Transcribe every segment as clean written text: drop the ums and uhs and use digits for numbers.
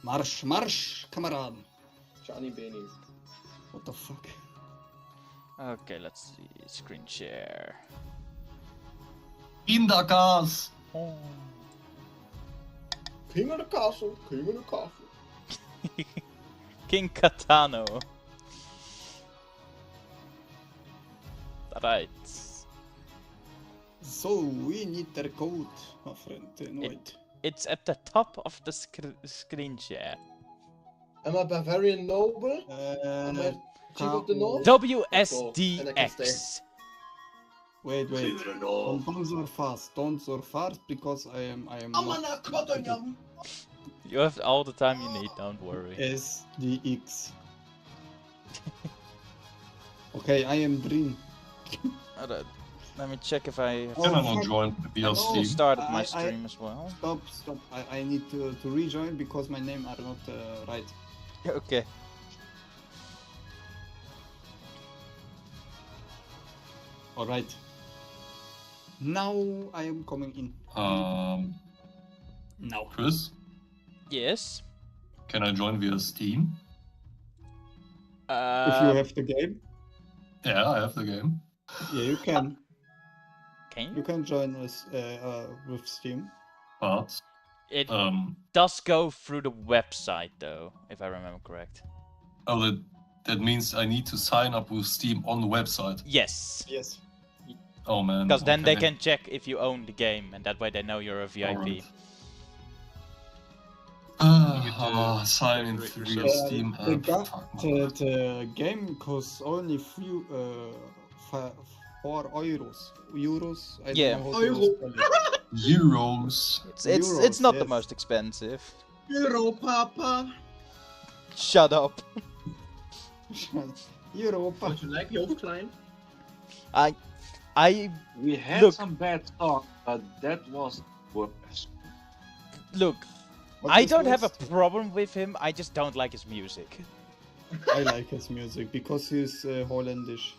Marsch, Marsch, Kameraden. Johnny Benny. What the fuck? Okay, let's see. Screen share. Kindergas! Oh. King of the castle, king of the castle. King Katano. Right. So, we need their code, my friend. Wait. It's at the top of the screen share. Am I Bavarian noble? Am I chief of the north? WSDX. Wait. Don't so fast, because I am not... You have all the time you need, don't worry. SDX. Okay, I am Dream. Alright, let me check if I have Can I not join via Steam? started my stream as well. Stop. I need to rejoin because my name are not right. Okay. Alright. Now I am coming in. Now. Chris, Yes. can I join via Steam? If you have the game, Yeah, I have the game. yeah, you can. Can You you? can join us with Steam. But, It does go through the website though, if I remember correct. oh, that means I need to sign up with Steam on the website. Yes. Yes. Oh man. Because then they okay. can check if you own the game, and that way they know you're a VIP. Alright. Sign in decorate via yourself. Steam. The game costs only 4 euros. Euros? I Yeah. don't know how to spell it. Euros. It's not the yes. most expensive. Euro Papa. Shut up. Europa. Would you like your Klein? I We had Look. some bad talk, but that was worse. look. What's I his don't have a worst? problem with him. I just don't like his music. I like his music because he's Hollandish.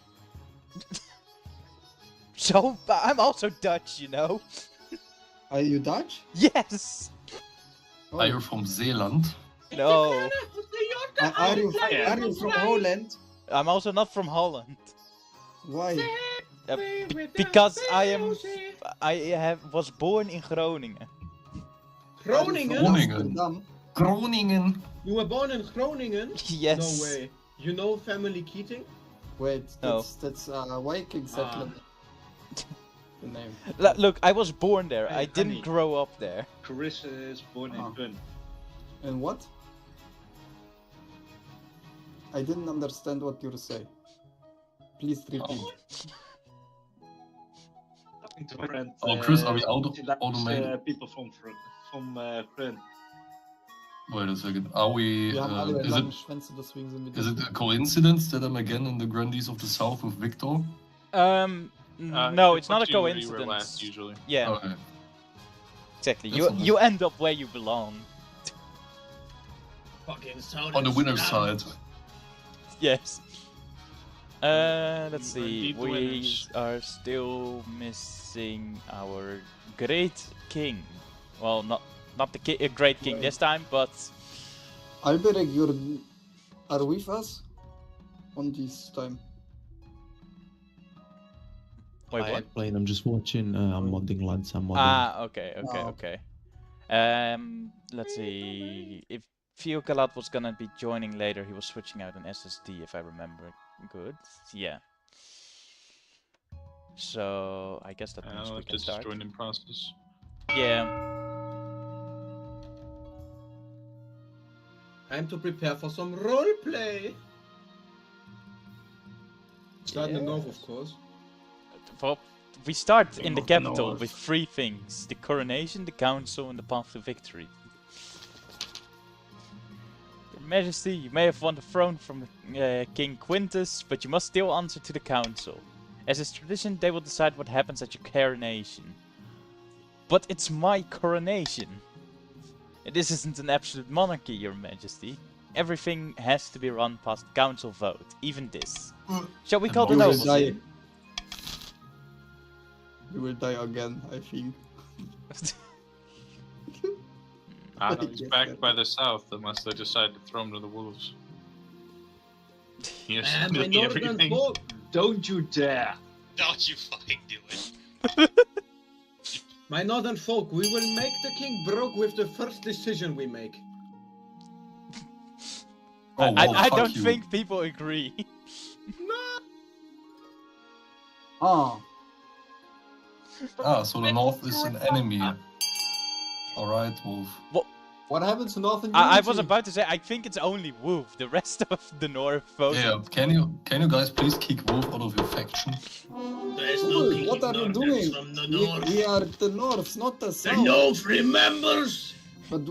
So but I'm also Dutch, you know. Are you Dutch? Yes. Oh. Are you from Zeeland? No. Are you from Holland? I'm also not from Holland. Why? Because I was born in Groningen. Groningen? Groningen. Amsterdam? Groningen. You were born in Groningen? Yes. No way. You know family Keating? Wait, No. that's Viking settlement. The name. Look, I was born there. Hey, I didn't honey. grow up there. Chris is born in Oh. Gun. And what? I didn't understand what you say. Please repeat. Oh. Talking to my friend. Oh, Chris, are we she likes, automated? people from Gun. Wait a second. Are we? Wir haben alle Is lange it? Schwänze, deswegen sind wir Is it a coincidence that I'm again in the Grandies of the South with Victor? No, it's not a You where you were coincidence. last, usually. Yeah, Okay. exactly. That's You end up where you belong. Fucking sound. On the winner's side. Yes. Let's see. Indeed We winners. are still missing our great king. Well, not the great king this time, but Alberek, you are with us on this time. wait, I what? ain't playing, I'm just watching. I'm modding, lads. I'm modding. Ah, okay. Oh. Let's see. If Fiocalat was gonna be joining later, he was switching out an SSD, if I remember good. Yeah. So I guess that means we If can this is start. joining process. Yeah. Time to prepare for some roleplay. Start in the north, of course. Well, we start in the North capital North. with 3 things: the coronation, the council, and the path to victory. Your Majesty, you may have won the throne from King Quintus, but you must still answer to the council. As is tradition, they will decide what happens at your coronation. But it's my coronation. This isn't an absolute monarchy, Your Majesty. Everything has to be run past council vote, even this. Shall we call the You will nobles die. in? You will die again, I think. I know he's Yes, backed sir. by the south unless they decide to throw him to the wolves. Yes, And my doing northern everything. folk. Don't you dare! Don't you fucking do it. My northern folk, we will make the king broke with the first decision we make. Oh, well, I fuck don't you. think people agree. Ah, Ah, so the north is an enemy. Alright, Wolf. What happens to northern I was about to say, I think it's only Wolf. The rest of the North voted. Yeah, can you guys please kick Wolf out of your faction? There's Wolf, what are you doing? We are the North, not the South. North remembers! But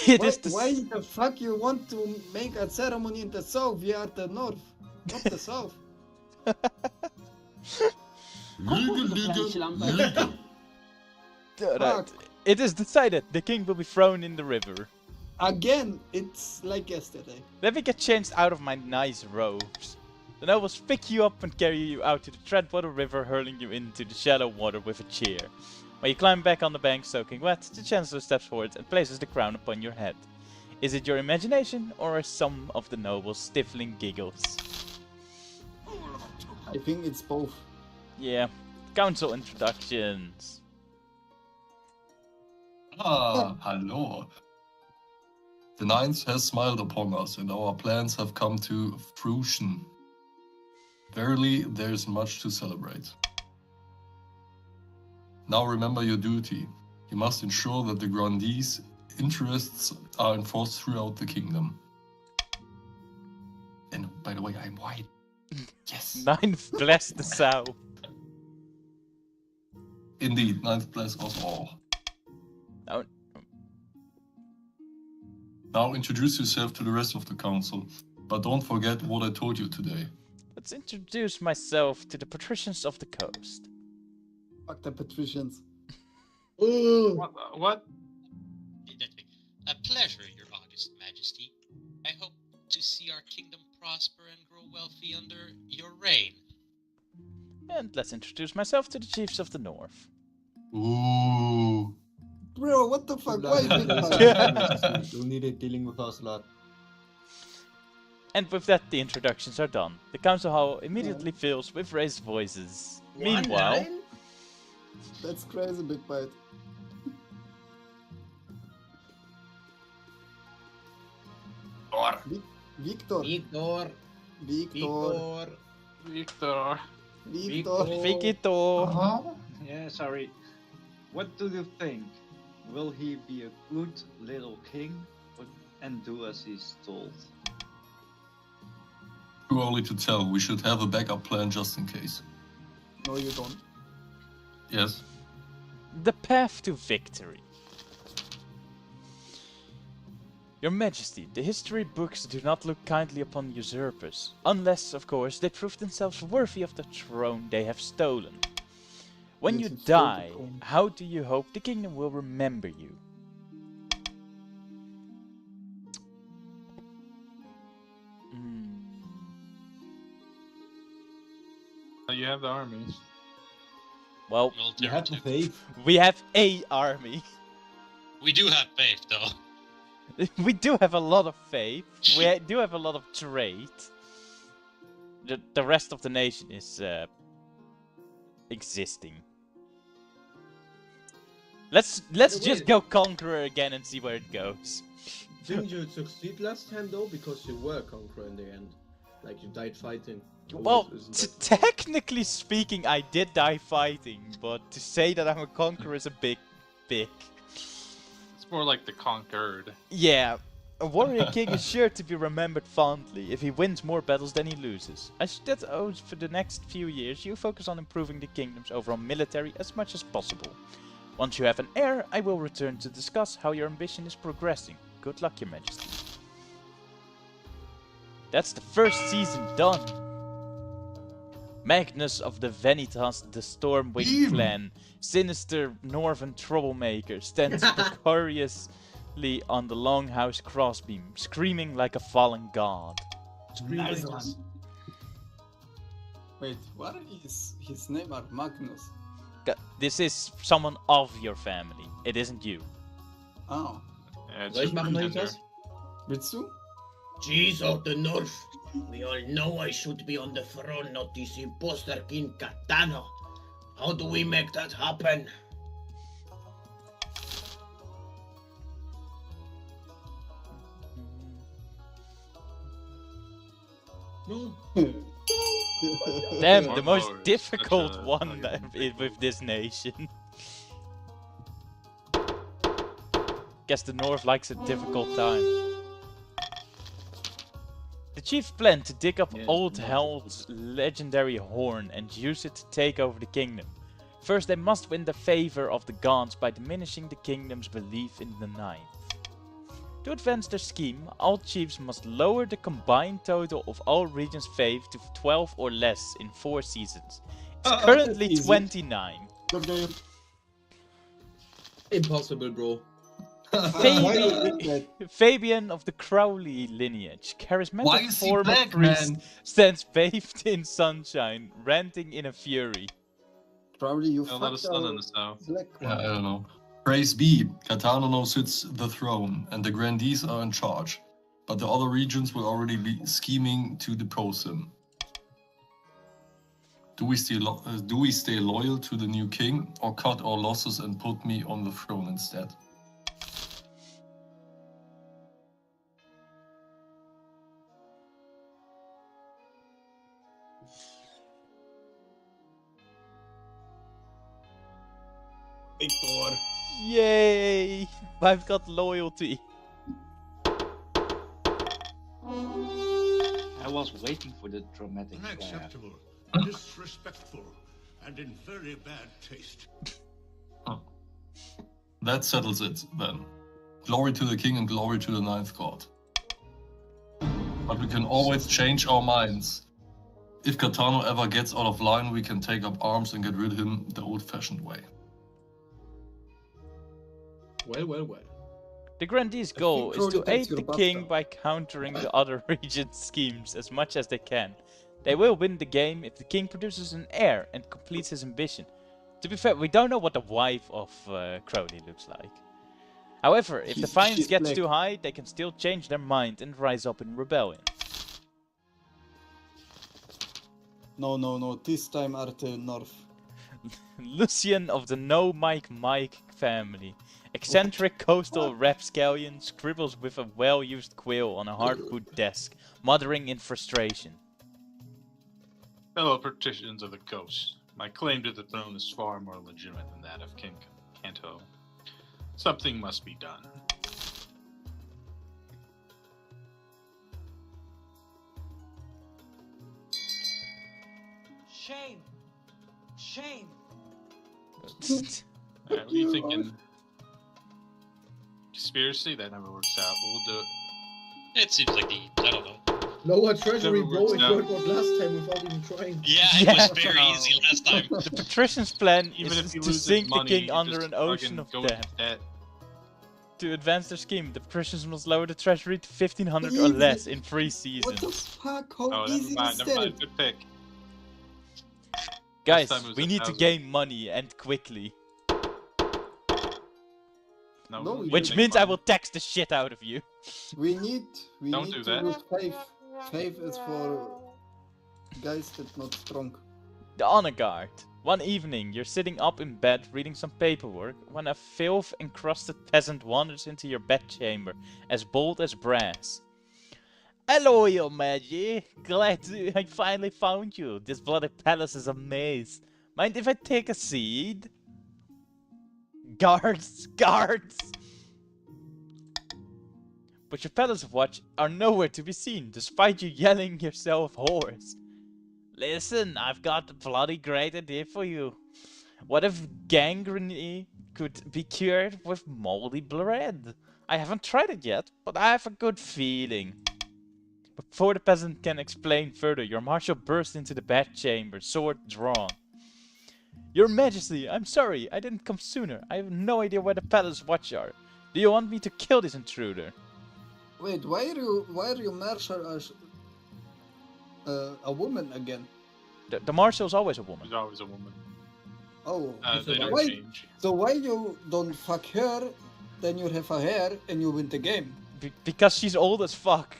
It why, is the why the fuck you want to make a ceremony in the South? We are the North, not the South. Right. It is decided. The king will be thrown in the river. Again, it's like yesterday. Let me get changed out of my nice robes. The nobles pick you up and carry you out to the Treadwater River, hurling you into the shallow water with a cheer. When you climb back on the bank soaking wet, the Chancellor steps forward and places the crown upon your head. Is it your imagination, or are some of the nobles stifling giggles? I think it's both. Yeah. Council introductions. Ah, hello. The Ninth has smiled upon us, and our plans have come to fruition. Verily, there is much to celebrate. Now remember your duty. You must ensure that the Grandees' interests are enforced throughout the kingdom. And by the way, I'm white. Yes. Ninth bless the South. Indeed, Ninth bless us all. Oh. Now introduce yourself to the rest of the council, but don't forget what I told you today. Let's introduce myself to the patricians of the coast. Fuck the patricians. What? A pleasure, Your August Majesty. I hope to see our kingdom prosper and grow wealthy under your reign. And let's introduce myself to the chiefs of the North. Ooh. Bro, what the fuck? Why big man? You needed dealing with us a lot. And with that, the introductions are done. The council hall immediately fills with raised voices. Meanwhile, That's crazy, Big Bite. Victor. Victor. Victor. Victor. Victor. Vikito. Yeah, sorry. What do you think? Will he be a good little king and do as he's told? Too early to tell. We should have a backup plan just in case. No, you don't. Yes. The path to victory. Your Majesty, the history books do not look kindly upon usurpers, unless, of course, they prove themselves worthy of the throne they have stolen. When you Yes, it's so die, cool. how do you hope the kingdom will remember you? You have the armies. Well, You have to faith. we have a army. We do have faith, though. We do have a lot of faith. We do have a lot of trade. The rest of the nation is existing. Let's just go conqueror again and see where it goes. Didn't you succeed last time though? Because you were conqueror in the end. Like you died fighting. Well, Isn't that- technically speaking, I did die fighting, but to say that I'm a conqueror is a big. It's more like the conquered. Yeah, a warrior king is sure to be remembered fondly if he wins more battles than he loses. I suggest for the next few years you focus on improving the kingdom's overall military as much as possible. Once you have an heir, I will return to discuss how your ambition is progressing. Good luck, Your Majesty. That's the first season done. Magnus of the Vanitas, the Stormwind clan, sinister northern troublemaker, stands precariously on the longhouse crossbeam, screaming like a fallen god. Nice one. Wait, what is his name? Magnus. This is someone of your family. It isn't you. Oh. Yeah, it's Soll ich super machen, tender. Maritas? Willst du? Jeez of the North. We all know I should be on the throne, not this imposter King Katana. How do we make that happen? No. Damn, the One most more is difficult such a one fucking- with this nation. Guess the North likes a difficult time. The chief planned to dig up Yes, Old not Hell's legendary horn and use it to take over the kingdom. First, they must win the favor of the gods by diminishing the kingdom's belief in the Ninth. To advance their scheme, all chiefs must lower the combined total of all regions' faith to 12 or less in 4 seasons. It's currently easy. 29. Okay. Impossible, bro. Why do you think that? Fabian of the Crowley lineage, Why charismatic is he former black, priest, man? stands bathed in sunshine, ranting in a fury. Probably you A lot of fucked sun in our the south. black Yeah, I one. don't know. Praise be, Katana now sits the throne, and the grandees are in charge. But the other regions will already be scheming to depose him. Do we stay loyal to the new king, or cut our losses and put me on the throne instead? Victor. Yay! I've got loyalty. I was waiting for the dramatic laugh. Unacceptable, disrespectful, and in very bad taste. That settles it, then. Glory to the king and glory to the ninth god. But we can always change our minds. If Katana ever gets out of line, we can take up arms and get rid of him the old-fashioned way. Well, well, well. The grandee's goal is to Crowley takes aid the your king butt by countering the other region's schemes as much as they can. They will win the game if the king produces an heir and completes his ambition. To be fair, we don't know what the wife of Crowley looks like. However, if the fines she's gets black. too high, they can still change their mind and rise up in rebellion. No. This time are the north. Lucian of the No Mike Mike family. Eccentric coastal rapscallion scribbles with a well-used quill on a hardwood desk, muttering in frustration. Fellow patricians of the coast, my claim to the throne is far more legitimate than that of King Kanto. Something must be done. Shame! Shame! Alright, what are you thinking? Conspiracy? That never works out, but we'll do it. It seems like I don't know. Lower treasury, Never bro. works It out. worked out last time without even trying. Yeah, it Yeah. was very easy last time. The patrician's plan Even is if he to loses sink money, the king you under just an ocean fucking of go into debt. debt. To advance their scheme, the patricians must lower the treasury to 1500 or Easy. less in 3 What seasons. the fuck? How Oh, easy is never mind. that? Good pick. Guys, time it was we need to 1,000. gain money and quickly. No, we Which make means I money. will tax the shit out of you. We need Don't need do to that. lose faith. Faith is for guys that not strong. The honor guard. One evening, you're sitting up in bed reading some paperwork when a filth-encrusted peasant wanders into your bedchamber, as bold as brass. Hello, your majesty. Glad I finally found you. This bloody palace is a maze. Mind if I take a seat? Guards! Guards! But your palace watch are nowhere to be seen, despite you yelling yourself hoarse. Listen, I've got a bloody great idea for you. What if gangrene could be cured with moldy bread? I haven't tried it yet, but I have a good feeling. Before the peasant can explain further, your marshal bursts into the bedchamber, sword drawn. Your Majesty, I'm sorry, I didn't come sooner. I have no idea where the palace watch are. Do you want me to kill this intruder? Wait, why are you marshal as a woman again? The marshal is always a woman. There's always a woman. Oh, They don't why? change. So why you don't fuck her then you have a hair and you win the game. Because she's old as fuck.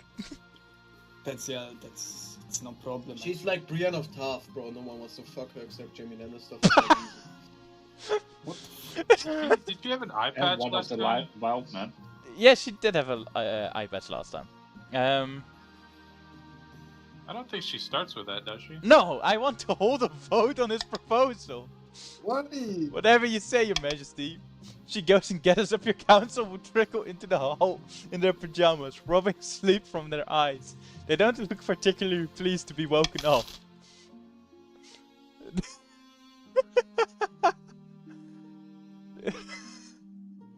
That's it's no problem. She's like Brienne of Tarth, bro. No one wants to fuck her except Jamie Lannister. Did you have an eye And patch one of last the time? wild men. Yeah, she did have a eye patch last time. I don't think she starts with that, does she? No, I want to hold a vote on his proposal. What? Whatever you say, Your Majesty. She goes and gathers up your council who trickle into the hall in their pajamas, rubbing sleep from their eyes. They don't look particularly pleased to be woken up.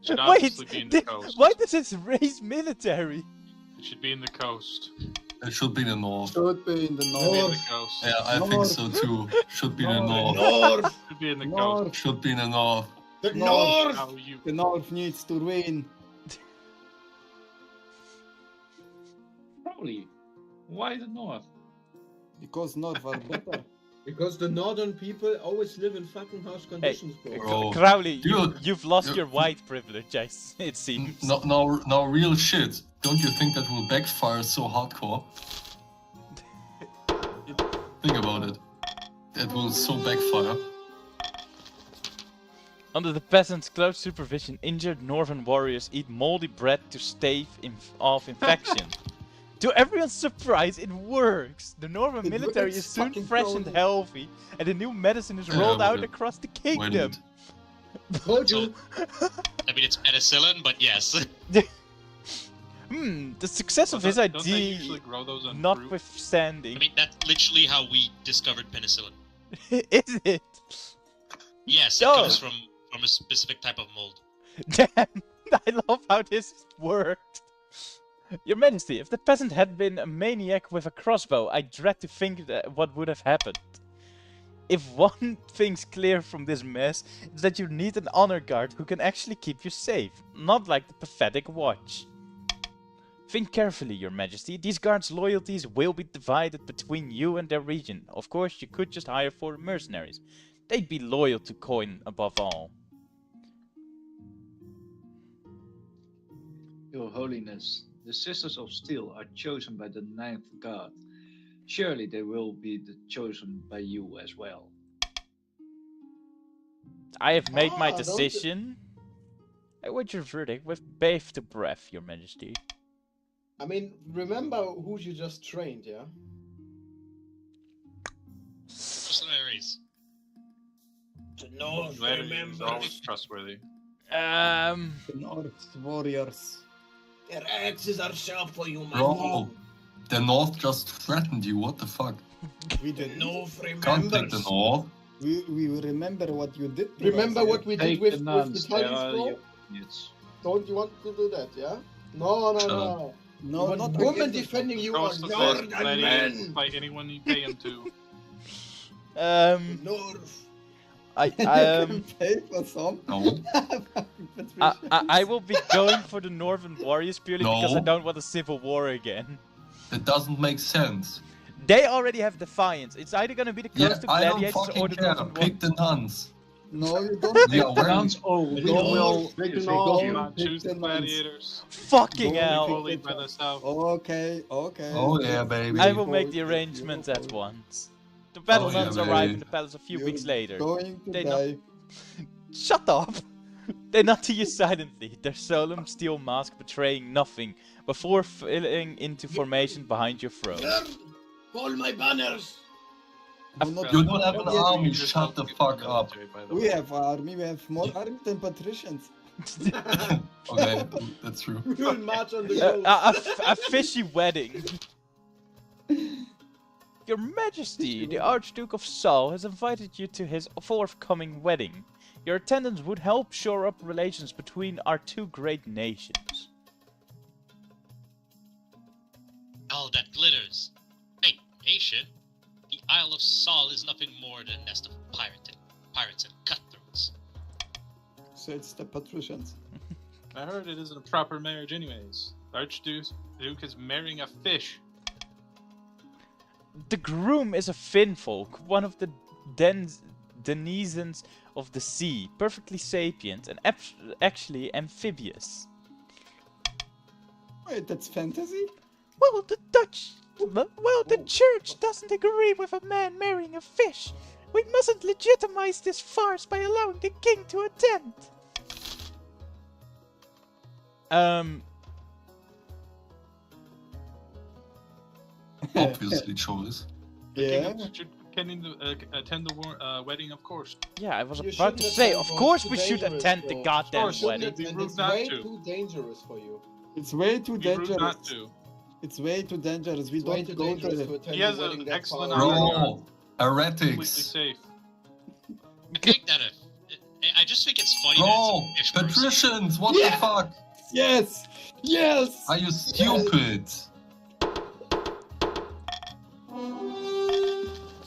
Should Wait, obviously be in the coast. why does this raise military? It should be in the coast. It should be in the north. Should be in the Should be in north. the coast. Yeah, I think so too. Should be in the north. North! Should be in the North. coast. Should be in the north. The North. North! How you The north needs to win. Probably. Why the north? Because north are better. Because the northern people always live in fucking harsh conditions, bro. Bro. Crowley, Dude, you've lost you- your white privilege, it seems. No, real shit. Don't you think that will backfire so hardcore? Think about it. That will so backfire. Under the peasants' close supervision, injured Northern warriors eat moldy bread to stave off infection. To everyone's surprise, it works! The Northern It military works, is soon fucking fresh and Tony. healthy, and the new medicine is Yeah, rolled out but across the Wait a kingdom. minute. Told So, you. I mean, it's penicillin, but yes. The success of his Don't they idea usually grow those on fruit? notwithstanding. I mean, that's literally how we discovered penicillin. Is it? Yes, it Oh. comes from a specific type of mold. Damn, I love how this worked. Your Majesty, if the peasant had been a maniac with a crossbow, I dread to think that what would have happened. If one thing's clear from this mess, it's that you need an honor guard who can actually keep you safe, not like the pathetic watch. Think carefully, Your Majesty. These guards' loyalties will be divided between you and their region. Of course, you could just hire 4 mercenaries. They'd be loyal to Coin above all. Your Holiness, the Sisters of Steel are chosen by the 9th God. Surely they will be chosen by you as well. I have made my don't- decision. I await your verdict with bated breath, Your Majesty. I mean, remember who you just trained, yeah? Mercenaries. The North Glad he's always remembers. trustworthy. The north warriors. Their axes are sharp for you, my Bro, king. the north just threatened you. What the fuck? We The did. North Can't take the remembers. north. We remember what you did. To Remember us, what we did Take with the the nuns, they Titans, are bro? your units. Don't you want to do that, yeah? No. Shut No, You want not women again. defending you Ghost are of the northern gladiators men. fight anyone you pay him to. North. I You can pay for some. No. I will be going for the Northern Warriors purely because I No. don't want a civil war again. That doesn't make sense. They already have Defiance. It's either gonna be the Yeah, Coast of I don't Gladiators or fucking the care. Northern Pick the nuns. No, you don't. They are The wearing. nuns or we North, will take the take North. you. Do not pick choose the the nuns. gladiators. Fucking Don't hell! pick Bullied by the south. Okay. Oh yeah, baby. I will make the arrangements at once. The battle Oh, yeah, nuns arrive baby. in the palace a few You're weeks later. Going to They die. Shut up! They nod to you silently, their solemn steel mask betraying nothing, before filling into formation behind your throne. Sir, hold my banners. Do not- You don't have an Yeah, army. You just Shut helped the get fuck the up. military, by the We way. have army. We have more army than patricians. Okay, that's true. We will march on the A fishy wedding. Your Majesty, the Archduke of Saul has invited you to his forthcoming wedding. Your attendance would help shore up relations between our 2 great nations. All that glitters. Hey, nation. The Isle of Saul is nothing more than a nest of pirates and cutthroats. So it's the patricians. I heard it isn't a proper marriage anyways. The Archduke is marrying a fish. The groom is a Finfolk, one of the denizens of the sea, perfectly sapient and actually amphibious. Wait, that's fantasy? Well, the church doesn't agree with a man marrying a fish. We mustn't legitimize this farce by allowing the king to attend. Obviously, choice. Yeah. Should attend the wedding, of course. Yeah, I was You about to shouldn't say, attend, of bro. course It's we too should dangerous, attend the bro. goddamn course, wedding. It'd be And rude it's not way to. too dangerous for you. It's way too It'd be rude dangerous. not to. It's way too dangerous. We It's way don't too go dangerous to to attend He has the wedding an that excellent far away. idea. Bro, Completely heretics. safe. I think that I just think it's funny that Bro, it's a fish person. patricians, what Yeah. the fuck? Yes! Yes! Are you stupid?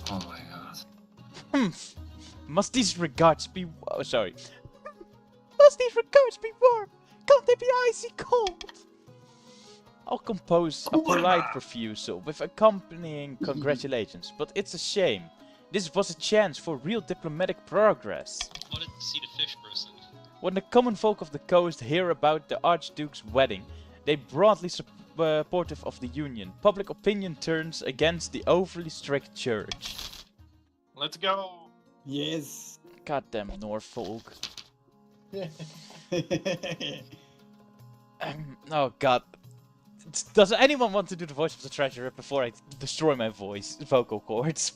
Oh my god. Must these regards be... Oh, sorry. Must these regards be warm? Can't they be icy cold? I'll compose a polite refusal with accompanying congratulations, but it's a shame. This was a chance for real diplomatic progress. Wanted to see the fish person. When the common folk of the coast hear about the Archduke's wedding, they broadly supportive of the union. Public opinion turns against the overly strict church. Let's go. Yes! Goddamn Norfolk. Oh god. Does anyone want to do the voice of the treasurer before I destroy my vocal cords?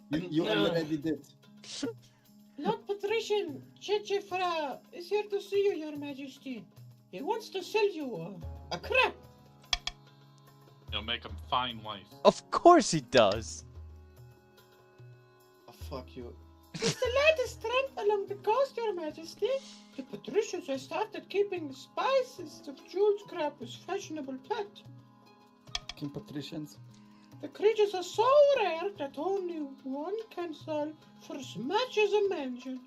You already did. Lord Patrician, Chechefra is here to see you, Your Majesty. He wants to sell you a crab. You'll make him fine wife. Of course he does. Oh, fuck you. It's the latest trend along the coast, Your Majesty. The patricians have started keeping spices of jeweled crab as fashionable pet. King Patricians. The creatures are so rare that only one can sell for as much as a mansion.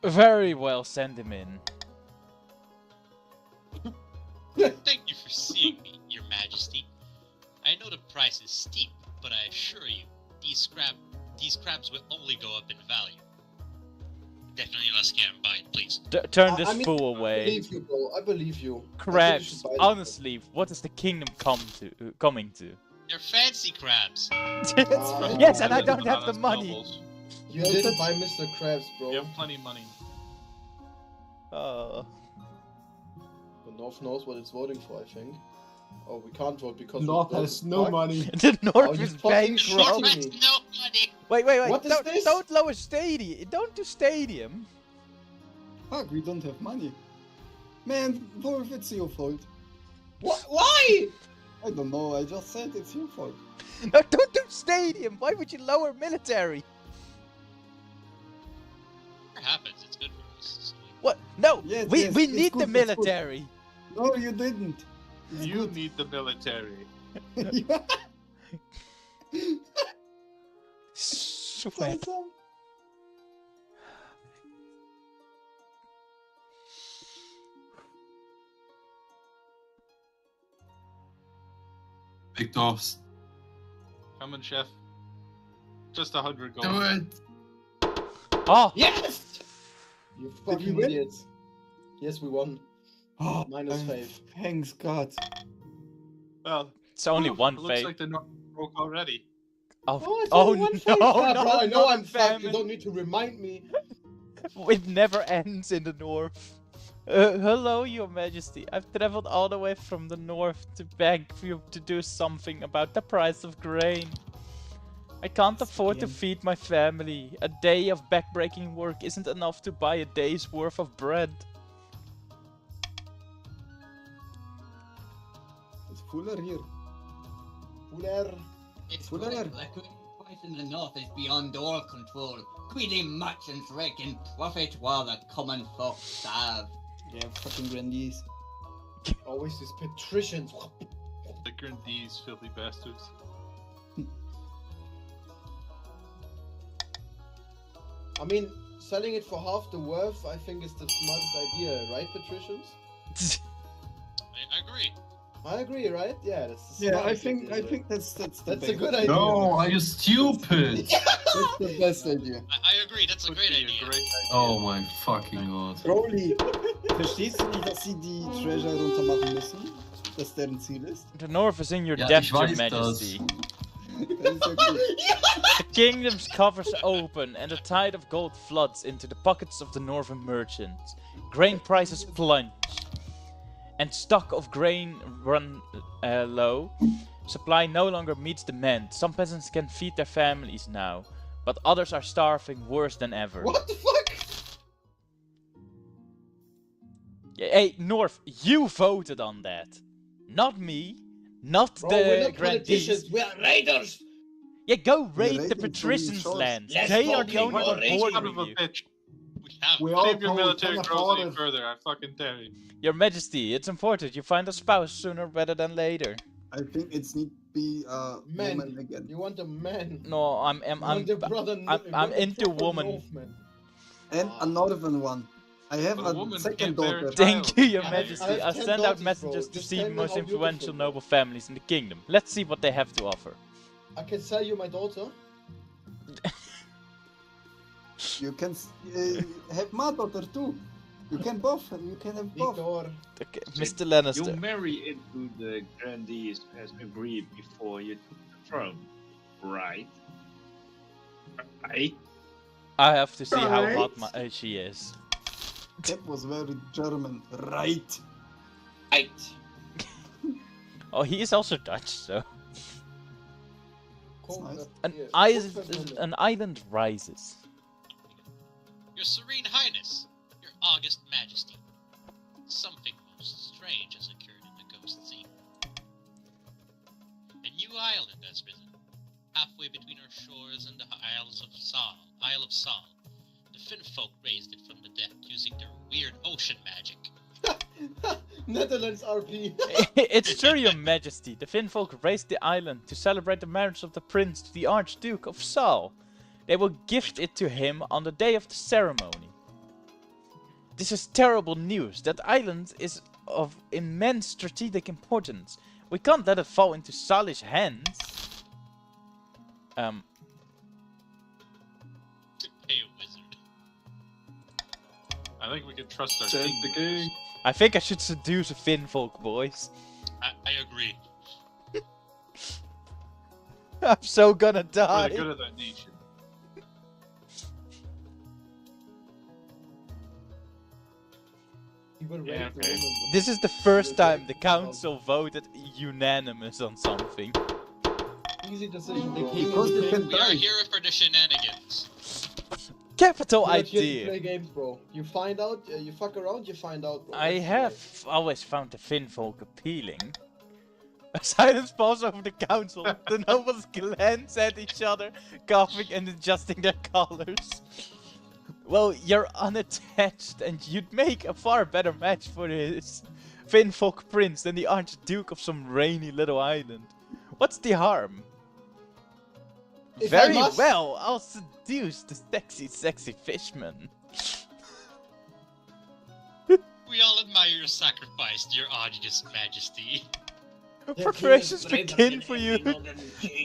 Very well, send him in. Thank you for seeing me, Your Majesty. I know the price is steep, but I assure you, these crabs will only go up in value. Definitely let's get him buying, please. Turn this I mean, fool I away. believe you, bro. I believe you. I think you Crabs. should buy them. Honestly, what is the kingdom coming to? They're fancy crabs. Yes, and I don't have the money. You didn't buy Mr. Krabs, bro. You have plenty of money. Oh. The North knows what it's voting for, I think. Oh, we can't vote because North we has no money. The North Oh, you is fucking bankrupt. shitting me. No money. Wait. What is this? Don't lower stadium. Don't do stadium. Fuck, we don't have money. Man, Wolf, it's your fault. What? Why? I don't know, I just said it's your fault. No, don't do stadium. Why would you lower military? Whatever happens, it's good for us. What? No. Yes, we yes, we it's need good, the it's good. military. No, you didn't. It's You good. need the military. Sweat. Victor, Coming, chef. Just 100 gold. do it. Oh. Yes! You you fucking win? idiots. Yes, we won. Oh, Minus 5. Thanks God. Well, It's only one it looks fate. like the North broke already. Oh, Oh, it's oh only one no, fate. Ah, no, bro, I know not I'm fucked. You famine. don't need to remind me. It never ends in the north. Hello, Your Majesty. I've traveled all the way from the north to beg for you to do something about the price of grain. I can't afford to feed my family. A day of backbreaking work isn't enough to buy a day's worth of bread. It's fuller here. Fuller. It's Fuller. correct. The current price in the north is beyond all control. Greedy merchants rake in profit while the common folk starve. Yeah, fucking grandees. Always these patricians. The Grandees, filthy bastards. I mean, selling it for half the worth, I think, is the smartest idea, right, patricians? I agree. I agree, right? Yeah, that's the Yeah, I smartest think idea. that's the That's a good idea. No, are you stupid? That's the best idea. I agree, that's a Would great be idea. a great idea. Oh my fucking god. Broly, verstehst du nicht, dass sie die Treasure runter machen müssen? Dass deren Ziel ist? The north is in your Ja, debt, ich Your weiß Majesty. Das ist ja cool. The kingdom's coffers open and a tide of gold floods into the pockets of the northern merchants. Grain prices plunge, and stock of grain run low. Supply no longer meets demand. Some peasants can feed their families now, but others are starving worse than ever. What the fuck? Hey, North, you voted on that. Not me. Not Bro, we're the not grandees. politicians, we are raiders! Yeah, go raid raiders the only patricians' shows- lands. Let's They are go, the only King, ones raid bored Son of with a you. bitch. We have. We all Leave your told military King growth any Arthur. further, I fucking tell you. Your Majesty, it's important you find a spouse sooner rather than later. I think it's need be Men. woman again. You want a man. No, I'm You want the brother, you I'm want the into proper woman. Northman. And a northern one. I have A a woman second can't bear daughter. a child. Thank you, Your Yeah, Majesty. I have I'll 10 send out daughters, messengers bro. to Just see tell the me most how beautiful influential they are. noble families in the kingdom. Let's see what they have to offer. I can sell you my daughter. You can have my daughter too. You can both. You can have both. Victor. Okay, So Mr. You Lannister. marry into the grandees as agreed before you took the throne, right? Right? I have to see how Right. hot she is. That was very German, right? Right. Oh, he is also Dutch, so. Cool, nice. An island rises. Your Serene Highness, Your August Majesty. Something most strange has occurred in the Ghost Sea. A new island has risen, halfway between our shores and the Isles of Sal. Isle of Sal. The Finfolk raised it from the deck using their weird ocean magic. Netherlands RP. It's true, Your Majesty. The Finfolk raised the island to celebrate the marriage of the prince to the Archduke of Sal. They will gift it to him on the day of the ceremony. This is terrible news. That island is of immense strategic importance. We can't let it fall into Salish hands. Hey, wizard. I think we can trust our Send king. the king. I think I should seduce a Finfolk, boys. I agree. I'm so gonna For die. the good of the nation. You will Yeah, raid the okay. woman. This is the first time the council voted unanimous on something. Easy decision. The Because king you is the can king. We are die. here for the shenanigans. Capital You're not here to idea. play games, bro. You find out, you fuck around, you find out, bro. I That's the have way. always found the Finfolk appealing. A silence falls over the council. The nobles glance at each other, coughing and adjusting their collars. Well, you're unattached and you'd make a far better match for this Finfolk prince than the Archduke of some rainy little island. What's the harm? If I Very must- well, I'll seduce the sexy fishman. We all admire your sacrifice, Your August Majesty. Preparations begin for you.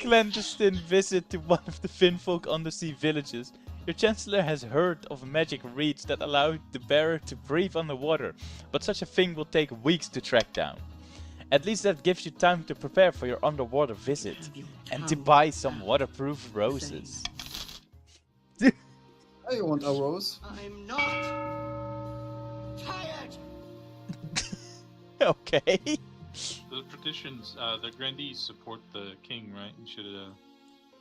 Clandestine visit to one of the Finfolk undersea villages. Your Chancellor has heard of magic reeds that allow the bearer to breathe underwater, but such a thing will take weeks to track down. At least that gives you time to prepare for your underwater visit, and to buy some waterproof roses. I want a rose. I'm not tired. Okay. The traditions, the grandees support the king, right? You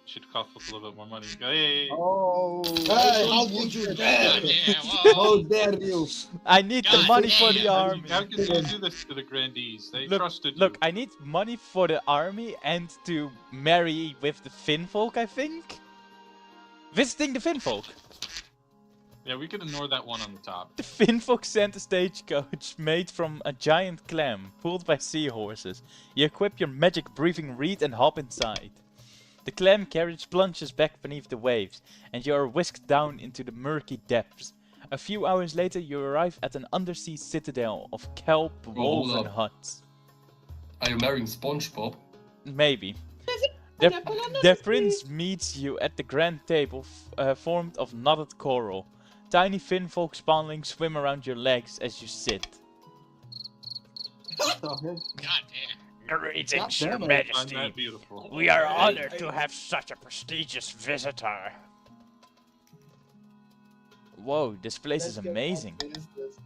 should cough up a little bit more money. Hey, Oh. Hey, how could you dare? Yeah, whoa. How dare you? I need the God money for the damn. army. how can you do this to the grandees? They trusted you. Look, I need money for the army and to marry with the Finfolk, I think? Visiting the Finfolk. Yeah, we could ignore that one on the top. The Finfolk sent a stagecoach made from a giant clam, pulled by seahorses. You equip your magic breathing reed and hop inside. The clam carriage plunges back beneath the waves, and you are whisked down into the murky depths. A few hours later, you arrive at an undersea citadel of kelp hold woven up. huts. Are you marrying SpongeBob? Maybe. There's an apple under Their the prince tree. meets you at the grand table formed of knotted coral. Tiny finfolk spawnlings swim around your legs as you sit. God damn. Greetings, God Your damn it. Find Majesty. that beautiful. We are honored to have such a prestigious visitor. Whoa, this place is Let's get amazing. on business.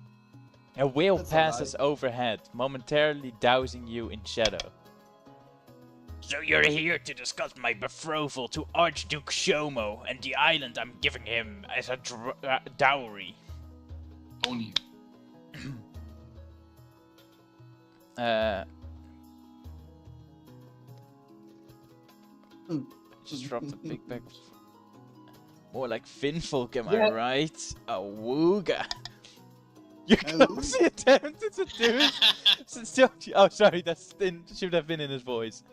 A whale That's passes overhead, momentarily dousing you in shadow. So you're here to discuss my betrothal to Archduke Shomo and the island I'm giving him as a dowry. Only. Just dropped a big bag of... More like finfolk, am I right? Awooga. You closely attempted to do oh, sorry, that should have been in his voice.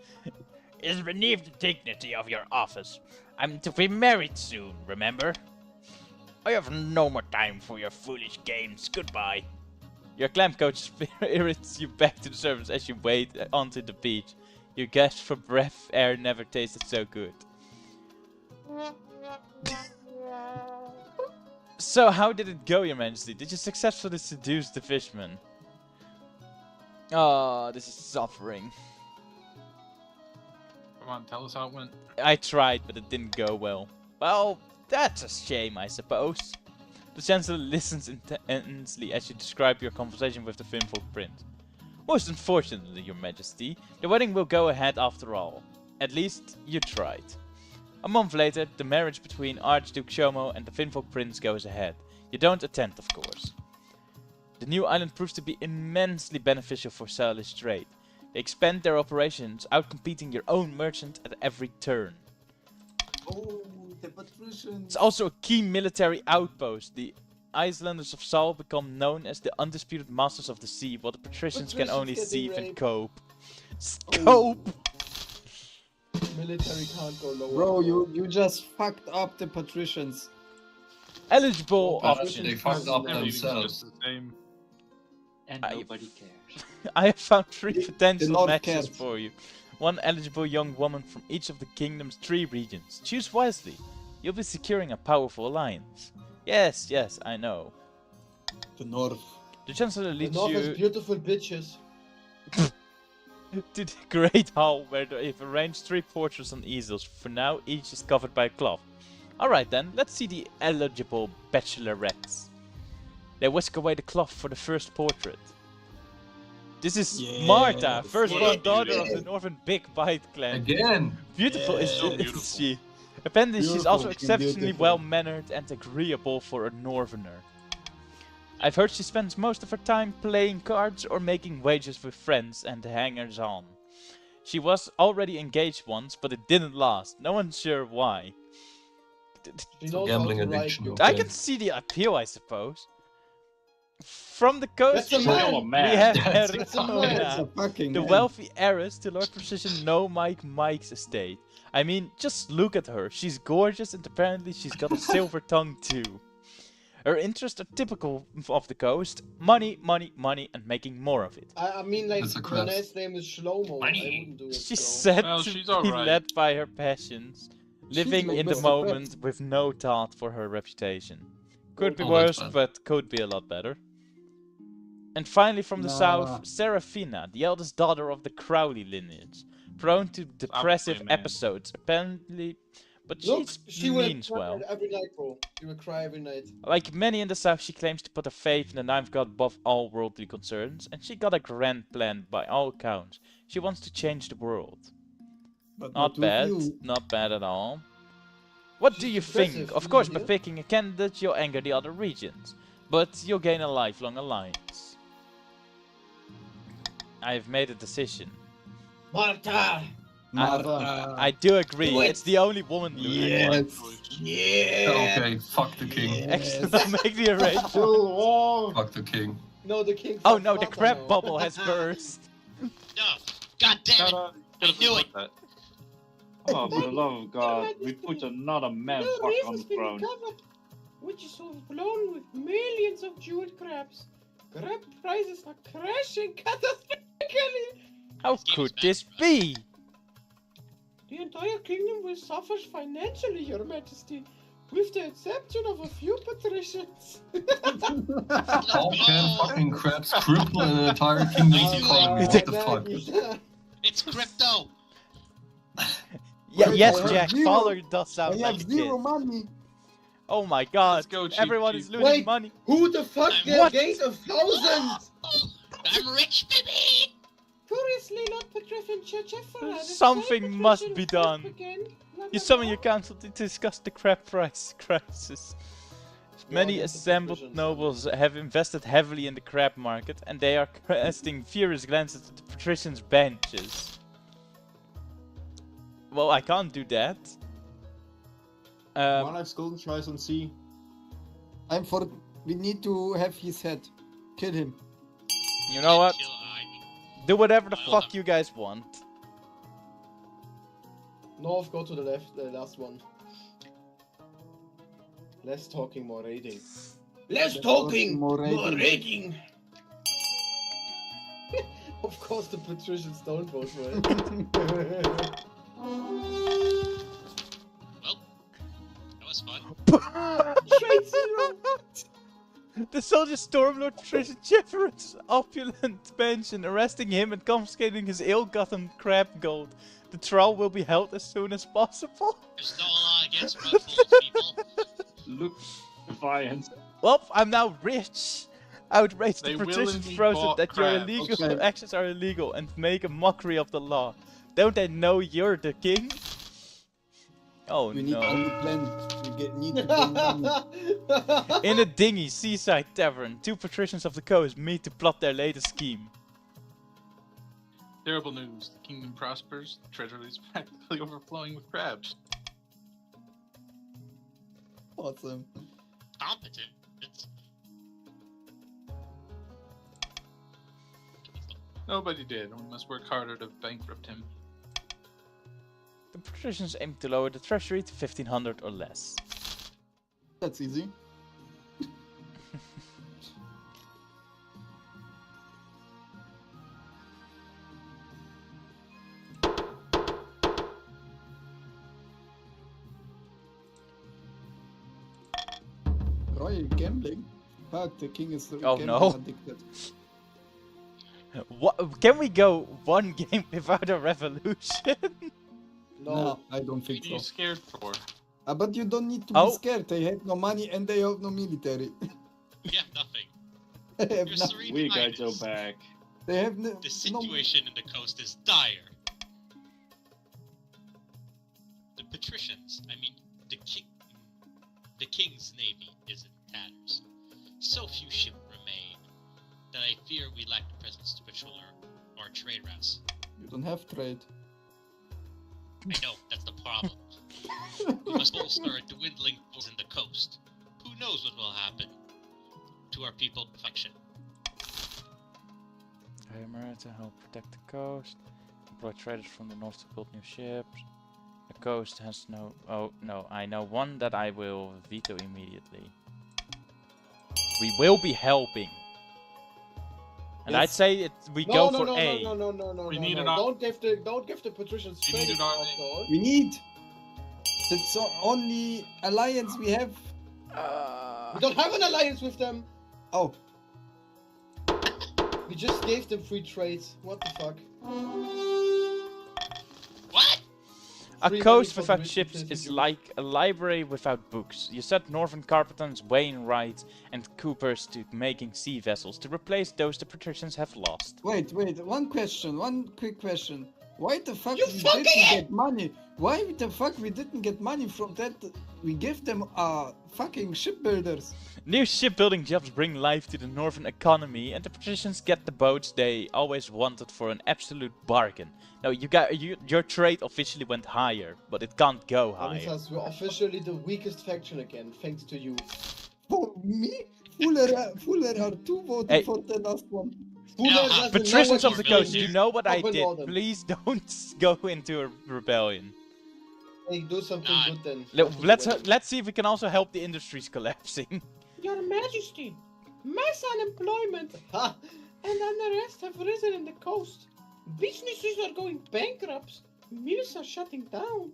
Is beneath the dignity of your office. I'm to be married soon, remember? I have no more time for your foolish games. Goodbye. Your clam coach spirits you back to the surface as you wade onto the beach. You gasp for breath, air never tasted so good. So, how did it go, Your Majesty? Did you successfully seduce the fishman? Oh, this is suffering. Come on, tell us how it went. I tried, but it didn't go well. Well, that's a shame, I suppose. The Chancellor listens intensely as you describe your conversation with the Finfolk Prince. Most unfortunately, Your Majesty, the wedding will go ahead after all. At least, you tried. A month later, the marriage between Archduke Shomo and the Finfolk Prince goes ahead. You don't attend, of course. The new island proves to be immensely beneficial for Salish trade. They expand their operations, outcompeting your own merchant at every turn. Oh, the patricians. It's also a key military outpost. The Islanders of Sal become known as the undisputed masters of the sea, while the patricians can only Patricians thieve getting and cope. Scope! Military can't go lower. Bro, you just fucked up the patricians. Eligible But options. they fucked up Everything's themselves. just the same. And nobody cares. I have found 3 potential Lord matches cares. for you. 1 eligible young woman from each of the kingdom's 3 regions. Choose wisely. You'll be securing a powerful alliance. Yes, yes, I know. The North. The Chancellor The leads North you is beautiful bitches. to the Great Hall, where they've arranged 3 portraits on easels. For now, each is covered by a cloth. Alright then, let's see the eligible bachelorettes. They whisk away the cloth for the first portrait. This is Marta, firstborn daughter of the Northern Big Bite clan. Again! Beautiful is So isn't beautiful. she? Apparently she's Beautiful, also exceptionally beautiful. well-mannered and agreeable for a Northerner. I've heard she spends most of her time playing cards or making wagers with friends and hangers-on. She was already engaged once, but it didn't last. No one's sure why. She knows Gambling how to addiction, write okay. I can see the appeal, I suppose. From the coast, That's a man. we have That's a man. It's Ericona, a fucking the man. wealthy heiress to Lord Precision No Mike's estate. I mean, just look at her. She's gorgeous and apparently she's got a silver tongue too. Her interests are typical of the coast. Money, money, money, and making more of it. I mean, like, It's a her crest. nice name is Shlomo. I Money. wouldn't do it. She's so. said Well, to she's be alright. led by her passions, living like in the Mr. moment with no thought for her reputation. Could be Oh, that's worse, bad. but could be a lot better. And finally from the Nah. south, Serafina, the eldest daughter of the Crowley lineage. Prone to depressive man. episodes, apparently, but Look, she she will means cry well. every night, bro. She will cry every night. Like many in the south, she claims to put her faith in the ninth god above all worldly concerns, and she got a grand plan by all accounts. She wants to change the world. But Not with bad, you. not bad at all. What do you think? Impressive, Of course, by yeah. picking a candidate, you'll anger the other regions, but you'll gain a lifelong alliance. I have made a decision. Marta! I do agree. Do it. It's the only woman. Yes. Yeah! Okay, fuck the king. Excellent. Make the arrangement. Oh, Fuck the king. No, the king. Oh fucked no, the Martha crab now. bubble has burst. No! God damn it! I knew it! That. Oh, for the love of God, we put another man The fuck on reason's the been throne. covered, which is overblown with millions of jeweled crabs. Crab prices are crashing catastrophically. How could this be? The entire kingdom will suffer financially, Your Majesty, with the exception of a few patricians. How can fucking crabs cripple an entire kingdom's economy? What the fuck? It's crypto! Yeah, Wait, yes, I have Jack, zero- Fowler does sound I like have a zero kid. money. Oh my god, Let's go, Chief, everyone Chief. is losing Wait, money. who the fuck What? gained 1,000? I'm rich, baby! Curiously, Lord Patrician Chechefera. Something must be done. You summon your council to discuss the crab price crisis. Many that's the assembled patricians. nobles have invested heavily in the crab market, and they are casting furious glances at the patricians' benches. Well, I can't do that. Monarch's golden tries on sea. I'm for. We need to have his head. Kill him. You know what? Kill Do whatever the fuck you guys want. North, go to the left, the last one. Less talking, more raiding. Less talking, more more raiding. raiding. Of course, the patricians don't vote for it. Well, that was fun. Trade zero. The soldiers storm Lord Patrician Jefferson's opulent mansion, arresting him and confiscating his ill-gotten crab gold. The trial will be held as soon as possible. There's no law against rugful people. Look defiant. Well, I'm now rich. Outrage the They patricians willingly frozen bought that your crabs. illegal Okay. actions are illegal and make a mockery of the law. Don't they know you're the king? Oh We need no. a new plan. We need to bring money. In a dingy seaside tavern, two patricians of the coast meet to plot their latest scheme. Terrible news. The kingdom prospers. The treasury is practically overflowing with crabs. Awesome. Competent. It's... Nobody did, and we must work harder to bankrupt him. The patricians aim to lower the treasury to 1500 or less. That's easy. Royal gambling? Fuck, the king is Oh, gambling no. addicted. What? Can we go one game without a revolution? No, I don't What think are you so. scared for? But you don't need to Oh. be scared. They have no money and they have no military. We have nothing. They have Your no- serene We got your highness. back. They have no. The no situation in the coast is dire. The patricians, I mean, the king's navy is in tatters. So few ships remain that I fear we lack the presence to patrol our trade routes. you don't have trade. I know, that's the problem. We must bolster our dwindling force in the coast. Who knows what will happen to our people in faction? Hammer to help protect the coast. Employ traders from the north to build new ships. The coast has no... Oh, no. I know one that I will veto immediately. We will be helping. And Yes. I'd say we go for A. No. We need an Don't give the patricians We need credit an army. after all. We need. That's the only alliance we have. We don't have an alliance with them. Oh, We just gave them free trades. What the fuck? What? A Free coast money for without British ships citizens. is like a library without books. You set Northern Carpentans, Wainwright and Coopers to making sea vessels to replace those the patricians have lost. wait. One quick question. Why the fuck You we fucking didn't get money? Why the fuck we didn't get money from that? We give them fucking shipbuilders. New shipbuilding jobs bring life to the northern economy, and the patricians get the boats they always wanted for an absolute bargain. Now your trade officially went higher, but it can't go That higher. means we're officially the weakest faction again, thanks to you. For me, Fuller are two voting Hey. for the last one. Fuller Yeah, doesn't know Patricians what of he's the coast, doing. you know what I Up and did. northern. Please don't go into a rebellion. Hey, do something Nah. good then. Let's see if we can also help the industries collapsing. Your Majesty, mass unemployment Ha! and unrest have risen in the coast. Businesses are going bankrupt. Mills are shutting down.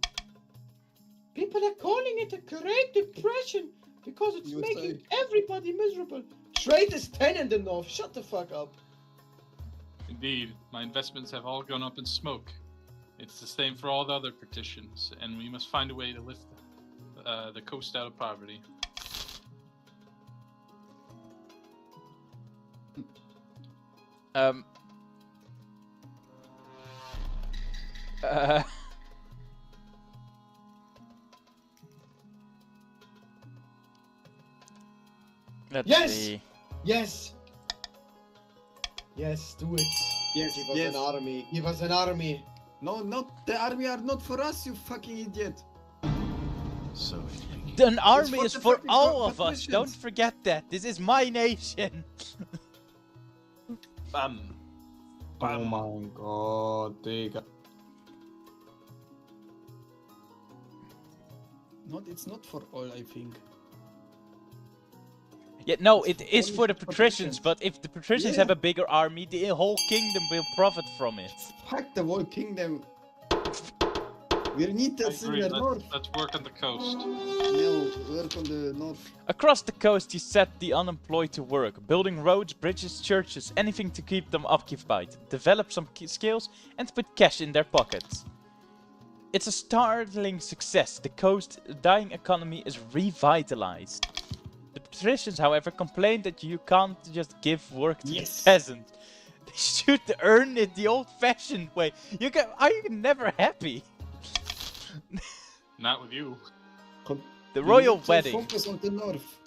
People are calling it a Great Depression because it's USA. making everybody miserable. Trade is 10 in the north. Shut the fuck up. Indeed, my investments have all gone up in smoke. It's the same for all the other petitions, and we must find a way to lift the coast out of poverty. Let's Yes! see. Yes! Yes, do it. Yes, Give us yes. an army. Give us an army. No, not the army are not for us, you fucking idiot. So An army for is the for fucking all of us. patricians. Don't forget that. This is my nation. Bam. Oh my god, Digga. It's not for all, I think. Yeah, no, it is only for the for patricians, patricians. but if the patricians Yeah. have a bigger army, the whole kingdom will profit from it. Fuck the whole kingdom. We need I that in agree. the north. Let's work on the coast. No, work on the north. Across the coast, you set the unemployed to work, building roads, bridges, churches, anything to keep them occupied, develop some skills, and put cash in their pockets. It's a startling success. The coast's dying economy is revitalized. The patricians, however, complain that you can't just give work to the peasant. They should earn it the old-fashioned way. Are you never happy? Not with you. The royal We need to wedding. Focus on the north.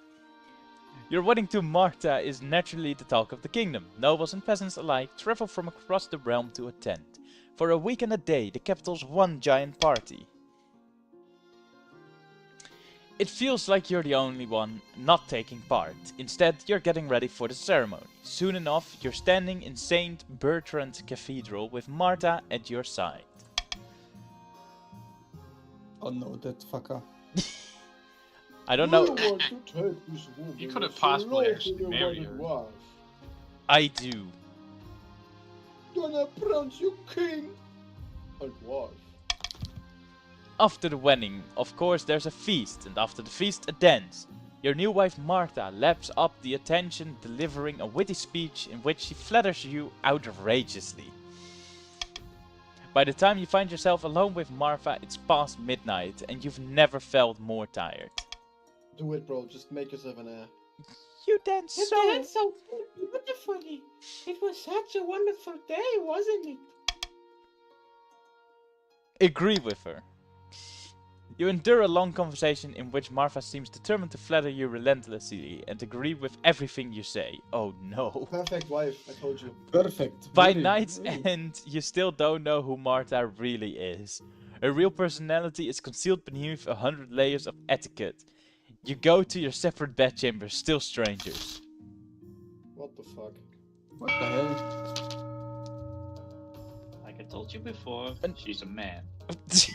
Your wedding to Martha is naturally the talk of the kingdom. Nobles and peasants alike travel from across the realm to attend. For a week and a day, the capital's one giant party. It feels like you're the only one not taking part. Instead, you're getting ready for the ceremony. Soon enough, you're standing in St. Bertrand Cathedral with Martha at your side. Oh no, that fucker. I don't know. You want to take this woman You could have as possibly your actually lawfully married wedded her. wife. I do. Then I pronounce you king and wife. After the wedding, of course, there's a feast, and after the feast, a dance. Your new wife Martha laps up the attention, delivering a witty speech in which she flatters you outrageously. By the time you find yourself alone with Martha, it's past midnight, and you've never felt more tired. Do it, bro. Just make yourself an heir. You dance You so... danced so beautifully. It was such a wonderful day, wasn't it? Agree with her. You endure a long conversation in which Martha seems determined to flatter you relentlessly and agree with everything you say. Oh no. Perfect wife, I told you. Perfect. By Really, night's really. end, you still don't know who Martha really is. Her real personality is concealed beneath 100 layers of etiquette. You go to your separate bedchambers, still strangers. What the fuck? What the hell? Like I told you before, she's a man.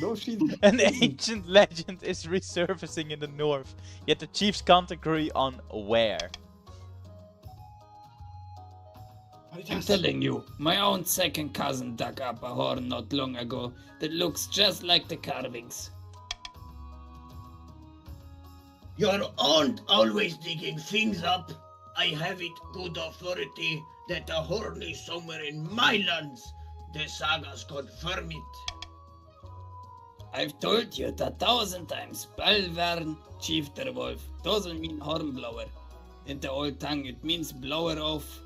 No, she An ancient legend is resurfacing in the north, yet the chiefs can't agree on where. I'm telling you, my own second cousin dug up a horn not long ago that looks just like the carvings. Your aunt always digging things up. I have it good authority that the horn is somewhere in my lands. The sagas confirm it. I've told you it 1,000 times. Balvern, Chief der Wolf, doesn't mean hornblower. In the old tongue it means blower off.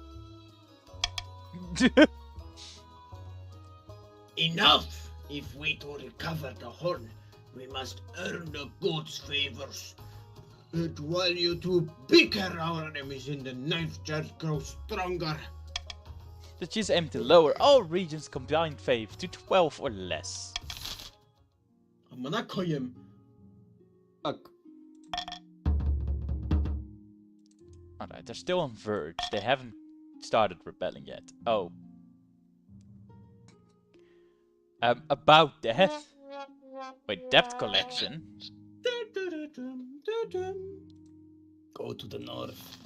Enough! If we to recover the horn, we must earn the gods' favors. But while you two bicker, our enemies in the ninth just grow stronger. The chiefs aim to lower all regions' combined faith to 12 or less. I'm gonna call him. Fuck. Alright, they're still on verge. They haven't started rebelling yet. Oh. About that. Wait, debt collection? Go to the north.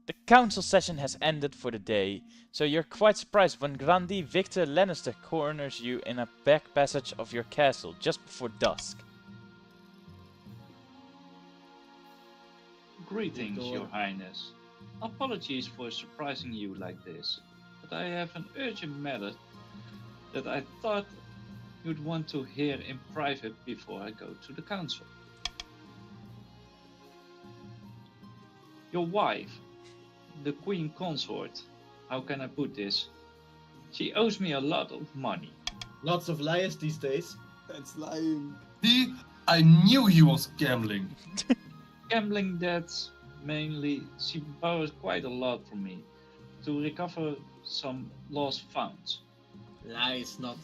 The council session has ended for the day, so you're quite surprised when Grandi Victor Lannister corners you in a back passage of your castle just before dusk. Greetings, Your Highness. Apologies for surprising you like this, but I have an urgent matter that I thought you'd want to hear in private before I go to the council. Your wife, the Queen Consort, how can I put this? She owes me a lot of money. Lots of liars these days. That's lying. See, I knew he was gambling. Gambling debts, mainly, she borrowed quite a lot from me to recover some lost funds. Lies, not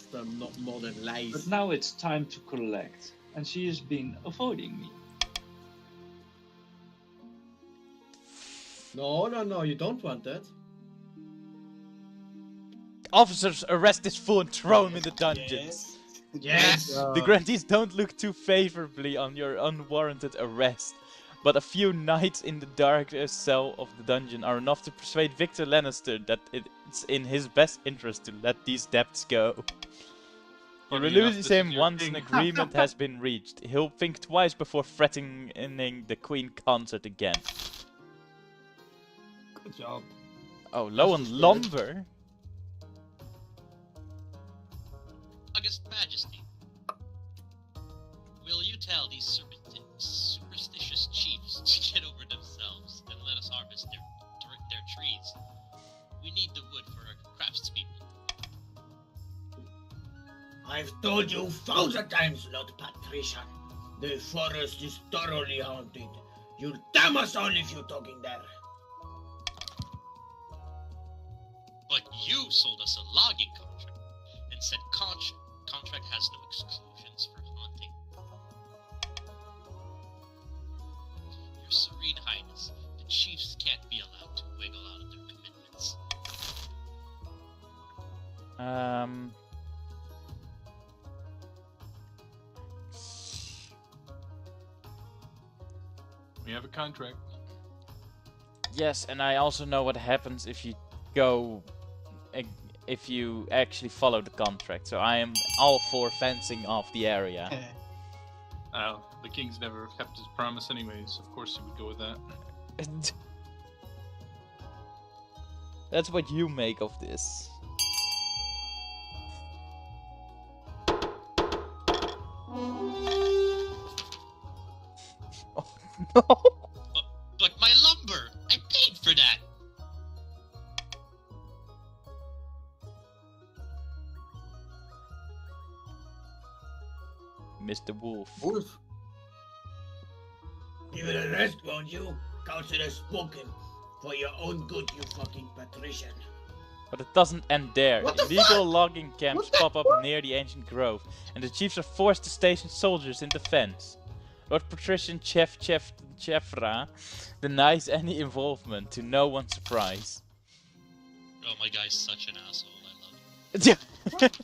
modern lies. But now it's time to collect, and she has been avoiding me. No, you don't want that. Officers, arrest this fool and throw him in the dungeons. Yes! The grantees don't look too favorably on your unwarranted arrest, but a few nights in the darkest cell of the dungeon are enough to persuade Victor Lannister that it's in his best interest to let these debts go. You release him once an agreement has been reached. He'll think twice before threatening the Queen Consort again. Good job. Oh, low on lumber? August Majesty, will you tell these superstitious chiefs to get over themselves and let us harvest their trees? We need the wood for our craftspeople. I've told you 1,000 times, Lord Patrician. The forest is thoroughly haunted. You'll damn us all if you're talking there. But you sold us a logging contract and said contract has no exclusions for haunting. Your Serene Highness, the chiefs can't be allowed to wiggle out of their commitments. We have a contract. Yes, and I also know what happens if you go... if you actually follow the contract, so I am all for fencing off the area. The king's never kept his promise anyways, of course he would go with that. That's what you make of this. Oh, no! But my lumber! I paid for that! Mr. Wolf. Wolf? You will arrest, won't you? Council has spoken. For your own good, you fucking patrician. But it doesn't end there. What the Illegal fuck? logging camps pop up near the ancient grove, and the chiefs are forced to station soldiers in defense. Lord Patrician Chefra denies any involvement, to no one's surprise. Oh, my guy's such an asshole, I love it.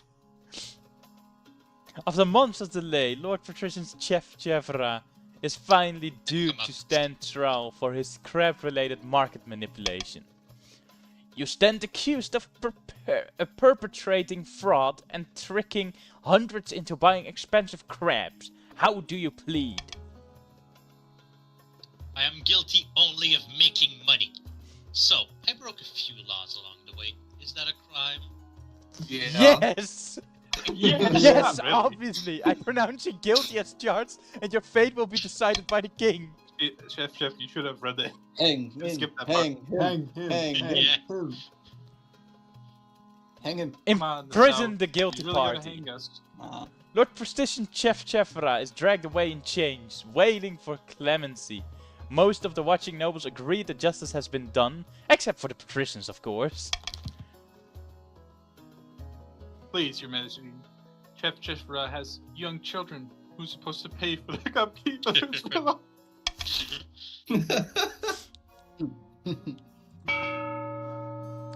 After months of delay, Lord Patrician's Chefra is finally due to stand trial for his crab-related market manipulation. You stand accused of perpetrating fraud and tricking hundreds into buying expensive crabs. How do you plead? I am guilty only of making money. So, I broke a few laws along the way. Is that a crime? Yeah. Yes! Yes, Yes, really. obviously! I pronounce you guilty as charged, and your fate will be decided by the king. Chef, you should have read it. Hang him, Skip that hang part. him, hang him, Yeah. hang him. Imprison the guilty You really gotta party. hang us. Lord Prestigion Chefra is dragged away in chains, wailing for clemency. Most of the watching nobles agree that justice has been done, except for the patricians, of course. Please, Your Majesty. Chef Chefra has young children who's supposed to pay for the upkeep of his villa.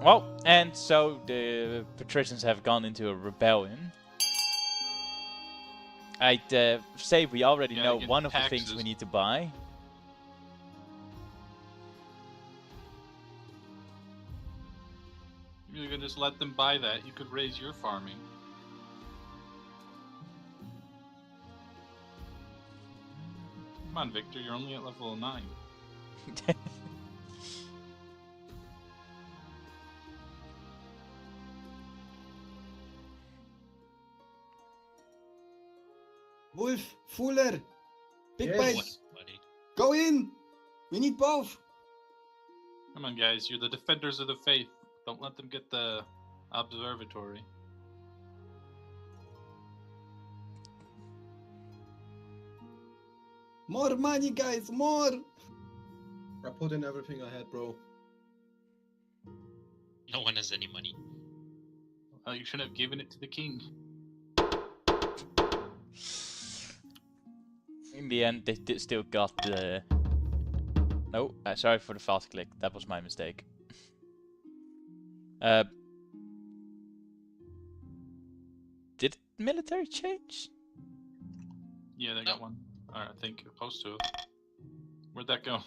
Well, and so the patricians have gone into a rebellion. I'd say we already Yeah, know again, one of the taxes. things we need to buy. You can just let them buy that. You could raise your farming. Come on, Victor. You're only at level 9. Wolf, Fuller, Big Yes. Bite, What, buddy? go in! We need both! Come on, guys. You're the defenders of the faith. Don't let them get the observatory. More money, guys, more! I put in everything I had, bro. No one has any money. Well, you should have given it to the king. In the end, they still got the... No, sorry for the fast click. That was my mistake. Did military change? Yeah, they got one. Or I think supposed to. Where'd that go?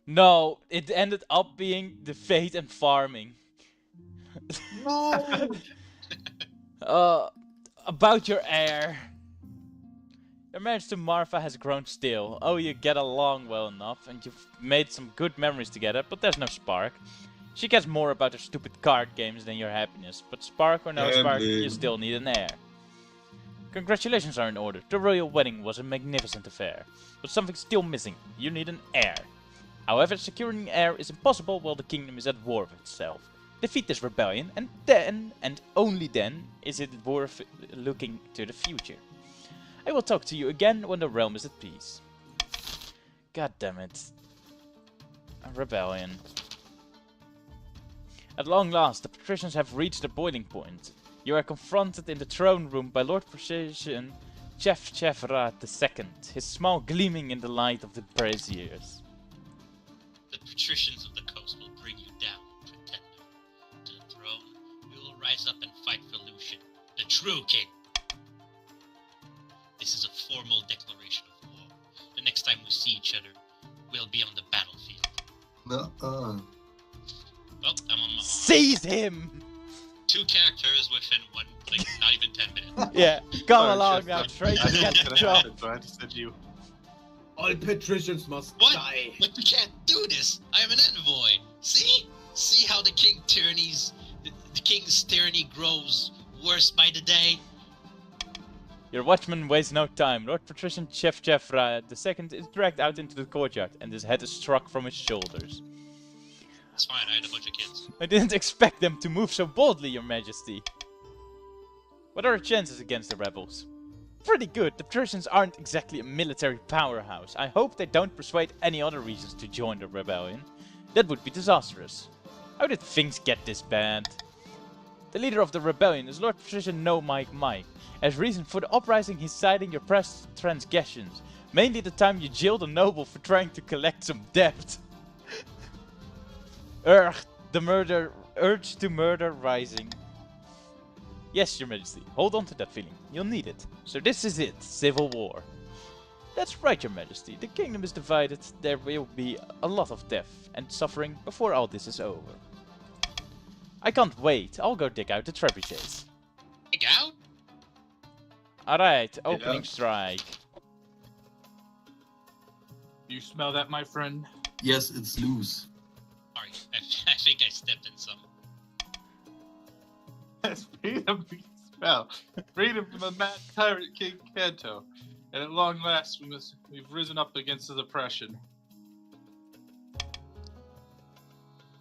No, it ended up being the fate and farming. No! About your heir. Your marriage to Marfa has grown stale. Oh, you get along well enough, and you've made some good memories together, but there's no spark. She cares more about her stupid card games than your happiness, but spark or no spark, you still need an heir. Congratulations are in order. The royal wedding was a magnificent affair, but something's still missing. You need an heir. However, securing an heir is impossible while the kingdom is at war with itself. Defeat this rebellion, and then, and only then, is it worth looking to the future. I will talk to you again when the realm is at peace. God damn it. A rebellion. At long last, the patricians have reached the boiling point. You are confronted in the throne room by Lord Precision Chefrat II, his smile gleaming in the light of the braziers. The patricians of the coast will bring you down, pretender. To the throne, we will rise up and fight for Lucian, the true king. This is a formal declaration of war. The next time we see each other, we'll be on the battlefield. Well, I'm on my own. Seize him! 2 characters within one, like, not even 10 minutes. Yeah, come Sorry, along Chef, now, I traitor, didn't get get the it job. happen, so I had to send you. All patricians must What? die. But we can't do this. I am an envoy. See? See how the king's tyranny grows worse by the day? Your watchman wastes no time. Lord Patrician Chefrat II is dragged out into the courtyard, and his head is struck from his shoulders. It's fine, I had a bunch of kids. I didn't expect them to move so boldly, Your Majesty. What are our chances against the rebels? Pretty good. The Patricians aren't exactly a military powerhouse. I hope they don't persuade any other regions to join the rebellion. That would be disastrous. How did things get this bad? The leader of the rebellion is Lord Patrician No Mike Mike. As reason for the uprising, he's citing your past transgressions. Mainly the time you jailed a noble for trying to collect some debt. The urge to murder rising. Yes, Your Majesty, hold on to that feeling. You'll need it. So this is it, civil war. That's right, Your Majesty. The kingdom is divided. There will be a lot of death and suffering before all this is over. I can't wait. I'll go dig out the trebuchets. Dig out? Alright, opening strike. You smell that, my friend? Yes, it's loose. Sorry, I think I stepped in some. That's freedom we smell. Freedom from the mad tyrant King Kanto. And at long last, we've risen up against his oppression.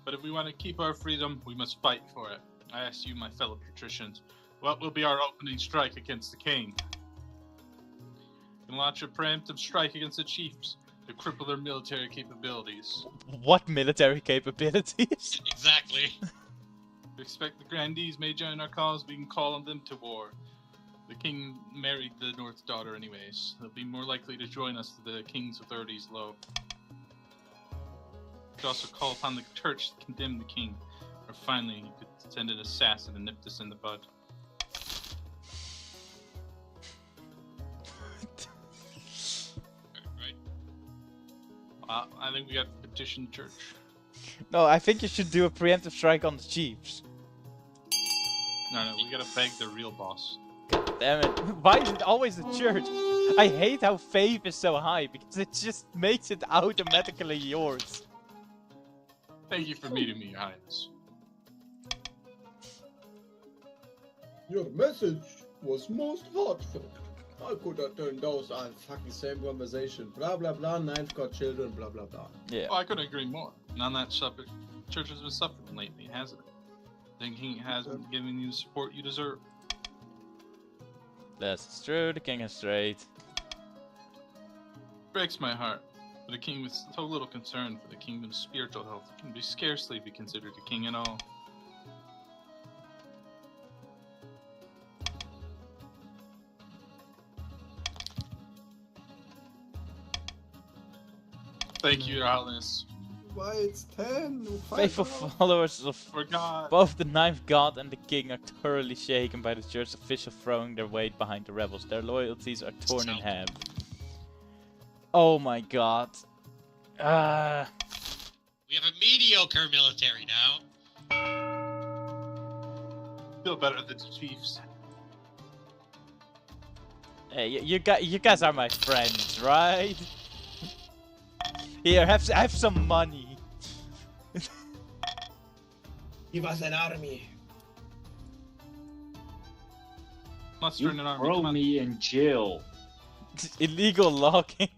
But if we want to keep our freedom, we must fight for it. I ask you, my fellow patricians, what will be our opening strike against the king? And launch a preemptive strike against the chiefs to cripple their military capabilities. What military capabilities? Exactly. We expect the grandees may join our cause. We can call on them to war. The king married the North's daughter anyways. They'll be more likely to join us if the king's authority is low. We could also call upon the church to condemn the king. Or finally, you could send an assassin and nip this in the bud. I think we got to petition the church. No, I think you should do a preemptive strike on the chiefs. No, we gotta beg the real boss. Damn it. Why is it always the church? I hate how faith is so high, because it just makes it automatically yours. Thank you for meeting me, Your Highness. Your message was most heartfelt. How could I turn those on fucking same conversation? Blah blah blah, ninth got children, blah blah blah. Yeah. Oh, I couldn't agree more. None of that church has been suffering lately, hasn't it? The king hasn't given you the support you deserve. That's true, the king is straight. Breaks my heart. But a king with so little concern for the kingdom's spiritual health can scarcely be considered a king at all. Thank you, Your Highness. Why it's 10? Faithful followers of both the Ninth God and the King are thoroughly shaken by the church's official throwing their weight behind the rebels. Their loyalties are torn in half. Oh my god. We have a mediocre military now. Feel better than the Chiefs. Hey, you guys are my friends, right? Here, have some money. Give us an army. Muster an army. Throw me in jail. Illegal logging.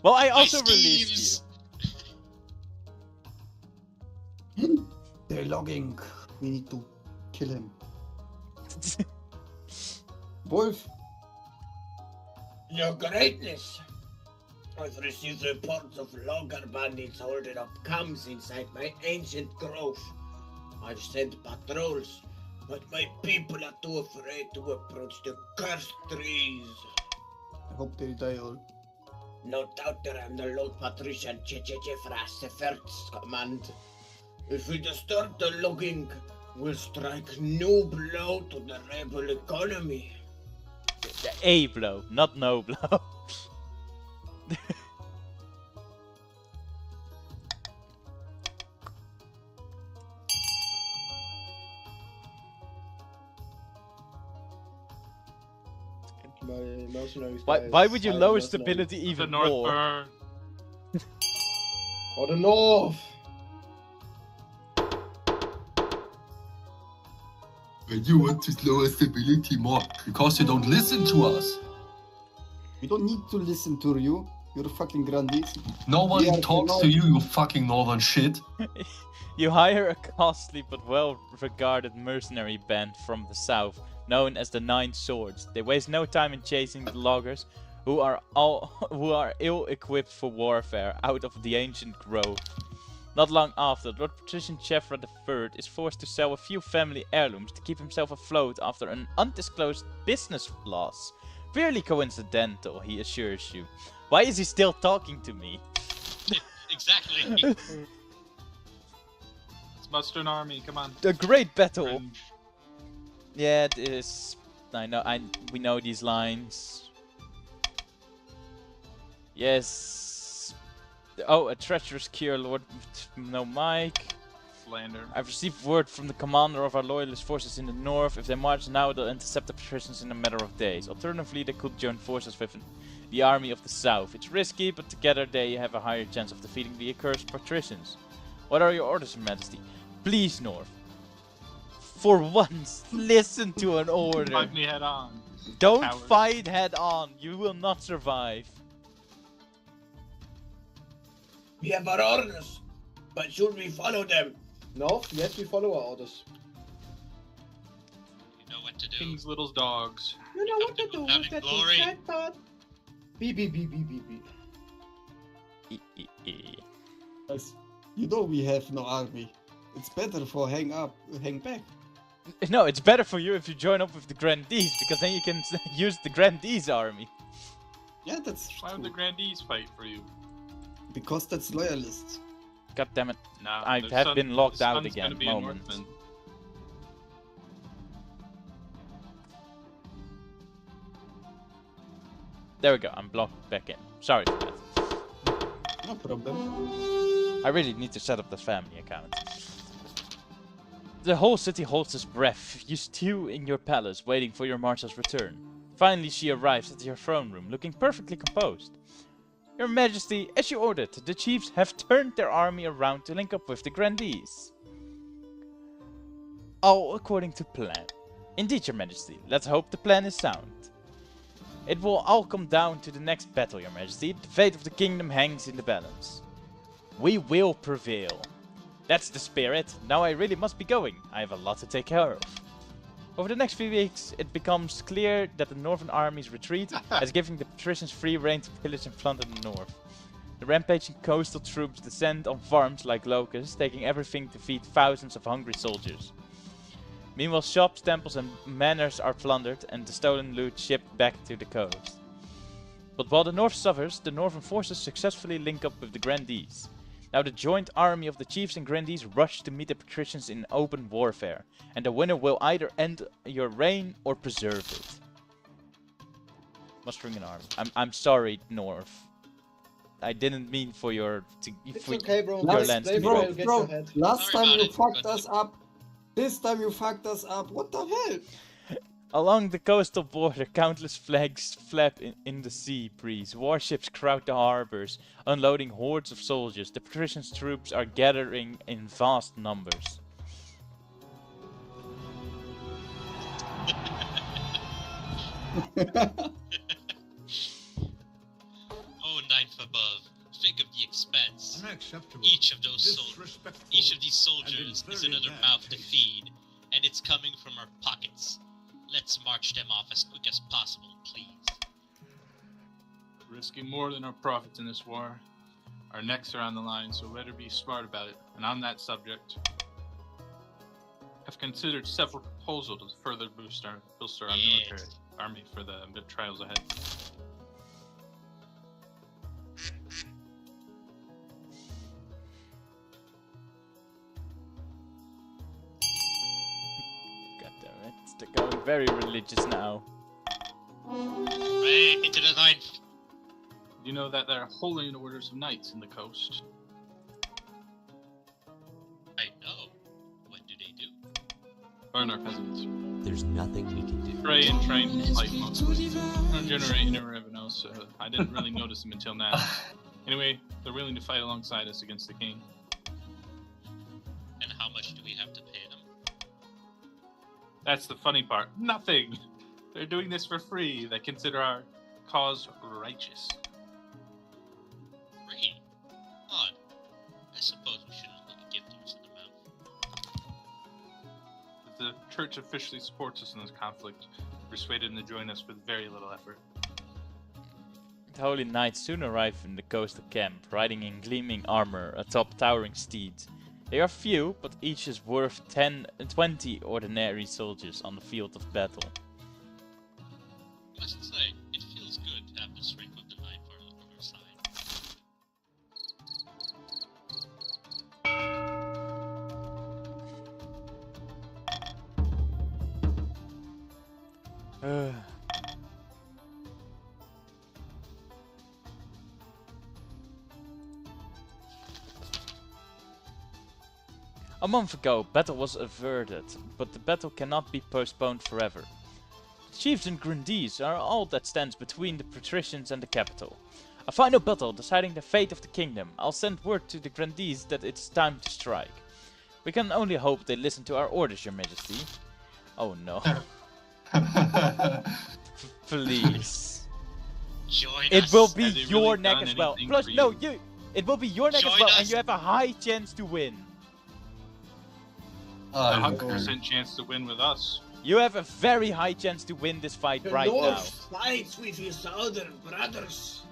Well, I also released you. They're logging. We need to kill him. Wolf. Your Greatness. I've received reports of logger bandits holding up camps inside my ancient grove. I've sent patrols, but my people are too afraid to approach the cursed trees. I hope they die all. No doubt that I'm the Lord Patrician Chechefras First Command. If we disturb the logging, we'll strike no blow to the rebel economy. A blow, not no blow. Why would you lower stability even more? For the north! And you want to lower stability more because you don't listen to us. We don't need to listen to you. You're fucking grandees. Nobody talks to you, you fucking northern shit. You hire a costly but well-regarded mercenary band from the south, known as the Nine Swords. They waste no time in chasing the loggers, who are ill-equipped for warfare, out of the ancient grove. Not long after, Lord Patrician Chefra III is forced to sell a few family heirlooms to keep himself afloat after an undisclosed business loss. Purely coincidental, he assures you. Why is he still talking to me? Exactly. Let's muster an army, come on. The great battle. Yeah, it is. I know. We know these lines. Yes. Oh, a treacherous cure, Lord. No Mike. Slander. I've received word from the commander of our loyalist forces in the north. If they march now, they'll intercept the patricians in a matter of days. Alternatively, they could join forces with the army of the south. It's risky, but together they have a higher chance of defeating the accursed patricians. What are your orders, Your Majesty? Please, North. For once, listen to an order. Fight me head on. Don't Coward. fight head on. You will not survive. We have our orders, but should we follow them? No, yes, we follow our orders. You know what to do. King's little dogs. You know what to do with that chatbot. Beep, beep, beep, beep, beep, beep. Yes. You know we have no army. It's better for hang back. No, it's better for you if you join up with the Grandees, because then you can use the Grandees army. Yeah, that's Why would the Grandees fight for you? because that's loyalists. God damn it. No, I their have son- been locked their out son's again. gonna be a Moment. Northman. There we go. I'm blocked back in. Sorry for that. No problem. I really need to set up the family account. The whole city holds its breath. You stew in your palace, waiting for your marshal's return. Finally, she arrives at your throne room, looking perfectly composed. Your Majesty, as you ordered, the chiefs have turned their army around to link up with the grandees. All according to plan. Indeed, Your Majesty. Let's hope the plan is sound. It will all come down to the next battle, Your Majesty. The fate of the kingdom hangs in the balance. We will prevail. That's the spirit. Now I really must be going. I have a lot to take care of. Over the next few weeks, it becomes clear that the northern army's retreat is giving the patricians free rein to pillage and plunder the north. The rampaging coastal troops descend on farms like locusts, taking everything to feed thousands of hungry soldiers. Meanwhile, shops, temples and manors are plundered and the stolen loot shipped back to the coast. But while the north suffers, the northern forces successfully link up with the grandees. Now the joint army of the chiefs and grandees rush to meet the patricians in open warfare, and the winner will either end your reign or preserve it. Mustering an army. I'm sorry, North. I didn't mean for your okay, bro. Your lands to be Bro, bro, last time you fucked us up. This time you fucked us up. What the hell? Along the coastal border, countless flags flap in the sea breeze. Warships crowd the harbors, unloading hordes of soldiers. The patricians' troops are gathering in vast numbers. Oh, ninth above. Think of the expense. Unacceptable. Each of these soldiers is another mouth to feed, and it's coming from our pockets. Let's march them off as quick as possible, please. Risking more than our profits in this war. Our necks are on the line, so better be smart about it. And on that subject, I've considered several proposals to further bolster our military army for the trials ahead. They're going very religious now. Right into the ninth. You know that there are holy orders of knights in the coast. I know. What do they do? Burn our peasants. There's nothing we can do. Pray and train like mostly. No generate, never ever know, so I didn't really notice them until now. Anyway, they're willing to fight alongside us against the king. And how much do we have to pay them? That's the funny part. Nothing! They're doing this for free. They consider our cause righteous. Free? Odd. I suppose we shouldn't look a gift horse in the mouth. The church officially supports us in this conflict, persuaded them to join us with very little effort. The holy knights soon arrive in the coastal camp, riding in gleaming armor atop towering steeds. They are few, but each is worth 20 ordinary soldiers on the field of battle. Must say, it feels good to have the strength of the ninth on our side. A month ago, battle was averted, but the battle cannot be postponed forever. The chiefs and grandees are all that stands between the patricians and the capital. A final battle deciding the fate of the kingdom. I'll send word to the grandees that it's time to strike. We can only hope they listen to our orders, Your Majesty. Oh no. Please. Join it us. will be Have they your really neck done as well. anything Plus, for no, you? it will be your neck Join as well, us. and you have a high chance to win. A 100% chance to win with us. You have a very high chance to win this fight The right now. North fights with your southern brothers.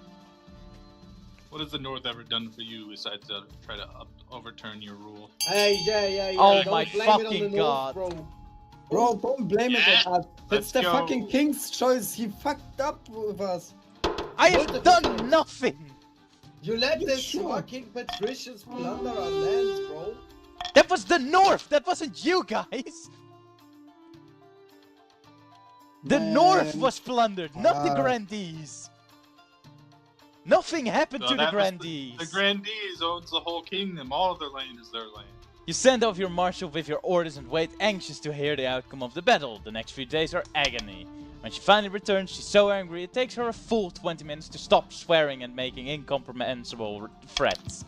What has the North ever done for you besides try to overturn your rule? Hey, yeah. Oh Don't my blame it on fucking the North, God. bro. Bro, don't blame it Yeah. on us. Let's It's the go. fucking king's choice. He fucked up with us. I have done nothing! You let this Sure. fucking patricians plunder our lands, bro. That was the North! That wasn't you guys! The Man. North was plundered, not the God. grandees! Nothing happened So to the that was grandees! The grandees owns the whole kingdom. All of their land is their land. You send off your marshal with your orders and wait anxious to hear the outcome of the battle. The next few days are agony. When she finally returns, she's so angry it takes her a full 20 minutes to stop swearing and making incomprehensible threats.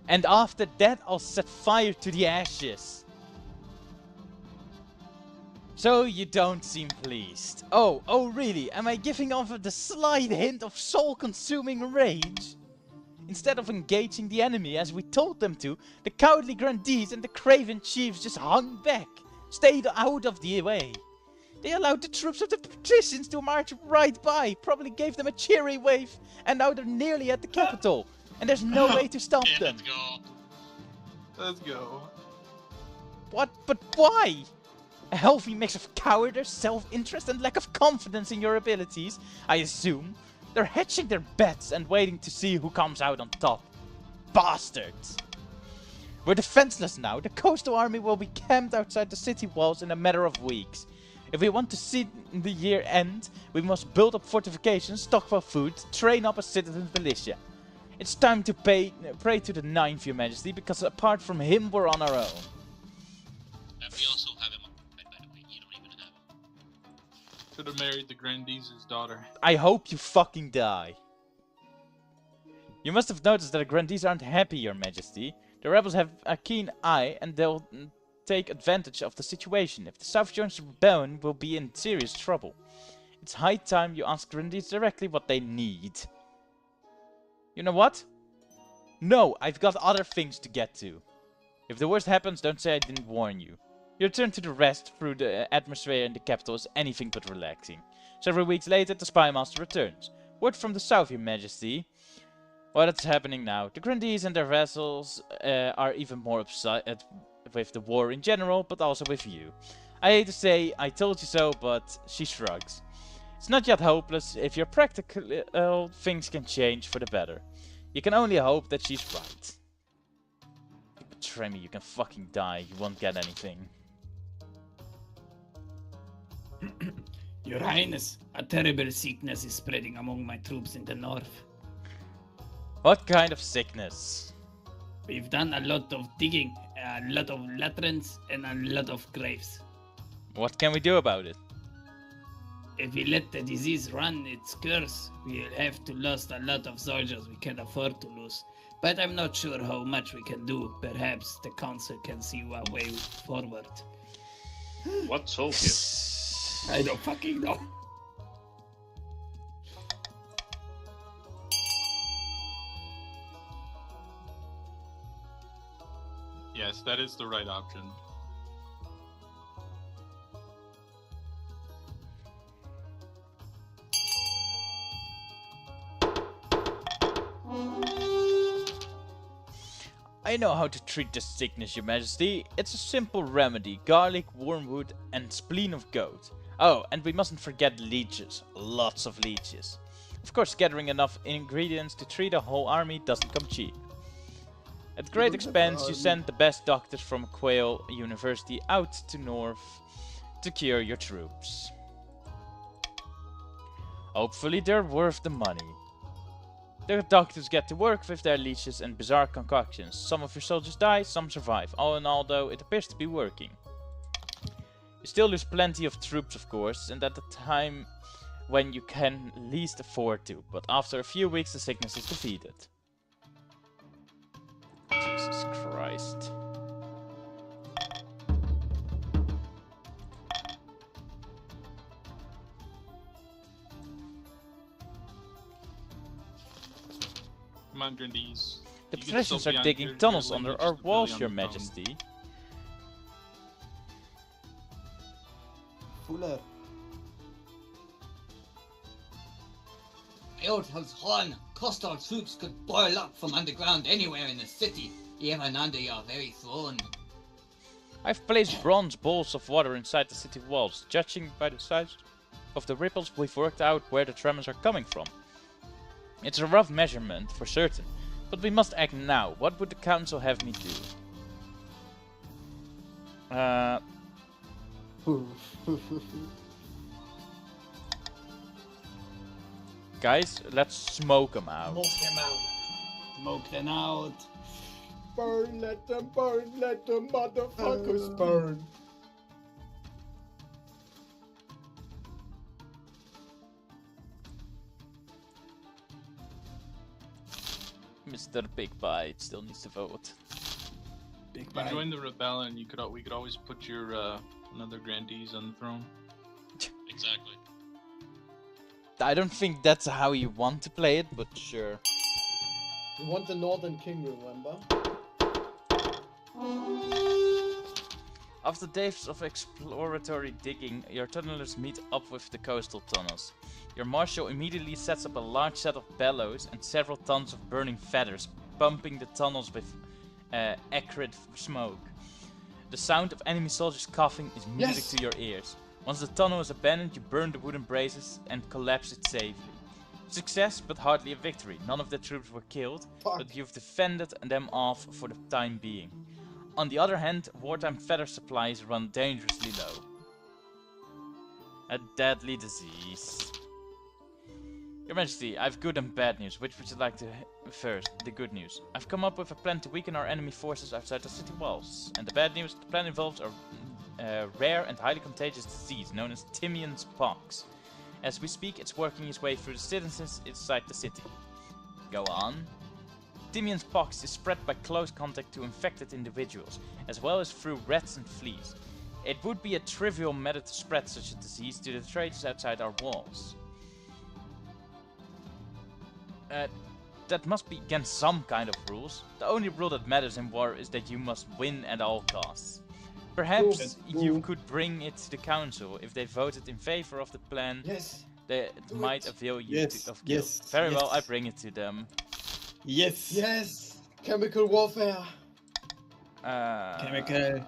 And after that, I'll set fire to the ashes. So you don't seem pleased. Oh really? Am I giving off the slight hint of soul-consuming rage? Instead of engaging the enemy as we told them to, the cowardly grandees and the craven chiefs just hung back, stayed out of the way. They allowed the troops of the patricians to march right by, probably gave them a cheery wave, and now they're nearly at the capital, and there's no way to stop them. Let's go. Let's go. What? But why? A healthy mix of cowardice, self-interest, and lack of confidence in your abilities, I assume. They're hedging their bets and waiting to see who comes out on top. Bastards! We're defenseless now. The coastal army will be camped outside the city walls in a matter of weeks. If we want to see the year end, we must build up fortifications, stockpile food, train up a citizen militia. It's time to pray to the Ninth, Your Majesty, because apart from him, we're on our own. We also have him on, by the way. You don't even have him. Should have married the Grandee's daughter. I hope you fucking die. You must have noticed that the Grandees aren't happy, Your Majesty. The rebels have a keen eye and they'll take advantage of the situation. If the South joins the rebellion, we'll be in serious trouble. It's high time you ask Grandees directly what they need. You know what? No, I've got other things to get to. If the worst happens, don't say I didn't warn you. Your return to the rest through the atmosphere in the capital is anything but relaxing. Several weeks later, the spy master returns. Word from the south, Your Majesty. Well, that's happening now. The Grandees and their vassals are even more upset with the war in general, but also with you. I hate to say I told you so, but she shrugs. It's not yet hopeless. If you're practical, things can change for the better. You can only hope that she's right. If you betray me, you can fucking die. You won't get anything. Your Highness, a terrible sickness is spreading among my troops in the north. What kind of sickness? We've done a lot of digging, a lot of latrines, and a lot of graves. What can we do about it? If we let the disease run its course, we'll have to lose a lot of soldiers we can't afford to lose. But I'm not sure how much we can do. Perhaps the council can see a way forward. What soldiers? I don't fucking know. Yes, that is the right option. I know how to treat this sickness, Your Majesty. It's a simple remedy. Garlic, wormwood, and spleen of goat. Oh, and we mustn't forget leeches. Lots of leeches. Of course, gathering enough ingredients to treat a whole army doesn't come cheap. At great expense, you send the best doctors from Quail University out to north to cure your troops. Hopefully they're worth the money. The doctors get to work with their leeches and bizarre concoctions. Some of your soldiers die, some survive. All in all, though, it appears to be working. You still lose plenty of troops, of course, and at the time when you can least afford to. But after a few weeks, the sickness is defeated. Jesus Christ. Come on, Grandees. The You can still patricians be are on digging your tunnels lineage under just our to walls, fully Your on the throne. Majesty. Fuller. Eothel's horn. Coastal troops could boil up from underground anywhere in the city, even under your very throne. I've placed bronze bowls of water inside the city walls. Judging by the size of the ripples, we've worked out where the tremors are coming from. It's a rough measurement, for certain, but we must act now. What would the council have me do? Guys, let's smoke them out. Smoke them out. Smoke them out. burn, let them burn, let the motherfuckers burn. Mr. Big Bite still needs to vote. Big If you join the rebellion, we could always put your another grandees on the throne. Exactly. I don't think that's how you want to play it, but sure. You want the Northern King, remember? After days of exploratory digging, your tunnelers meet up with the coastal tunnels. Your marshal immediately sets up a large set of bellows and several tons of burning feathers, pumping the tunnels with acrid smoke. The sound of enemy soldiers coughing is music to your ears. Once the tunnel is abandoned, you burn the wooden braces and collapse it safely. Success, but hardly a victory. None of the troops were killed, but you've defended them off for the time being. On the other hand, wartime feather supplies run dangerously low. A deadly disease. Your Majesty, I have good and bad news. Which would you like to first? The good news. I've come up with a plan to weaken our enemy forces outside the city walls. And the bad news, the plan involves a rare and highly contagious disease known as Timian's Pox. As we speak, it's working its way through the citizens inside the city. Go on. Timian's Pox is spread by close contact to infected individuals, as well as through rats and fleas. It would be a trivial method to spread such a disease to the traders outside our walls. That must be against some kind of rules. The only rule that matters in war is that you must win at all costs. Perhaps you could bring it to the council. If they voted in favor of the plan, they might avail you of guilt. Very well, I bring it to them. Yes. Yes. Chemical warfare. Chemical.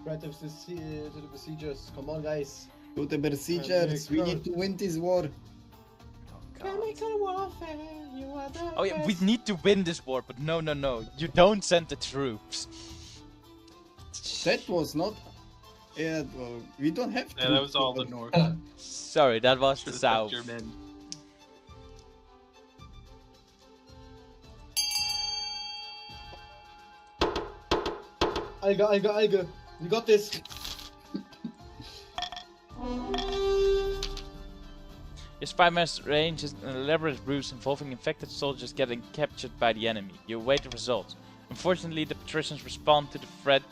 Right to the besiegers. Come on, guys. To the besiegers. We need to win this war. Chemical warfare, you are the Oh yeah, best. we need to win this war, but no. You don't send the troops. That was not... Yeah, well, we don't have to. Yeah, that was all the north. Sorry, that was the Should've south. kept your men. Alge. We got this. Your spy master arranges an elaborate ruse involving infected soldiers getting captured by the enemy. You await the results. Unfortunately, the patricians respond to the threat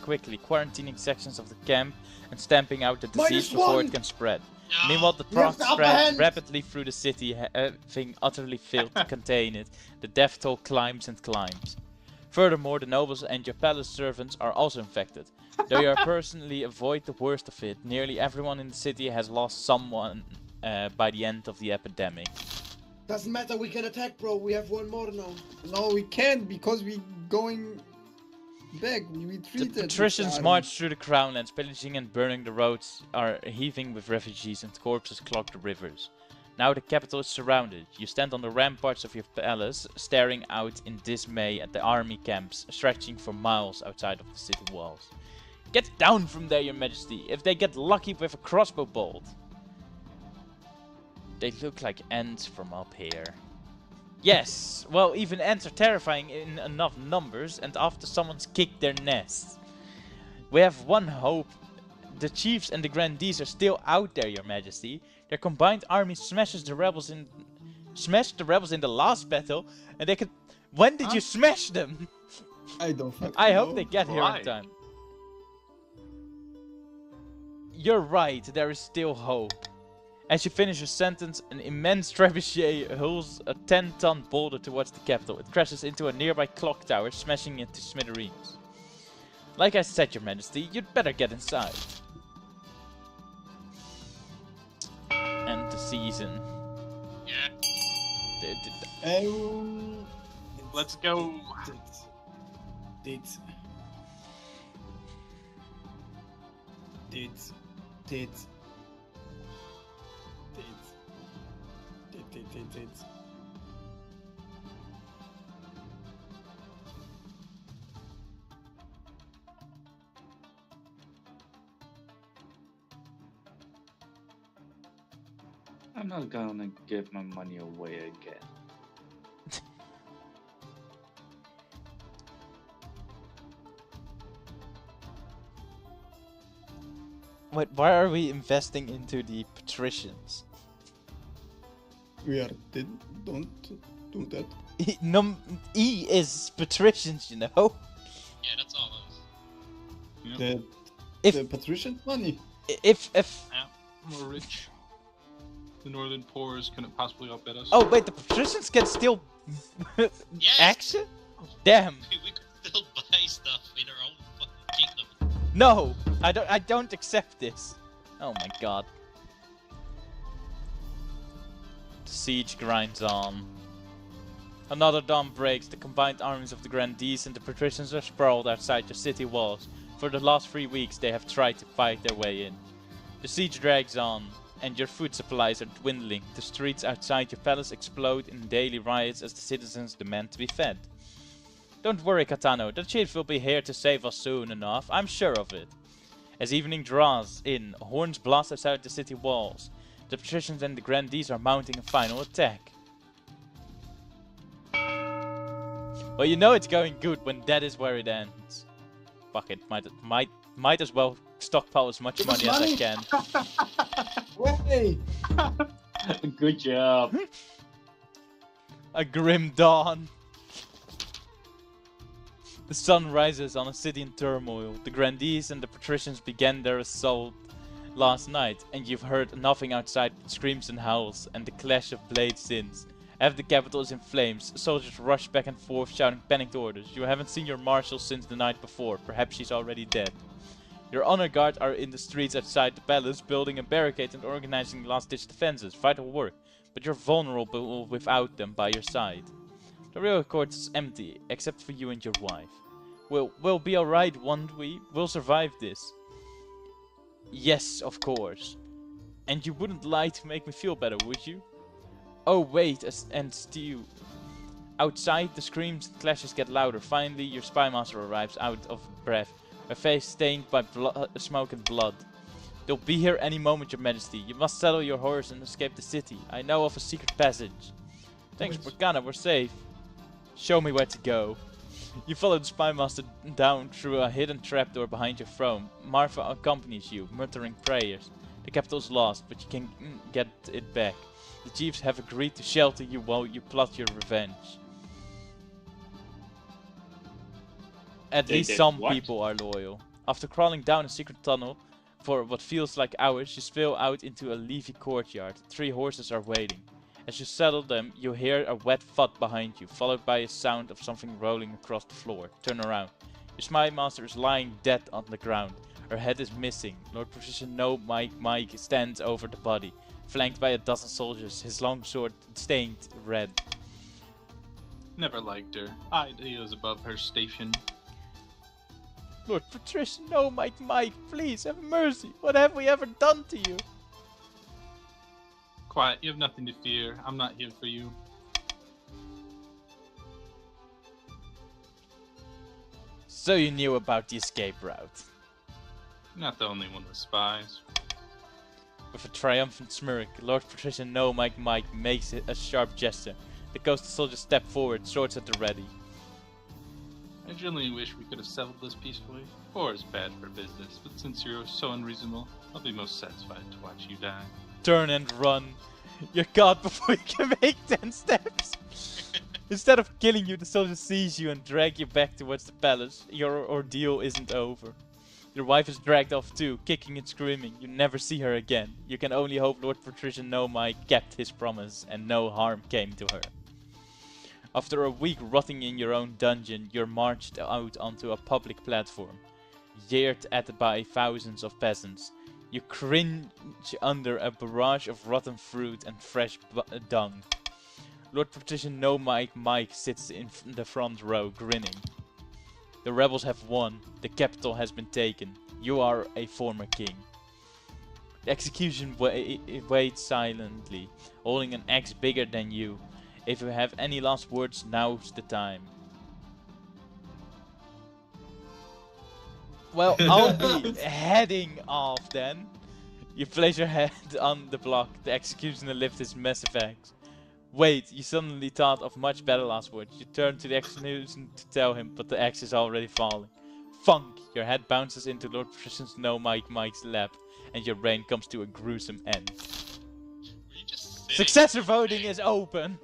quickly, quarantining sections of the camp and stamping out the disease before it can spread. Meanwhile, the talk spreads rapidly through the city, having utterly failed to contain it. The death toll climbs and climbs. Furthermore, the nobles and your palace servants are also infected. Though you personally avoid the worst of it, nearly everyone in the city has lost someone by the end of the epidemic. Doesn't matter, we can attack, bro. We have one more now. No, we can't because we going back. We retreated. The patricians march through the crownlands, pillaging and burning the roads, are heaving with refugees and corpses clog the rivers. Now the capital is surrounded. You stand on the ramparts of your palace, staring out in dismay at the army camps, stretching for miles outside of the city walls. Get down from there, your majesty, if they get lucky with a crossbow bolt. They look like ants from up here. Yes, well, even ants are terrifying in enough numbers and after someone's kicked their nest. We have one hope. The chiefs and the grandees are still out there, your majesty. Their combined army smashed the rebels in the last battle, and they could... When did you smash them? I don't fucking I hope know. they get here in time. You're right, there is still hope. As you finish your sentence, an immense trebuchet hurls a 10-ton boulder towards the capital. It crashes into a nearby clock tower, smashing it to smithereens. Like I said, your majesty, you'd better get inside. End the season. Yeah. Let's go. Tits. I'm not gonna give my money away again. Wait, why are we investing into the patricians? We are don't do that. E is patricians, you know. Yeah, that's all those. The patrician money. If Yeah, we're rich. The northern poors couldn't possibly outbid us. oh wait, the patricians can still Yes! action? Damn. We could still buy stuff in our own fucking kingdom. No, I don't accept this. Oh my god. The siege grinds on. Another dawn breaks. The combined armies of the Grandees and the patricians are sprawled outside your city walls. For the last 3 weeks they have tried to fight their way in. The siege drags on, and your food supplies are dwindling. The streets outside your palace explode in daily riots as the citizens demand to be fed. Don't worry, Katano, the chief will be here to save us soon enough, I'm sure of it. As evening draws in, horns blast outside the city walls. The patricians and the Grandees are mounting a final attack. Well, you know it's going good when that is where it ends. Fuck it, might as well stockpile as much money as I can. Way! Good job. A grim dawn. The sun rises on a city in turmoil. The Grandees and the patricians began their assault last night, and you've heard nothing outside but screams and howls and the clash of blades since. As the capital is in flames, soldiers rush back and forth shouting panicked orders. You haven't seen your marshal since the night before. Perhaps she's already dead. Your honor guard are in the streets outside the palace, building a barricade and organizing last-ditch defenses. Vital work, but you're vulnerable without them by your side. The real court is empty, except for you and your wife. We'll be alright, won't we? We'll survive this. Yes, of course. And you wouldn't lie to make me feel better, would you? Oh wait, and Stew. Outside, the screams and clashes get louder. Finally, your spy master arrives out of breath, her face stained by smoke and blood. They'll be here any moment, your majesty. You must saddle your horse and escape the city. I know of a secret passage. Thanks, Morgana, we're safe. Show me where to go. You follow the spy master down through a hidden trapdoor behind your throne. Marfa accompanies you, muttering prayers. The capital is lost, but you can get it back. The chiefs have agreed to shelter you while you plot your revenge. At least some people are loyal. After crawling down a secret tunnel for what feels like hours, you spill out into a leafy courtyard. 3 horses are waiting. As you saddle them, you hear a wet thud behind you, followed by a sound of something rolling across the floor. Turn around. Your spy master is lying dead on the ground. Her head is missing. Lord Precision No Mike stands over the body, flanked by a dozen soldiers, his long sword stained red. Never liked her. Ideas above her station. Lord Patrician, no, Mike, please have mercy. What have we ever done to you? Quiet, you have nothing to fear. I'm not here for you. So you knew about the escape route. Not the only one with spies. With a triumphant smirk, Lord Patrician No Mike makes a sharp gesture. The coastal soldiers step forward, swords at the ready. I genuinely wish we could have settled this peacefully. War is bad for business, but since you're so unreasonable, I'll be most satisfied to watch you die. Turn and run. You're caught before you can make 10 steps. Instead of killing you, the soldiers seize you and drag you back towards the palace. Your ordeal isn't over. Your wife is dragged off too, kicking and screaming. You never see her again. You can only hope Lord Patrician No Mike kept his promise and no harm came to her. After a week rotting in your own dungeon, you're marched out onto a public platform, jeered at by thousands of peasants. You cringe under a barrage of rotten fruit and fresh dung. Lord Patrician No Mike sits in the front row, grinning. The rebels have won. The capital has been taken. You are a former king. The execution waits silently, holding an axe bigger than you. If you have any last words, now's the time. Well, I'll be heading off then. You place your head on the block. The executioner lifts his massive axe. Wait, you suddenly thought of much better last words. You turn to the executioner to tell him, but the axe is already falling. Funk! Your head bounces into Lord Patrician's No Mike's lap, and your brain comes to a gruesome end. Successor voting is open!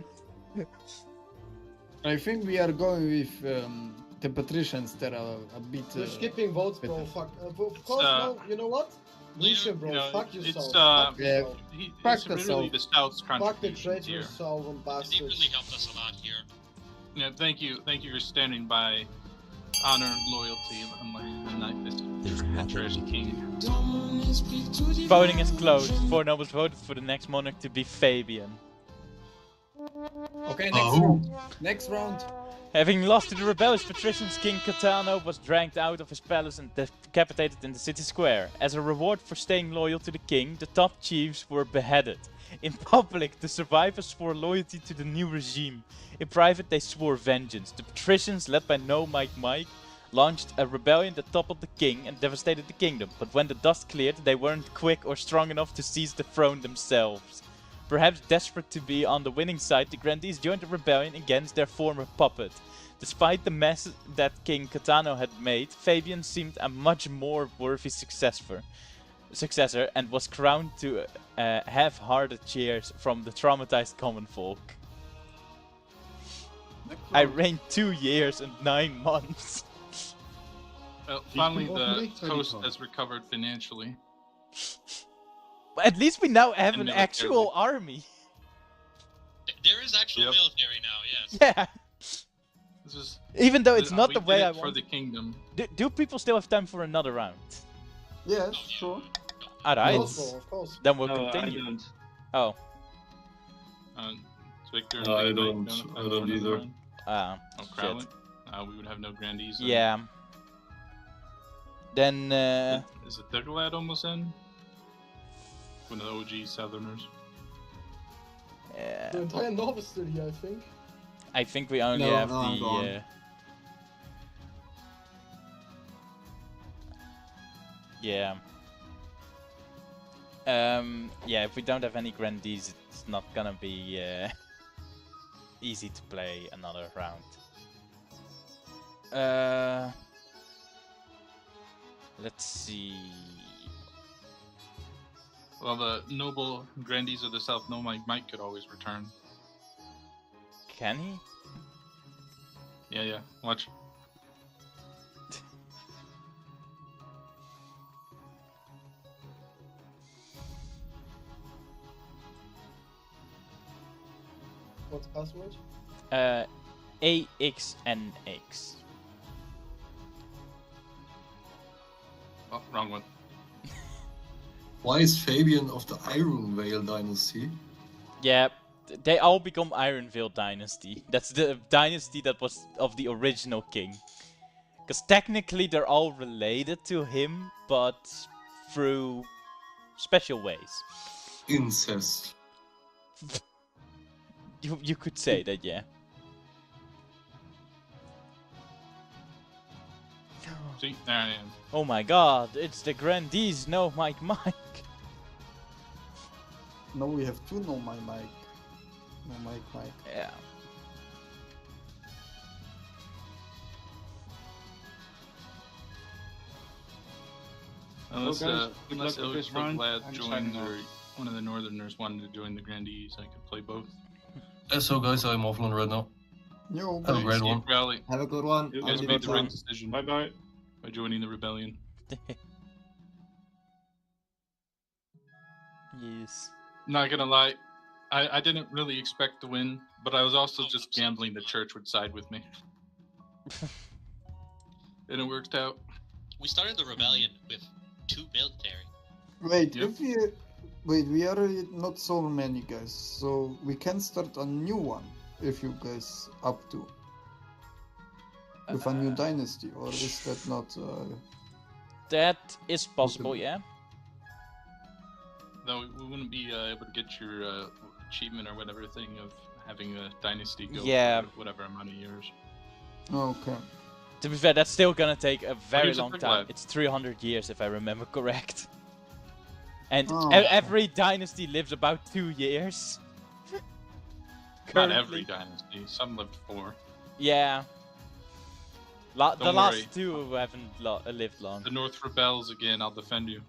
I think we are going with the patricians that are a bit. We're skipping votes, bro. Fuck. Of course, no. You know what? Lucian, bro. Fuck yourself. Fuck yourself. It's really the Stout's Fuck the contributions here. traitorous Sauron They bastards. really helped us a lot here. Yeah, thank you for standing by honor and loyalty unlike this treacherous king. Voting is closed. 4 nobles voted for the next monarch to be Fabian. Okay, next round. Next round. Having lost to the rebellious patricians, King Catano was dragged out of his palace and decapitated in the city square. As a reward for staying loyal to the king, the top chiefs were beheaded. In public, the survivors swore loyalty to the new regime. In private, they swore vengeance. The patricians, led by No Mike, launched a rebellion that toppled the king and devastated the kingdom. But when the dust cleared, they weren't quick or strong enough to seize the throne themselves. Perhaps desperate to be on the winning side, the grandees joined the rebellion against their former puppet. Despite the mess that King Catano had made, Fabian seemed a much more worthy successor and was crowned to half-hearted cheers from the traumatized common folk. I reigned 2 years and 9 months. Well, finally the coast has recovered financially. At least we now have an militarily. actual army. There is actual military now, yes. Yeah. This is, Even though it's not we the way did I it for want. the kingdom. Do people still have time for another round? Yes, sure. Alright. Of course. Then we'll No, continue. I don't. Oh. Victor, No, I Big Mike don't. have I for don't another either. round? Ah, Oh, shit. Crowley? We would have no grandees. then. Yeah. Then, Is it Thurglad almost in? One of the OG Southerners. The entire North is still here, I think. I think we only No, have no, I'm gone. the. Yeah. Yeah, if we don't have any grandees, it's not gonna be easy to play another round. Let's see. Well, the noble grandees of the South, No Mike could always return. Can he? Yeah, watch. What's password? AXNX. Oh, wrong one. Why is Fabian of the Iron Vale dynasty? Yeah, they all become Ironvale dynasty. That's the dynasty that was of the original king. Because technically they're all related to him, but through special ways. Incest. You could say that, yeah. See, there I am. Oh my god, it's the grandees, No Mike. No, we have two No Mike. No Mike. Yeah. Unless, Well, guys, good unless luck with this Thurglad round. I'm joined, signing off. or one of the Northerners wanted to join the grandees, I could play both. So guys, I'm offline right now. Yo, Have a great one. Rally. Have a good one. You Have guys a made good the right one. decision Bye bye. by joining the rebellion. Yes. Not gonna lie, I didn't really expect to win, but I was also just gambling the church would side with me. And it worked out. We started the rebellion with 2 military. Wait, Yep. if we are not so many guys, so we can start a new one if you guys up to with a new dynasty, or is that not? That is possible, yeah. Though we wouldn't be able to get your achievement or whatever thing of having a dynasty go Yeah. for whatever amount of years. Okay. To be fair, that's still gonna take a very here's a long big time. lad. It's 300 years if I remember correct. And Oh. every dynasty lives about 2 years. Not Currently. every dynasty. Some lived 4. Yeah. The Don't last worry. 2 haven't lived long. The North rebels again. I'll defend you.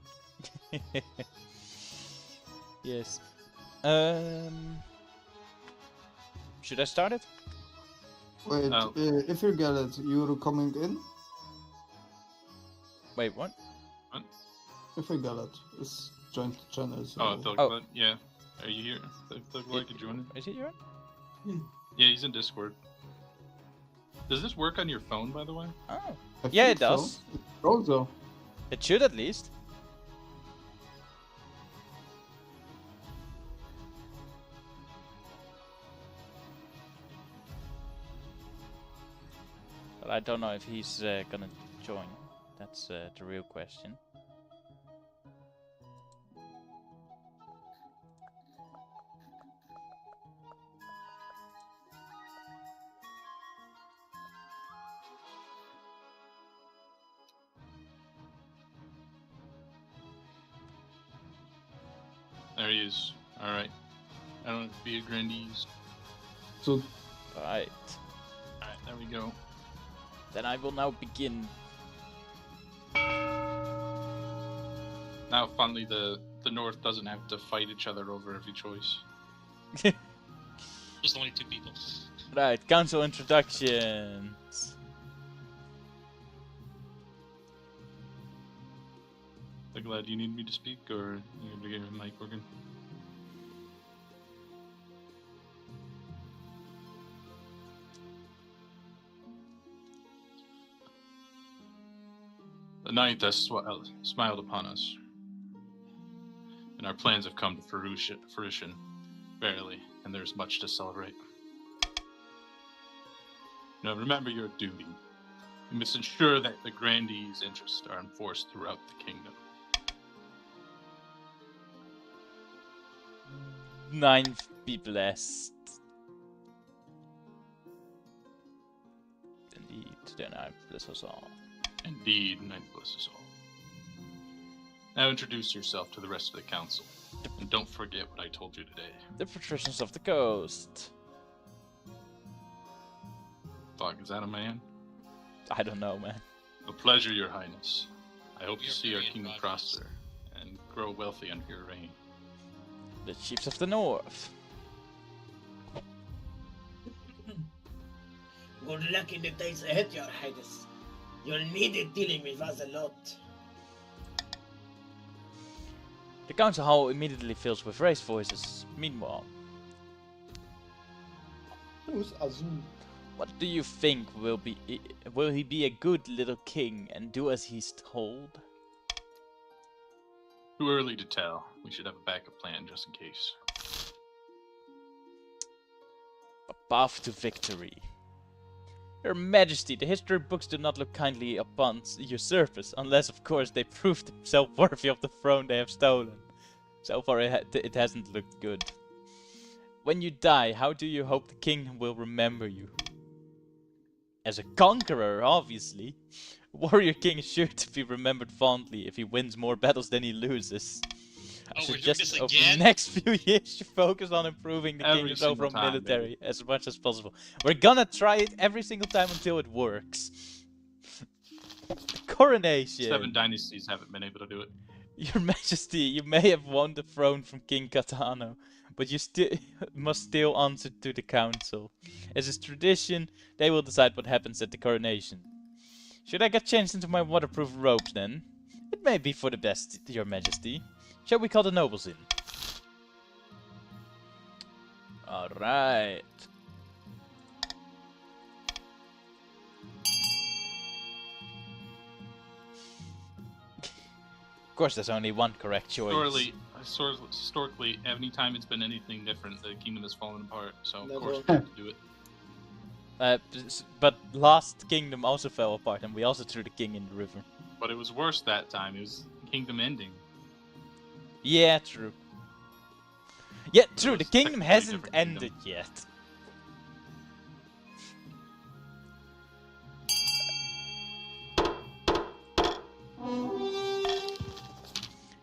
Yes. Should I start it? Wait, Oh. if you get it, you're coming in? Wait, what? If you get it, it's joint channel. So... Oh, Thug, yeah. Are you here? Thug could join it. Is he here? Yeah, he's in Discord. Does this work on your phone, by the way? Oh. I Yeah, think it does. So. Also, It should at least. But I don't know if he's gonna join. That's the real question. There he is. Alright. I don't have to be a Grandees. so Right. Alright, there we go. Then I will now begin. Now, finally, the North doesn't have to fight each other over every choice. Just only 2 people. Right, council introductions. I'm glad you need me to speak, or you need to get your mic working? The ninth has smiled upon us, and our plans have come to fruition, barely, and there's much to celebrate. Now remember your duty. You must ensure that the Grandees' interests are enforced throughout the kingdom. Ninth be blessed. Indeed, then I bless us all. Indeed, ninth bless us all. Now introduce yourself to the rest of the council, and don't forget what I told you today. The patricians of the coast. Fuck, is that a man? I don't know, man. A pleasure, your highness. I hope to We are see our very kingdom progress. prosper and grow wealthy under your reign. The chiefs of the north. Good luck in the days ahead, Your Highness. You'll need it dealing with us a lot. The council hall immediately fills with raised voices. Meanwhile, Who's Azul? what do you think will he be a good little king and do as he's told? Too early to tell. We should have a backup plan just in case. A path to victory. Your Majesty, the history books do not look kindly upon usurpers, unless of course they prove themselves worthy of the throne they have stolen. So far it hasn't looked good. When you die, how do you hope the king will remember you? As a conqueror, obviously. Warrior King is sure to be remembered fondly if he wins more battles than he loses. I Oh, we're doing suggest this over again? the next few years you focus on improving the Every kingdom's single overall time, military as much as possible. We're gonna try it every single time until it works. Coronation! 7 dynasties haven't been able to do it. Your Majesty, you may have won the throne from King Katano, but you must still answer to the council. As is tradition, they will decide what happens at the coronation. Should I get changed into my waterproof robes then? It may be for the best, Your Majesty. Shall we call the nobles in? Alright. Of course, there's only one correct choice. Historically, any time it's been anything different, the kingdom has fallen apart. So of Never. course we have to do it. But Last Kingdom also fell apart, and we also threw the king in the river. But it was worse that time. It was kingdom ending. Yeah, true. Yeah, true. was The kingdom technically a hasn't different kingdom. ended yet.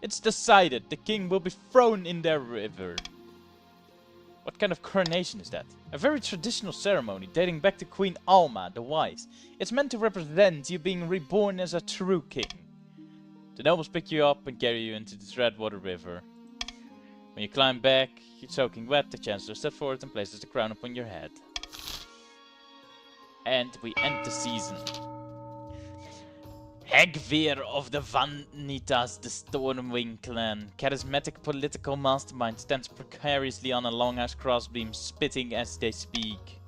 It's decided. The king will be thrown in their river. What kind of coronation is that? A very traditional ceremony dating back to Queen Alma the Wise. It's meant to represent you being reborn as a true king. The nobles pick you up and carry you into the Threadwater River. When you climb back, you're soaking wet, the Chancellor steps forward and places the crown upon your head. And we end the season. Hegvir of the Vanitas, the Stormwing clan, charismatic political mastermind, stands precariously on a longhouse crossbeam, spitting as they speak.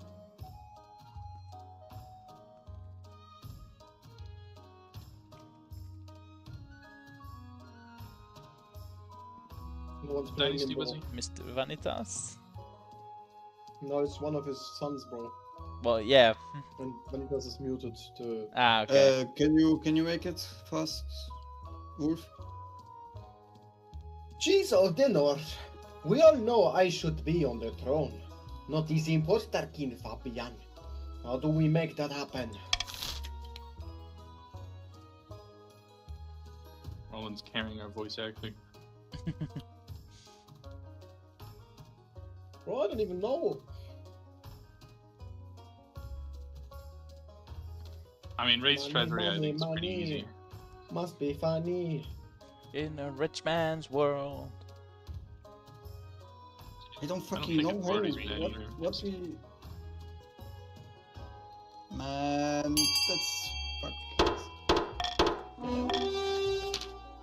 No one's playing Dynasty him, was bro. he? Mr. Vanitas? No, it's one of his sons, bro. Well, yeah. When Vanitas is muted, the... Ah, okay. Can you make it fast, Wolf? Jeez, Odinor! We all know I should be on the throne, not this imposter King Fabian. How do we make that happen? Roland's carrying our voice acting. Bro, I don't even know. I mean, race Money, treasury, I money, think, is pretty money. easy. Must be funny. In a rich man's world. I don't think fucking know authorities how. would What, either. what we... Man, that's...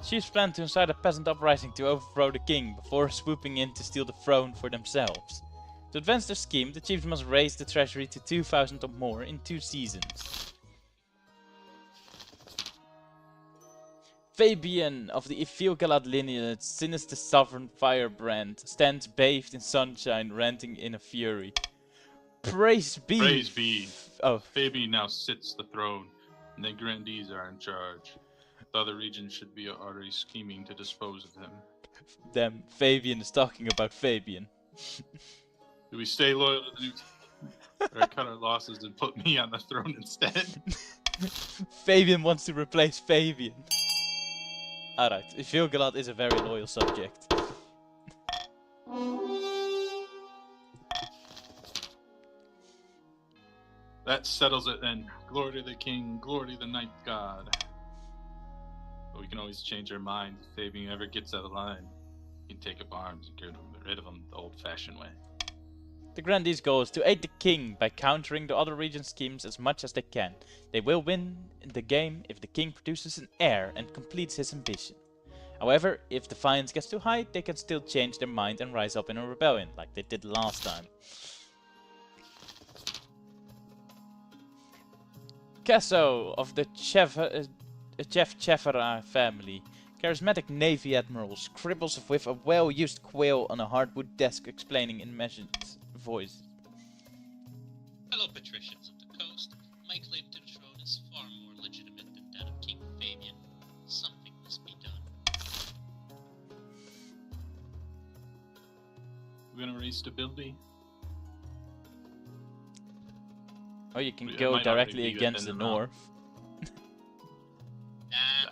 Chiefs plan to incite a peasant uprising to overthrow the king before swooping in to steal the throne for themselves. To advance their scheme, the chiefs must raise the treasury to 2,000 or more in 2 seasons. Fabian of the Ifilgalad lineage, sinister sovereign firebrand, stands bathed in sunshine, ranting in a fury. Praise be! Praise be! Oh. Fabian now sits the throne, and the grandees are in charge. The other regions should be already scheming to dispose of him. Damn, Fabian is talking about Fabian. Do we stay loyal to the new team, or cut our losses and put me on the throne instead? Fabian wants to replace Fabian. Alright, Ifilgalad is a very loyal subject. That settles it then. Glory to the king, glory to the night god. But we can always change our mind if Fabian ever gets out of line. We can take up arms and get rid of him the old-fashioned way. The Grandee's goal is to aid the king by countering the other region's schemes as much as they can. They will win the game if the king produces an heir and completes his ambition. However, if defiance gets too high, they can still change their mind and rise up in a rebellion, like they did last time. Casso of the Jeff Chevera family. Charismatic Navy Admiral scribbles with a well-used quill on a hardwood desk explaining in measured voice. Fellow patricians of the coast, my claim to the throne is far more legitimate than that of King Fabian. Something must be done. We're gonna raise stability. Or you can It go might already directly be against the within the map. north. Nah,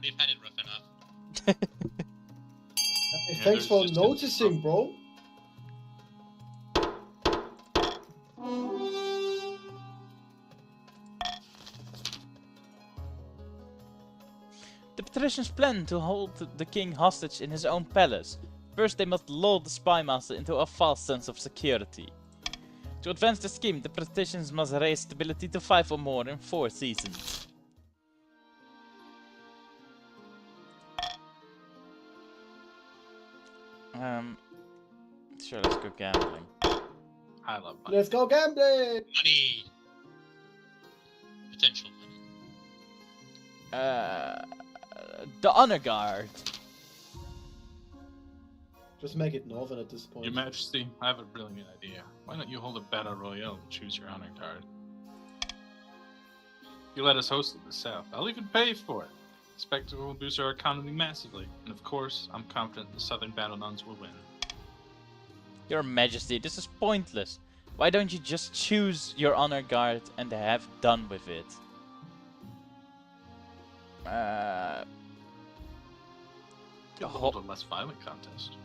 they've had it rough enough. Hey, Yeah, thanks there's for just noticing, bro. The patricians plan to hold the king hostage in his own palace. First they must lull the spymaster into a false sense of security. To advance the scheme, the patricians must raise stability to 5 or more in 4 seasons. Sure, let's go gambling. I love money. Let's go gambling! Money! Potential money. The Honor Guard. Just make it Northern at this point. Your Majesty, I have a brilliant idea. Why don't you hold a battle royale and choose your honor card? You let us host it in the south. I'll even pay for it. The spectacle will boost our economy massively, and of course, I'm confident the southern battle nuns will win. Your Majesty, this is pointless. Why don't you just choose your Honor Guard and have done with it? Could hold a less violent contest.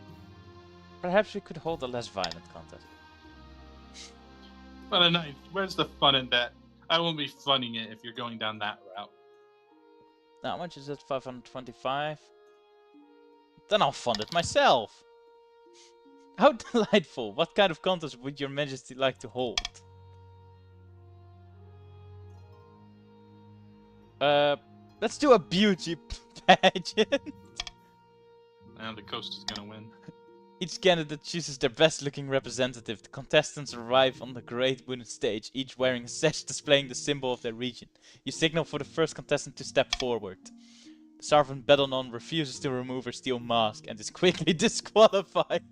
Perhaps we could hold a less violent contest. But a 9th, where's the fun in that? I won't be funding it if you're going down that route. How much is it? 525? Then I'll fund it myself! How delightful! What kind of contest would your majesty like to hold? Let's do a beauty pageant! And the coast is gonna win. Each candidate chooses their best looking representative. The contestants arrive on the great wooden stage, each wearing a sash displaying the symbol of their region. You signal for the first contestant to step forward. The Sarvan Battlenon refuses to remove her steel mask and is quickly disqualified.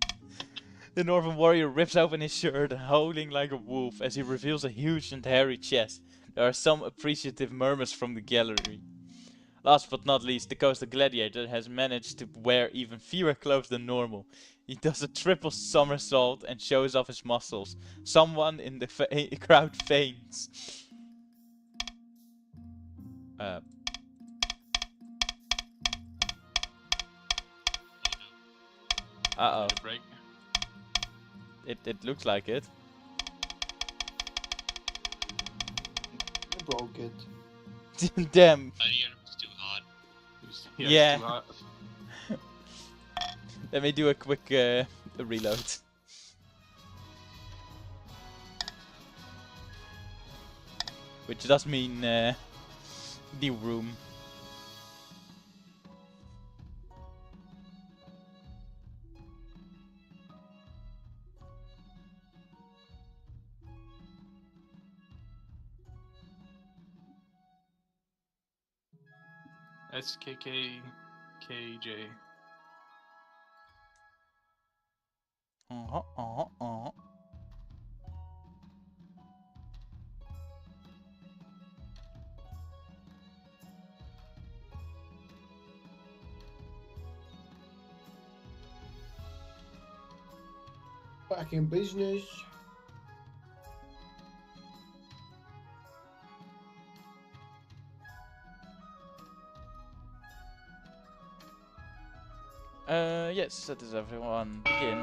The Northern warrior rips open his shirt, howling like a wolf as he reveals a huge and hairy chest. There are some appreciative murmurs from the gallery. Last but not least, the coastal gladiator has managed to wear even fewer clothes than normal. He does a triple somersault and shows off his muscles. Someone in the crowd faints. Uh-oh. Break. It looks like it. I broke it. Damn. It's too hot. Yeah. It's too hot. Let me do a quick reload. Which does mean new room. SKKKJ. Back in business. Yes, that is everyone. Begin.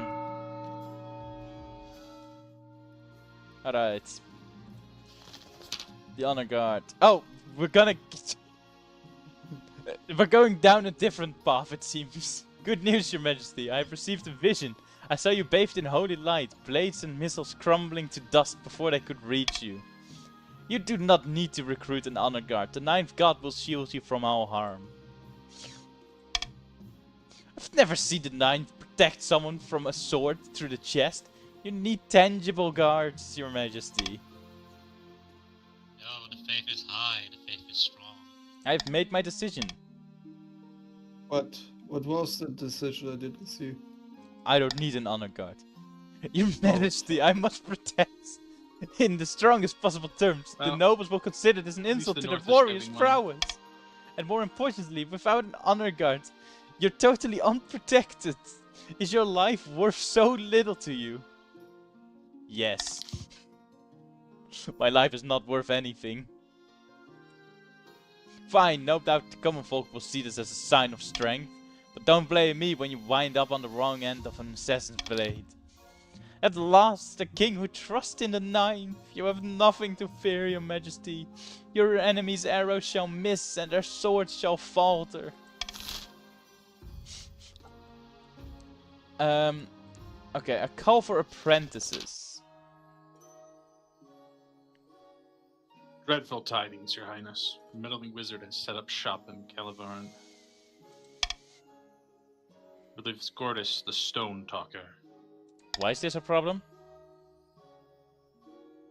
Alright. The honor guard. Oh, we're going down a different path, it seems. Good news, Your Majesty. I have received a vision. I saw you bathed in holy light, blades and missiles crumbling to dust before they could reach you. You do not need to recruit an honor guard. The 9th god will shield you from all harm. I've never seen the 9th protect someone from a sword through the chest. You need tangible guards, Your Majesty. No, the faith is high, the faith is strong. I've made my decision. What was the decision? I didn't see. I don't need an honor guard. Your Majesty, I must protest. In the strongest possible terms, Well, the nobles will consider this an insult the to their North is warriors' giving prowess. And more importantly, without an honor guard, you're totally unprotected. Is your life worth so little to you? Yes. My life is not worth anything. Fine, no doubt the common folk will see this as a sign of strength. But don't blame me when you wind up on the wrong end of an assassin's blade. At last, a king who trusts in the 9th. You have nothing to fear, Your Majesty. Your enemy's arrows shall miss and their swords shall falter. Okay, a call for apprentices. Dreadful tidings, Your Highness. The meddling wizard has set up shop in Calavarn. Relieves Gordis, the Stone Talker. Why is this a problem?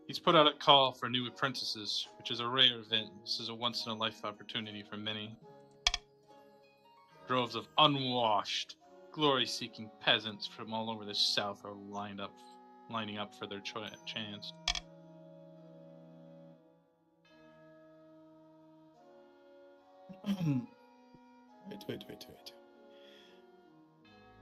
He's put out a call for new apprentices, which is a rare event. This is a once-in-a-life opportunity for many. Droves of unwashed, glory-seeking peasants from all over the south are lining up for their chance. Wait.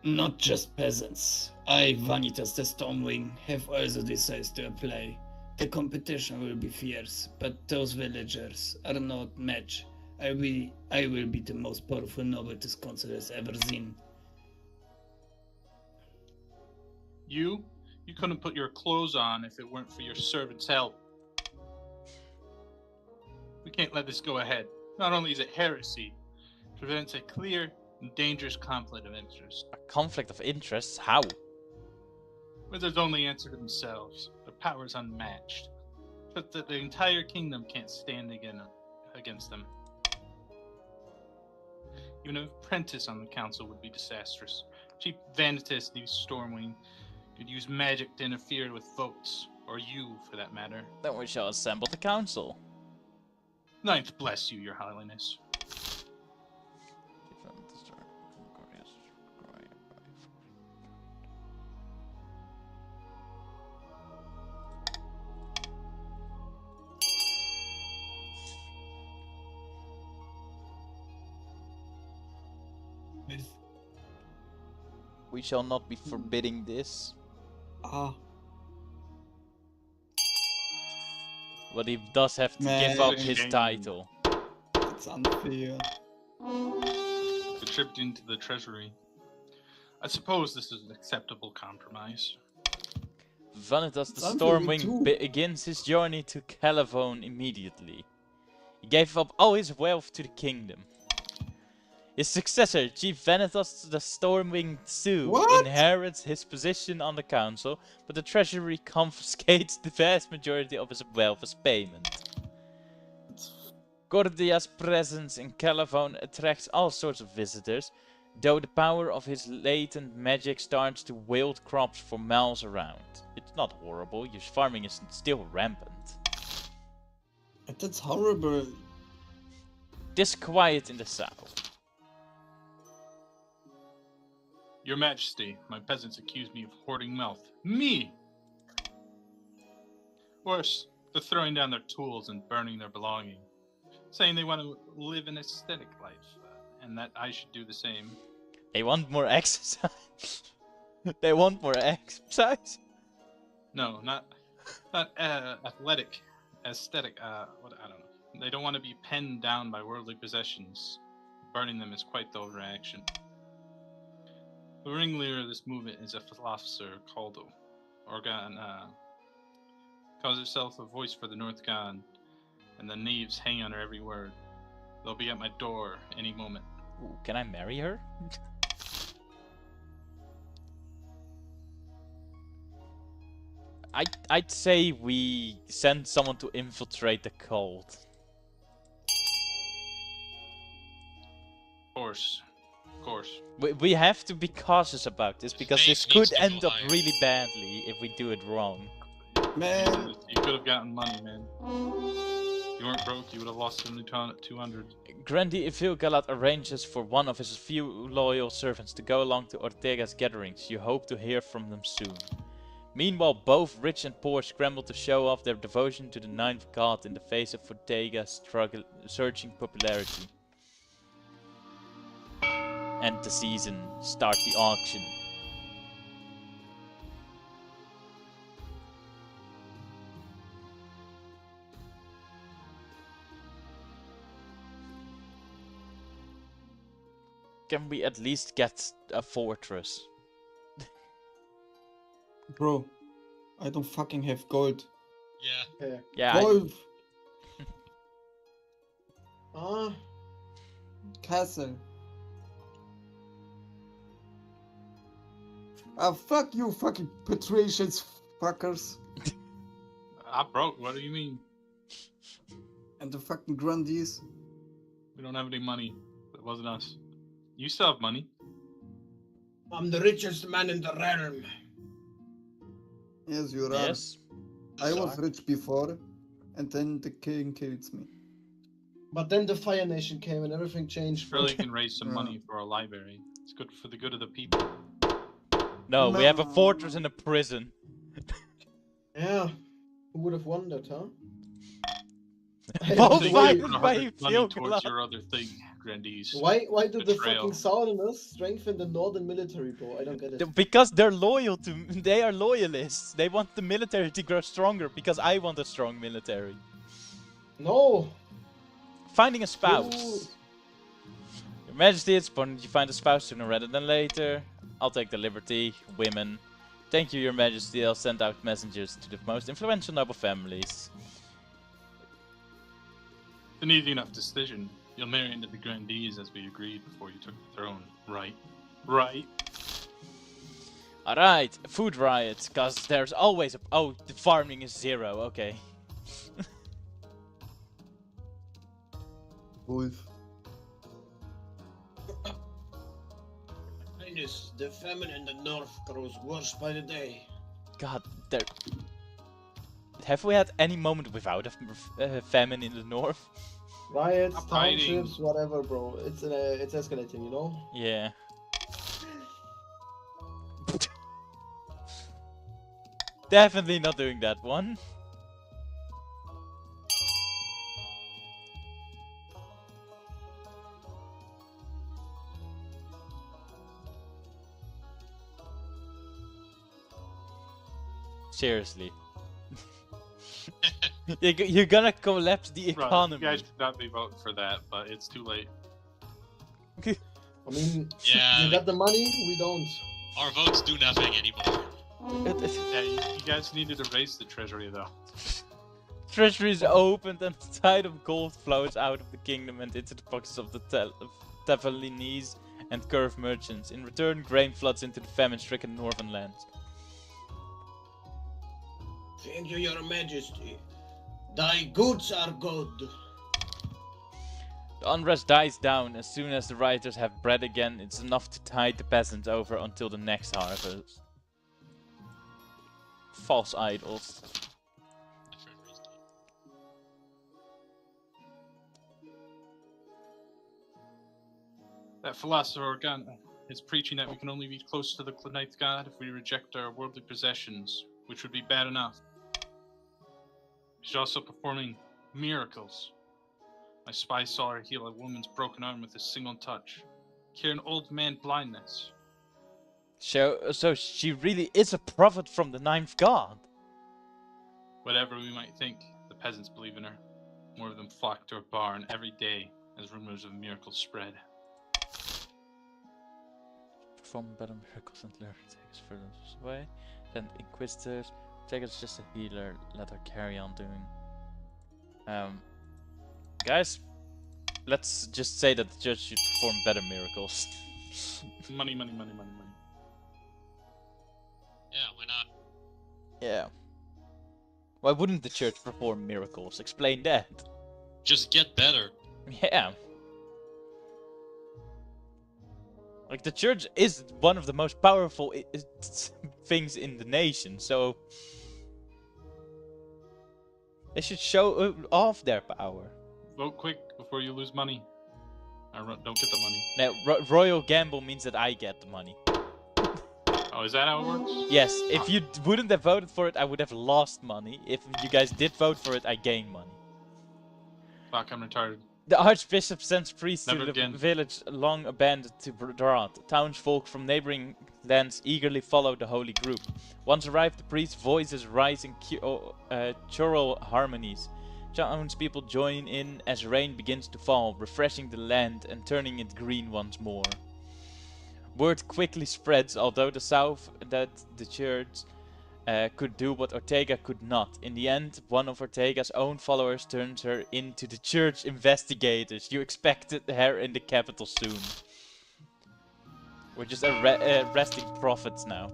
Not just peasants. I, Vanitas the Stormwing, have also decided to apply. The competition will be fierce, but those villagers are not match. I will be the most powerful noble this council has ever seen. You couldn't put your clothes on if it weren't for your servant's help. We can't let this go ahead. Not only is it heresy, it prevents a clear and dangerous conflict of interest. A conflict of interests? How? Wizards only answer to themselves. Their power is unmatched. But the entire kingdom can't stand against them. Even an apprentice on the council would be disastrous. Chief Vanitas needs Stormwing. Could use magic to interfere with votes, or you, for that matter. Then we shall assemble the council. Ninth bless you, your highness. We shall not be forbidding this. Ah. But he does have to give up his title. It's unfair. Contributing to the treasury. I suppose this is an acceptable compromise. Vanitas the Stormwing begins his journey to Calavone immediately. He gave up all his wealth to the kingdom. His successor, Chief Vanitas the Stormwing II, inherits his position on the council, but the treasury confiscates the vast majority of his wealth as payment. Gordia's presence in Calavone attracts all sorts of visitors, though the power of his latent magic starts to wield crops for miles around. It's not horrible, your farming is still rampant. That's horrible. Disquiet in the south. Your Majesty, my peasants accuse me of hoarding wealth. Me! Worse, they're throwing down their tools and burning their belongings, saying they want to live an aesthetic life, and that I should do the same. They want more exercise. They want more exercise? No, not athletic, aesthetic, I don't know. They don't want to be penned down by worldly possessions. Burning them is quite the overreaction. The ringleader of this movement is a philosopher called Organ, calls herself a voice for the North God, and the knaves hang on her every word. They'll be at my door any moment. Ooh, can I marry her? I'd say we send someone to infiltrate the cult. Of course. We have to be cautious about this, because this could end up really badly if we do it wrong. Man! You could have gotten money, man. If you weren't broke, you would have lost only 200. Grandy Ivilgalat arranges for one of his few loyal servants to go along to Ortega's gatherings. You hope to hear from them soon. Meanwhile, both rich and poor scramble to show off their devotion to the Ninth God in the face of Ortega's surging popularity. End the season, start the auction. Can we at least get a fortress? Bro, I don't fucking have gold. Yeah. Yeah. Gold! Ah. Castle. Ah, fuck you fucking patricians, fuckers. I broke, what do you mean? And the fucking Grundies. We don't have any money. That wasn't us. You still have money. I'm the richest man in the realm. Yes, you are. Yes. I was rich before, and then the king kills me. But then the Fire Nation came and everything changed. Surely you can raise some money for a library. It's good for the good of the people. No, we have a fortress and a prison. Yeah. Who would have wondered, huh? Both money towards your other thing, Grandees. Why do the Betrayal. fucking Southerners strengthen the Northern military, bro? I don't get it. Because they're loyal to... They are loyalists. They want the military to grow stronger, because I want a strong military. No! Finding a spouse. Your Majesty, it's important you find a spouse sooner rather than later. I'll take the liberty. Women. Thank you, Your Majesty. I'll send out messengers to the most influential noble families. An easy enough decision. You'll marry into the grandees as we agreed before you took the throne, right? Right? Alright, food riot, cause there's always a... Oh, the farming is 0, okay. Wolf. Highness, the famine in the north grows worse by the day. God, there... Have we had any moment without a famine in the north? Riots, I'm fighting. townships, whatever, bro. It's escalating, you know? Yeah. Definitely not doing that one. Seriously. You're gonna collapse the Right, economy. you guys should not be voting for that, but it's too late. I mean, Yeah. you got the money, we don't. Our votes do nothing anymore. Yeah, you guys needed to raise the treasury though. Treasury is opened and the tide of gold flows out of the kingdom and into the pockets of the Tafalinese and Curve merchants. In return, grain floods into the famine-stricken northern lands. Thank you, Your Majesty. Thy goods are good. The unrest dies down as soon as the rioters have bread again. It's enough to tide the peasants over until the next harvest. False idols. That philosopher Organa is preaching that we can only be close to the ninth god if we reject our worldly possessions, which would be bad enough. She's also performing miracles. My spy saw her heal a woman's broken arm with a single touch, cure an old man blindness. So she really is a prophet from the ninth god. Whatever we might think, the peasants believe in her. More of them flock to her barn every day as rumors of miracles spread. Perform better miracles and learn to take us further away. Then inquisitors. Take us just a healer. Let her carry on doing. Guys, let's just say that the church should perform better miracles. Money, money, money, money, money. Yeah, why not? Yeah. Why wouldn't the church perform miracles? Explain that. Just get better. Yeah. Like, the church is one of the most powerful things in the nation, so... They should show off their power. Vote quick before you lose money. I don't get the money. Now, royal gamble means that I get the money. Oh, is that how it works? Yes, if you wouldn't have voted for it, I would have lost money. If you guys did vote for it, I gain money. Fuck, I'm retarded. The Archbishop sends priests Never to the again. village long abandoned to Drat. Townsfolk from neighboring lands eagerly follow the holy group. Once arrived, the priest's voices rise in choral harmonies. Townspeople join in as rain begins to fall, refreshing the land and turning it green once more. Word quickly spreads, although the south, that the church could do what Ortega could not. In the end, one of Ortega's own followers turns her into the church investigators. You expected her in the capital soon. We're just arresting prophets now.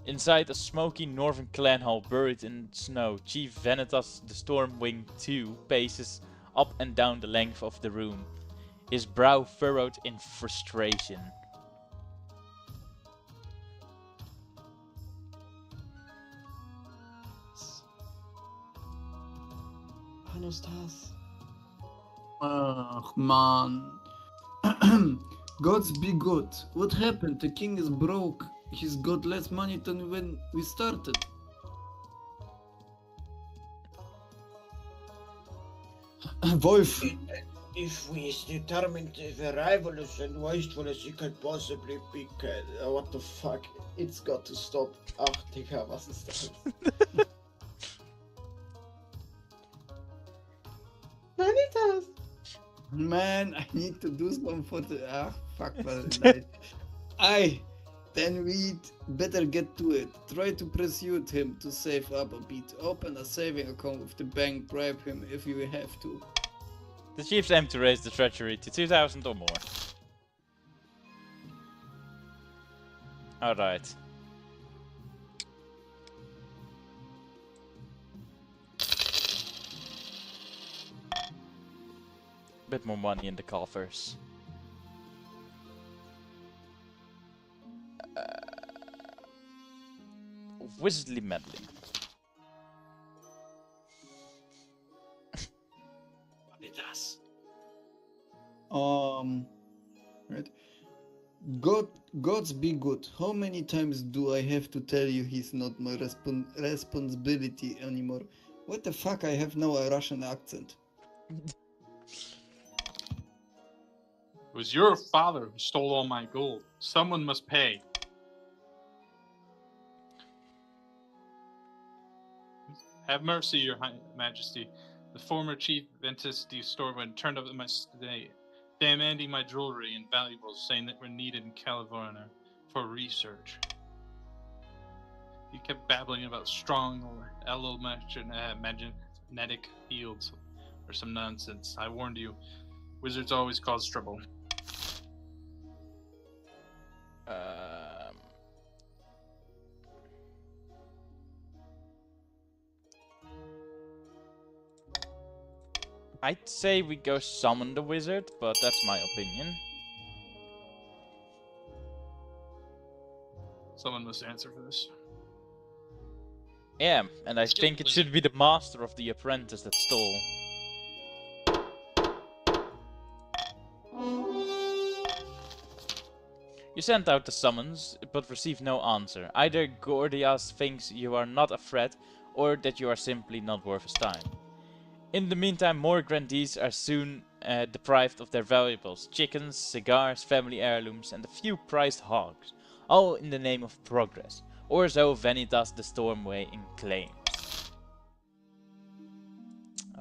Inside a smoky northern clan hall buried in snow, Chief Vanitas the Stormwing II paces up and down the length of the room, his brow furrowed in frustration. Anastas. Ugh, man. Gods be good. What happened? The king is broke. He's got less money than when we started. Wolf. If we is determined the rivalous and wasteful as he could possibly be, what the fuck? It's got to stop. Ach, Digga, was ist das? Vanitas! Man, I need to do some for the... Ah, fuck, well, Then we'd better get to it. Try to persuade him to save up a bit. Open a saving account with the bank. Bribe him if you have to. The chiefs aim to raise the treasury to 2,000 or more. Alright. Bit more money in the coffers. Wizardly meddling. Right. Gods be good. How many times do I have to tell you he's not my responsibility anymore? What the fuck? I have now a Russian accent. It was your father who stole all my gold. Someone must pay. Have mercy, your majesty. The former chief of Entity Storwind turned up at my stay, demanding my jewelry and valuables, saying that were needed in California for research. He kept babbling about strong magnetic fields or some nonsense. I warned you, wizards always cause trouble. I'd say we go summon the wizard, but that's my opinion. Someone must answer for this. Yeah, and I think it should be the master of the apprentice that stole. You sent out the summons, but received no answer. Either Gordias thinks you are not a threat, or that you are simply not worth his time. In the meantime, more grandees are soon deprived of their valuables. Chickens, cigars, family heirlooms, and a few prized hogs. All in the name of progress. Or so Vanitas the Stormway claims.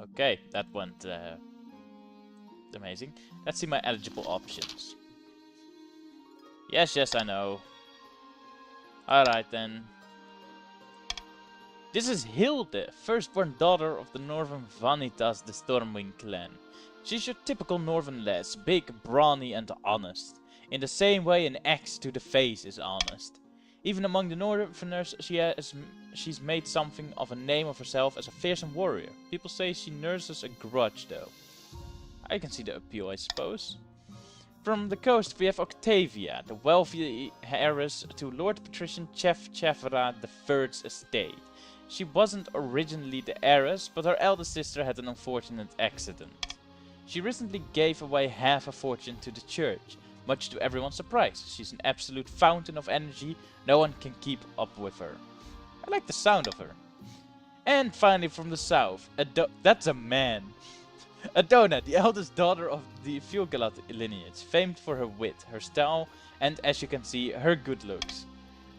Okay, that went amazing. Let's see my eligible options. Yes, I know. Alright then. This is Hilde, firstborn daughter of the Northern Vanitas, the Stormwind clan. She's your typical Northern lass, big, brawny and honest. In the same way an axe to the face is honest. Even among the Northerners, she's made something of a name of herself as a fearsome warrior. People say she nurses a grudge though. I can see the appeal, I suppose. From the coast we have Octavia, the wealthy heiress to Lord Patrician Chefra III's estate. She wasn't originally the heiress, but her eldest sister had an unfortunate accident. She recently gave away half a fortune to the church, much to everyone's surprise. She's an absolute fountain of energy, no one can keep up with her. I like the sound of her. And finally from the south, that's a man. Adona, the eldest daughter of the Fulgalat lineage, famed for her wit, her style, and as you can see, her good looks.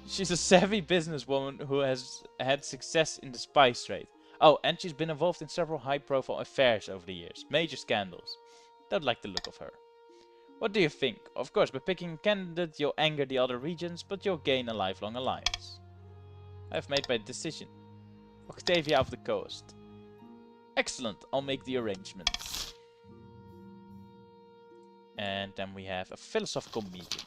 She's a savvy businesswoman who has had success in the spice trade. Oh, and she's been involved in several high-profile affairs over the years. Major scandals. Don't like the look of her. What do you think? Of course, by picking a candidate, you'll anger the other regions, but you'll gain a lifelong alliance. I've made my decision. Octavia of the Coast. Excellent, I'll make the arrangements. And then we have a philosophical meeting.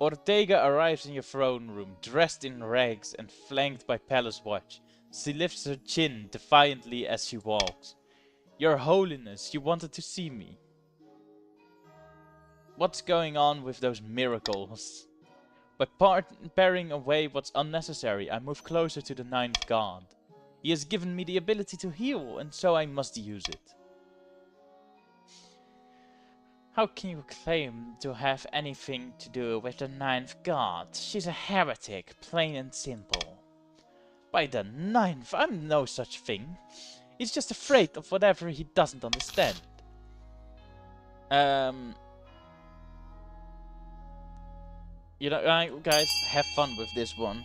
Ortega arrives in your throne room, dressed in rags and flanked by Palace Watch. She lifts her chin defiantly as she walks. Your Holiness, you wanted to see me. What's going on with those miracles? By paring away what's unnecessary, I move closer to the Ninth God. He has given me the ability to heal, and so I must use it. How can you claim to have anything to do with the Ninth God? She's a heretic, plain and simple. By the Ninth, I'm no such thing. He's just afraid of whatever he doesn't understand. You know, guys, have fun with this one.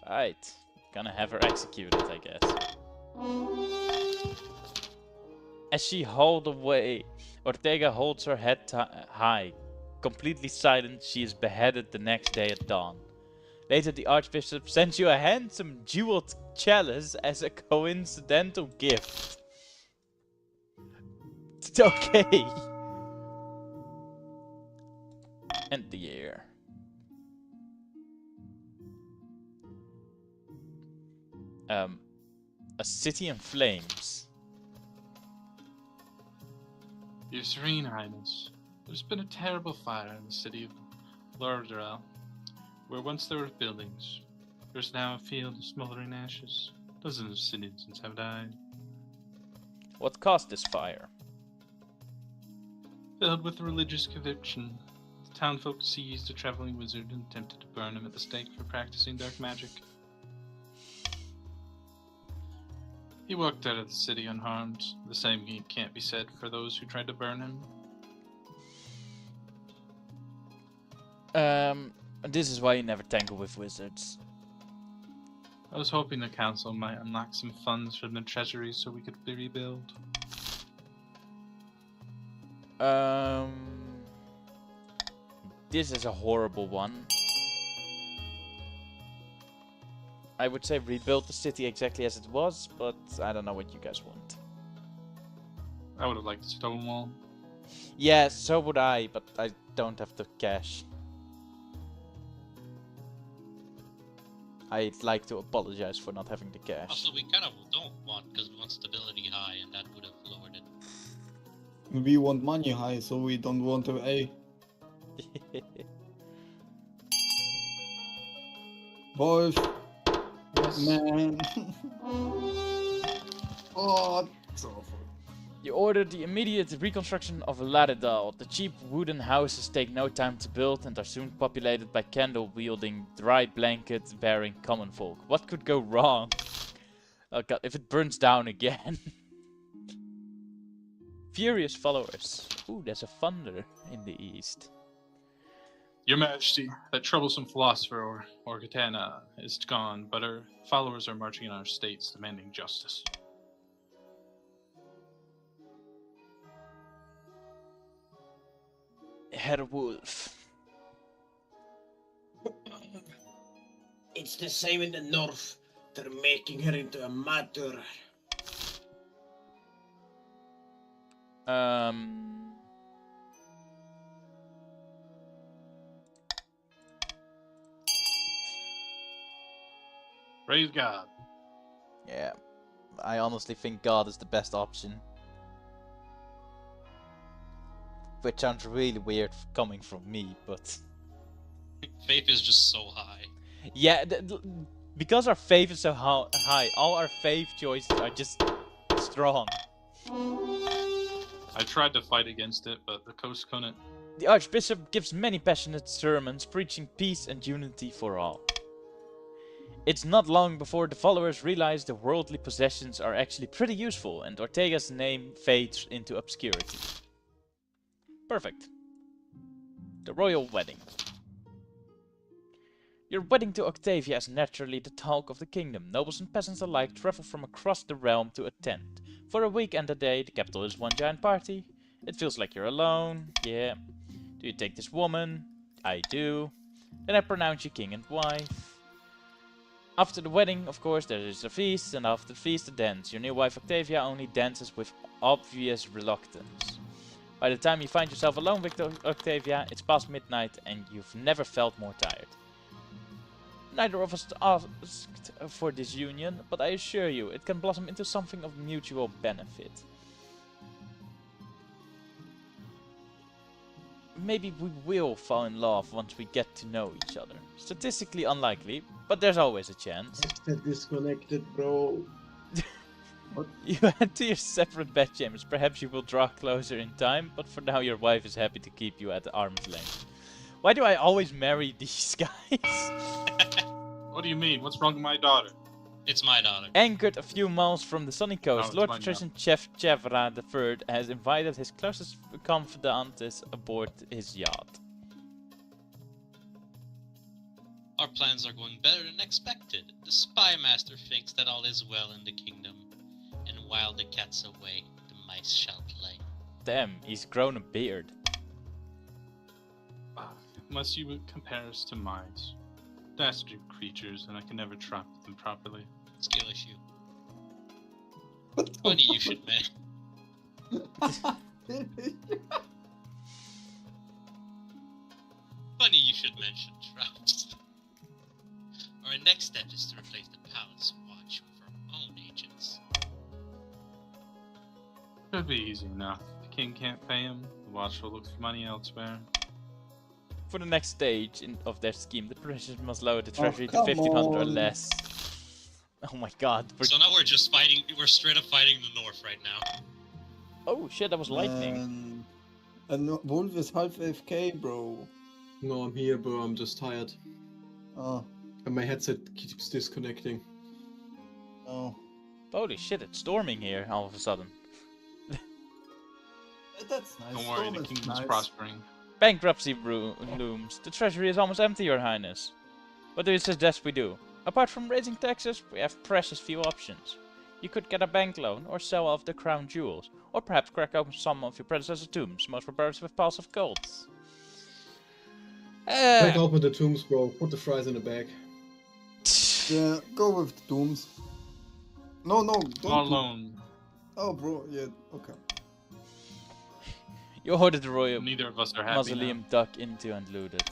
Alright. Gonna have her executed, I guess. As she hauled away, Ortega holds her head high. Completely silent, she is beheaded the next day at dawn. Later, the Archbishop sends you a handsome jeweled chalice as a coincidental gift. It's okay. End the year. A city in flames. Your Serene Highness, there's been a terrible fire in the city of Lordrel, where once there were buildings. There's now a field of smoldering ashes. Dozens of citizens have died. What caused this fire? Filled with religious conviction, the townfolk seized a traveling wizard and attempted to burn him at the stake for practicing dark magic. He walked out of the city unharmed. The same can't be said for those who tried to burn him. This is why you never tangle with wizards. I was hoping the council might unlock some funds from the treasury so we could rebuild. This is a horrible one. I would say rebuild the city exactly as it was, but I don't know what you guys want. I would have liked a stone wall. Yeah, so would I, but I don't have the cash. I'd like to apologize for not having the cash. Also, we kind of don't want, because we want stability high, and that would have lowered it. We want money high, so we don't want to A. Wolf. Yes. Man. Oh, it's awful. You ordered the immediate reconstruction of Laredal. The cheap wooden houses take no time to build and are soon populated by candle-wielding, dry blanket-bearing common folk. What could go wrong? Oh god, if it burns down again. Furious followers. Ooh, there's a thunder in the east. Your Majesty, that troublesome philosopher Orgatana is gone, but her followers are marching in our states demanding justice. Herr Wolf. It's the same in the north. They're making her into a martyr. Praise God. Yeah, I honestly think God is the best option. Which sounds really weird coming from me, but... Faith is just so high. Yeah, because our faith is so high, all our faith choices are just strong. I tried to fight against it, but the coast couldn't. The Archbishop gives many passionate sermons preaching peace and unity for all. It's not long before the followers realize the worldly possessions are actually pretty useful, and Ortega's name fades into obscurity. Perfect. The royal wedding. Your wedding to Octavia is naturally the talk of the kingdom. Nobles and peasants alike travel from across the realm to attend. For a week and a day, the capital is one giant party. It feels like you're alone. Yeah. Do you take this woman? I do. Then I pronounce you king and wife. After the wedding, of course, there is a feast, and after the feast, a dance. Your new wife Octavia only dances with obvious reluctance. By the time you find yourself alone with Octavia, it's past midnight and you've never felt more tired. Neither of us asked for this union, but I assure you, it can blossom into something of mutual benefit. Maybe we will fall in love once we get to know each other. Statistically unlikely, but there's always a chance. They're disconnected, bro. You head to your separate bedchambers. Perhaps you will draw closer in time, but for now your wife is happy to keep you at arm's length. Why do I always marry these guys? What do you mean? What's wrong with my daughter? It's my daughter. Anchored a few miles from the sunny coast, Oh, Lord mine Patrician Chef Chevra III has invited his closest confidants aboard his yacht. Our plans are going better than expected. The spy master thinks that all is well in the kingdom, and while the cat's away, the mice shall play. Damn, he's grown a beard. Unless you would compare us to mice. Dastardly creatures, and I can never trap them properly. Skill issue. Funny you should mention. Funny you should mention traps. Our next step is to replace the palace watch with our own agents. Should be easy enough. The king can't pay him, the watch will look for money elsewhere. For the next stage of their scheme, the Patricians must lower the treasury to come 1500 or on. less. Oh my god. So now we're just fighting, we're straight up fighting the north right now. Oh shit, that was lightning. And Wolf is half AFK, bro. No, I'm here, bro. I'm just tired. Oh. And my headset keeps disconnecting. Oh. Holy shit, it's storming here all of a sudden. That's nice. Don't worry, the Storm is kingdom's nice. prospering. Bankruptcy looms. The treasury is almost empty, your highness. What do you suggest we do? Apart from raising taxes, we have precious few options. You could get a bank loan, or sell off the crown jewels, or perhaps crack open some of your predecessors' tombs, most were buried with piles of gold. Crack open the tombs, bro. Put the fries in the bag. Yeah, go with the dooms. No, don't. All alone. Oh, bro, yeah, okay. You ordered the royal Neither of us are happy mausoleum dug into and looted.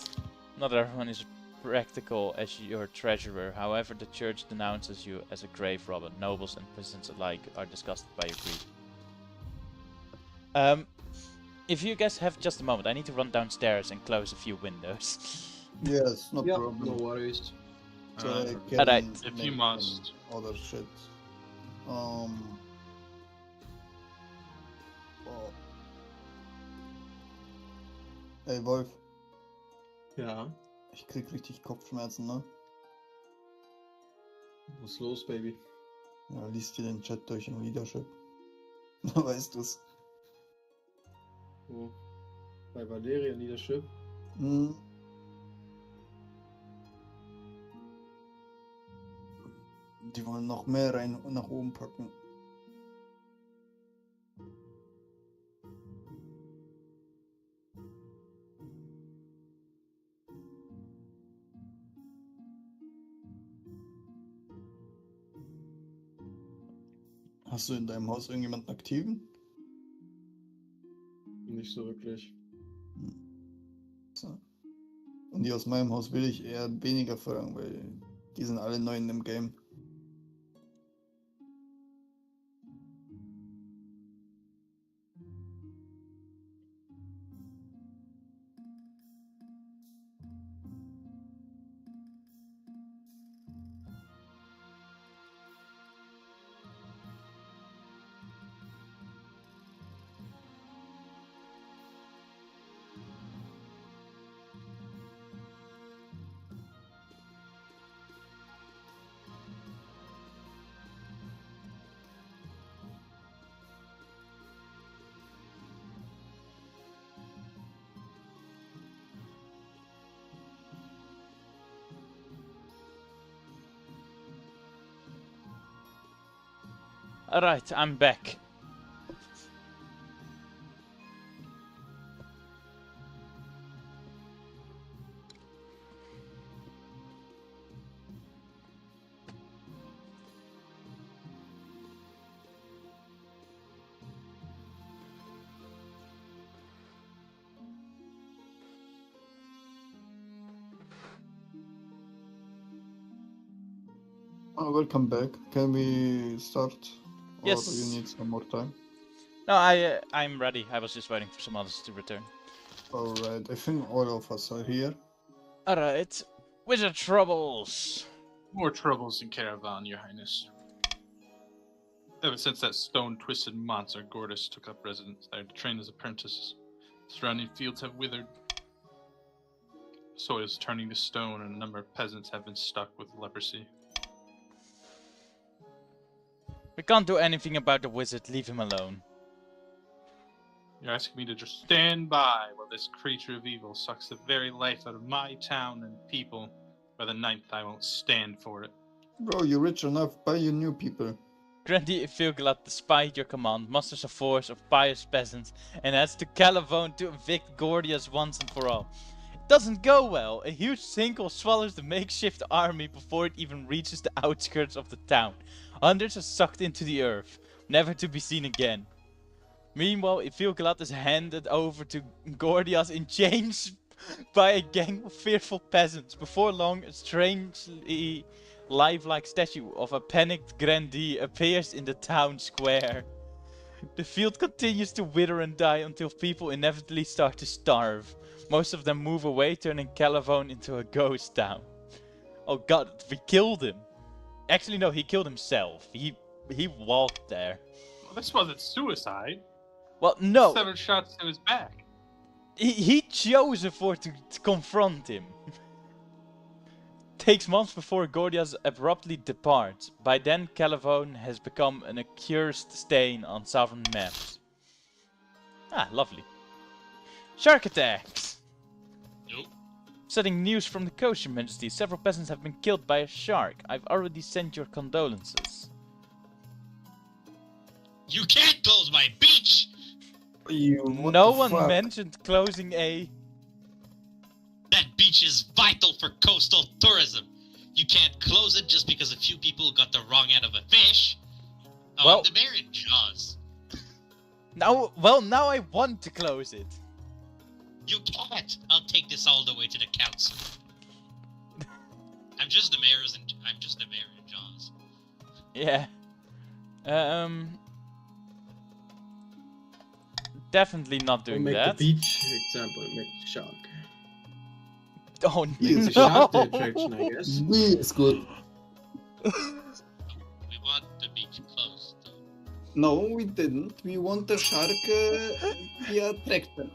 Not everyone is practical as your treasurer, however the church denounces you as a grave robber. Nobles and peasants alike are disgusted by your greed. If you guys have just a moment, I need to run downstairs and close a few windows. Yes, no Yep, problem. no worries. So I can Alright. If you make must. some Other shit. Oh. Ey, Wolf. Ja. Ich krieg richtig Kopfschmerzen, ne? Was ist los, Baby? Ja, liest dir den Chat durch in Leadership. Da weißt du's. Wo? Bei Valerian Leadership? Hm. Die wollen noch mehr rein und nach oben packen. Hast du in deinem Haus irgendjemanden aktiven? Nicht so wirklich. So. Und die aus meinem Haus will ich eher weniger fördern, weil die sind alle neu in dem Game. Alright, I'm back. Oh, welcome back. Can we start? Or Yes. do you need some more time? No, I'm ready. I was just waiting for some others to return. Alright, I think all of us are here. Alright. Wizard troubles. More troubles in Caravan, Your Highness. Ever since that stone-twisted monster Gordis took up residence there to train as apprentices, surrounding fields have withered. Soil is turning to stone, and a number of peasants have been stuck with leprosy. We can't do anything about the wizard. Leave him alone. You're asking me to just stand by while this creature of evil sucks the very life out of my town and people. By the 9th, I won't stand for it. Bro, you're rich enough, buy you new people. Grandi Ifilgalat, despite your command, musters a force of pious peasants and heads to Calavone to evict Gordias once and for all. It doesn't go well. A huge sinkhole swallows the makeshift army before it even reaches the outskirts of the town. Hundreds are sucked into the earth, never to be seen again. Meanwhile, Ifilgalat is handed over to Gordias in chains by a gang of fearful peasants. Before long, a strangely lifelike statue of a panicked grandee appears in the town square. The field continues to wither and die until people inevitably start to starve. Most of them move away, turning Calavone into a ghost town. Oh god, we killed him. Actually no, he killed himself. He walked there. Well, this wasn't suicide. Well, no. 7 shots to his back. He chose a fort to confront him. Takes months before Gordias abruptly departs. By then, Calavone has become an accursed stain on southern maps. Ah, lovely. Shark attacks! Nope. Setting news from the coast, Your Majesty. Several peasants have been killed by a shark. I've already sent your condolences. You can't close my beach! No one mentioned closing a... That beach is vital for coastal tourism. You can't close it just because a few people got the wrong end of a fish. Oh, Well- the Marion Jaws. Now I want to close it. You can't. I'll take this all the way to the council. I'm just the mayor in Jaws. Yeah. Definitely not doing Make that. the beach example, make the shark. Oh Use the no! shark the attraction, I guess. It's good. We want the beach closed. No, we didn't. We want the shark the attraction.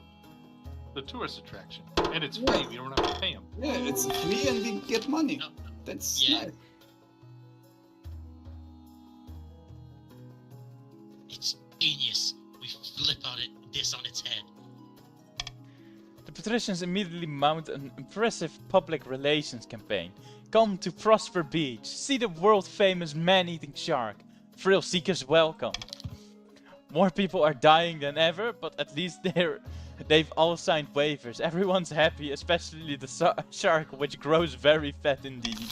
The tourist attraction. And it's free, we don't have to pay him. Yeah, it's free and we get money. That's Yeah. nice. It's genius. We flip this on its head. The patricians immediately mount an impressive public relations campaign. Come to Prosper Beach. See the world-famous man-eating shark. Thrill seekers welcome. More people are dying than ever, but at least they've all signed waivers. Everyone's happy, especially the shark, which grows very fat indeed.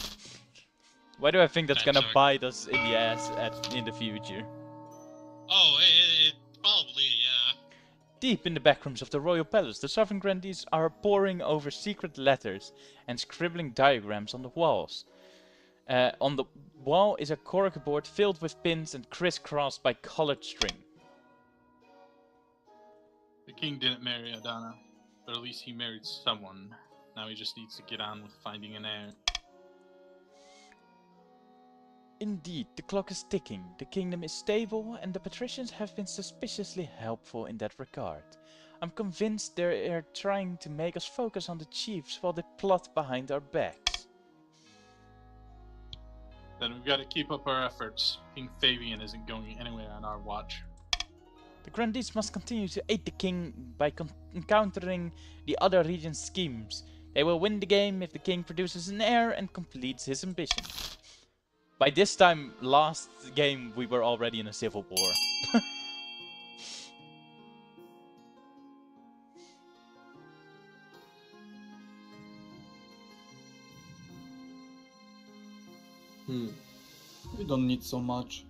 Why do I think that's Fat gonna shark. bite us in the ass in the future? Oh, it probably, yeah. Deep in the backrooms of the royal palace, the sovereign grandees are poring over secret letters and scribbling diagrams on the walls. On the wall is a corkboard filled with pins and crisscrossed by colored string. The king didn't marry Adana, but at least he married someone. Now he just needs to get on with finding an heir. Indeed, the clock is ticking, the kingdom is stable, and the patricians have been suspiciously helpful in that regard. I'm convinced they're trying to make us focus on the chiefs while they plot behind our backs. Then we've got to keep up our efforts. King Fabian isn't going anywhere on our watch. The grandees must continue to aid the king by countering the other region's schemes. They will win the game if the king produces an heir and completes his ambition. By this time, last game, we were already in a civil war. We don't need so much.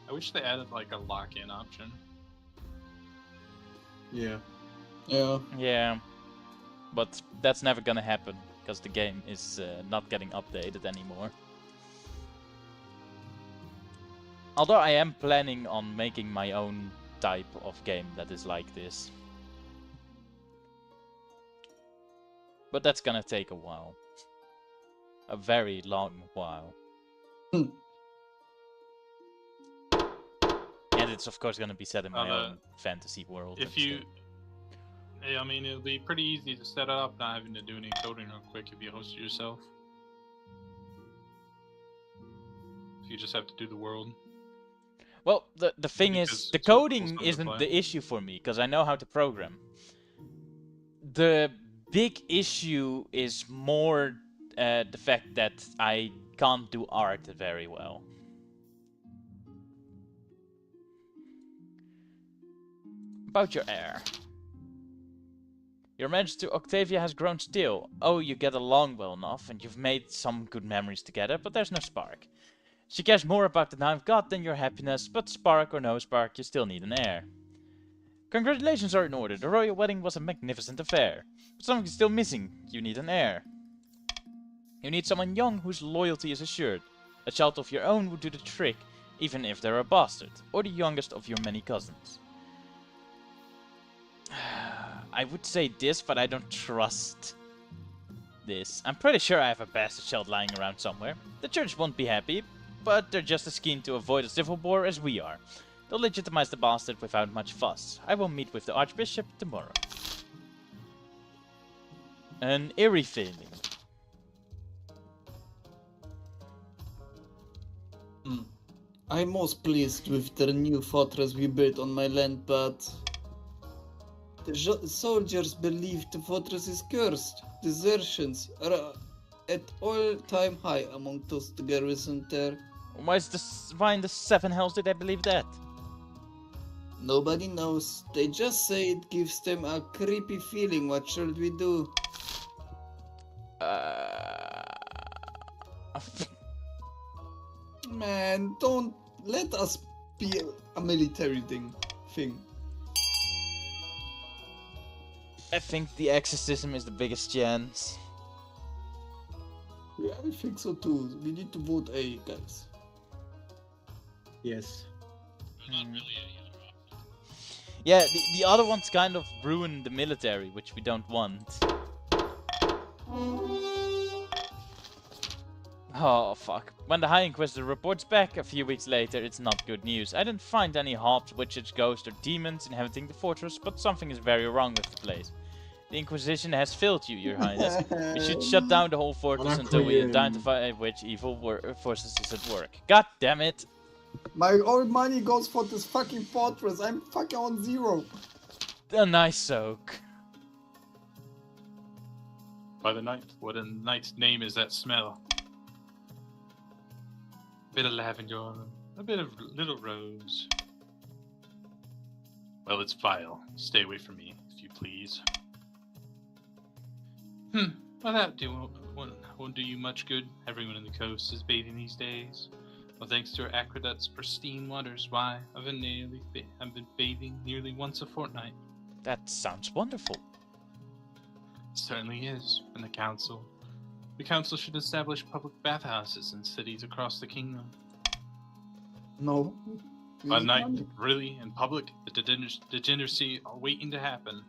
I wish they added like a lock-in option. Yeah. Yeah. Yeah, but that's never gonna happen, because the game is not getting updated anymore. Although I am planning on making my own type of game that is like this. But that's gonna take a while. A very long while. And it's of course gonna be set in my own fantasy world. If you Hey, I mean, it'll be pretty easy to set up, not having to do any coding real quick if you host it yourself. You just have to do the world. Well, the thing is, Because the it's all coding fun to isn't play. the issue for me, because I know how to program. The big issue is more the fact that I can't do art very well. About your heir. Your Majesty Octavia has grown still. Oh, you get along well enough, and you've made some good memories together, but there's no spark. She cares more about the Ninth God than your happiness, but spark or no spark, you still need an heir. Congratulations are in order. The royal wedding was a magnificent affair. But something's still missing. You need an heir. You need someone young whose loyalty is assured. A child of your own would do the trick, even if they're a bastard, or the youngest of your many cousins. I would say this, but I don't trust this. I'm pretty sure I have a bastard child lying around somewhere. The church won't be happy, but they're just as keen to avoid a civil war as we are. They'll legitimize the bastard without much fuss. I will meet with the Archbishop tomorrow. An eerie feeling. I'm most pleased with the new fortress we built on my land, but the soldiers believe the fortress is cursed. Desertions are at all-time high among those garrison there. Why in the seven hells did they believe that? Nobody knows. They just say it gives them a creepy feeling. What should we do? Man, don't let us be a military thing. I think the exorcism is the biggest chance. Yeah, I think so too. We need to vote A, guys. Yes. Not really any other option. Yeah, the other ones kind of ruin the military, which we don't want. Oh, fuck. When the High Inquisitor reports back a few weeks later, it's not good news. I didn't find any hobbs, witches, ghosts, or demons inhabiting the fortress, but something is very wrong with the place. The Inquisition has failed you, Your Highness. We should shut down the whole fortress until we identify which evil forces is at work. God damn it! My all money goes for this fucking fortress. I'm fucking on 0. A nice soak. By the night, what a night's name is that smell? A bit of lavender, a bit of little rose. Well, it's vile. Stay away from me, if you please. Well, that won't do you much good. Everyone on the coast is bathing these days. Well, thanks to Aqueduct's pristine waters, why, I've been bathing nearly once a fortnight. That sounds wonderful. It certainly is. And the council should establish public bathhouses in cities across the kingdom. No. By night, really, in public, the degeneracy are waiting to happen.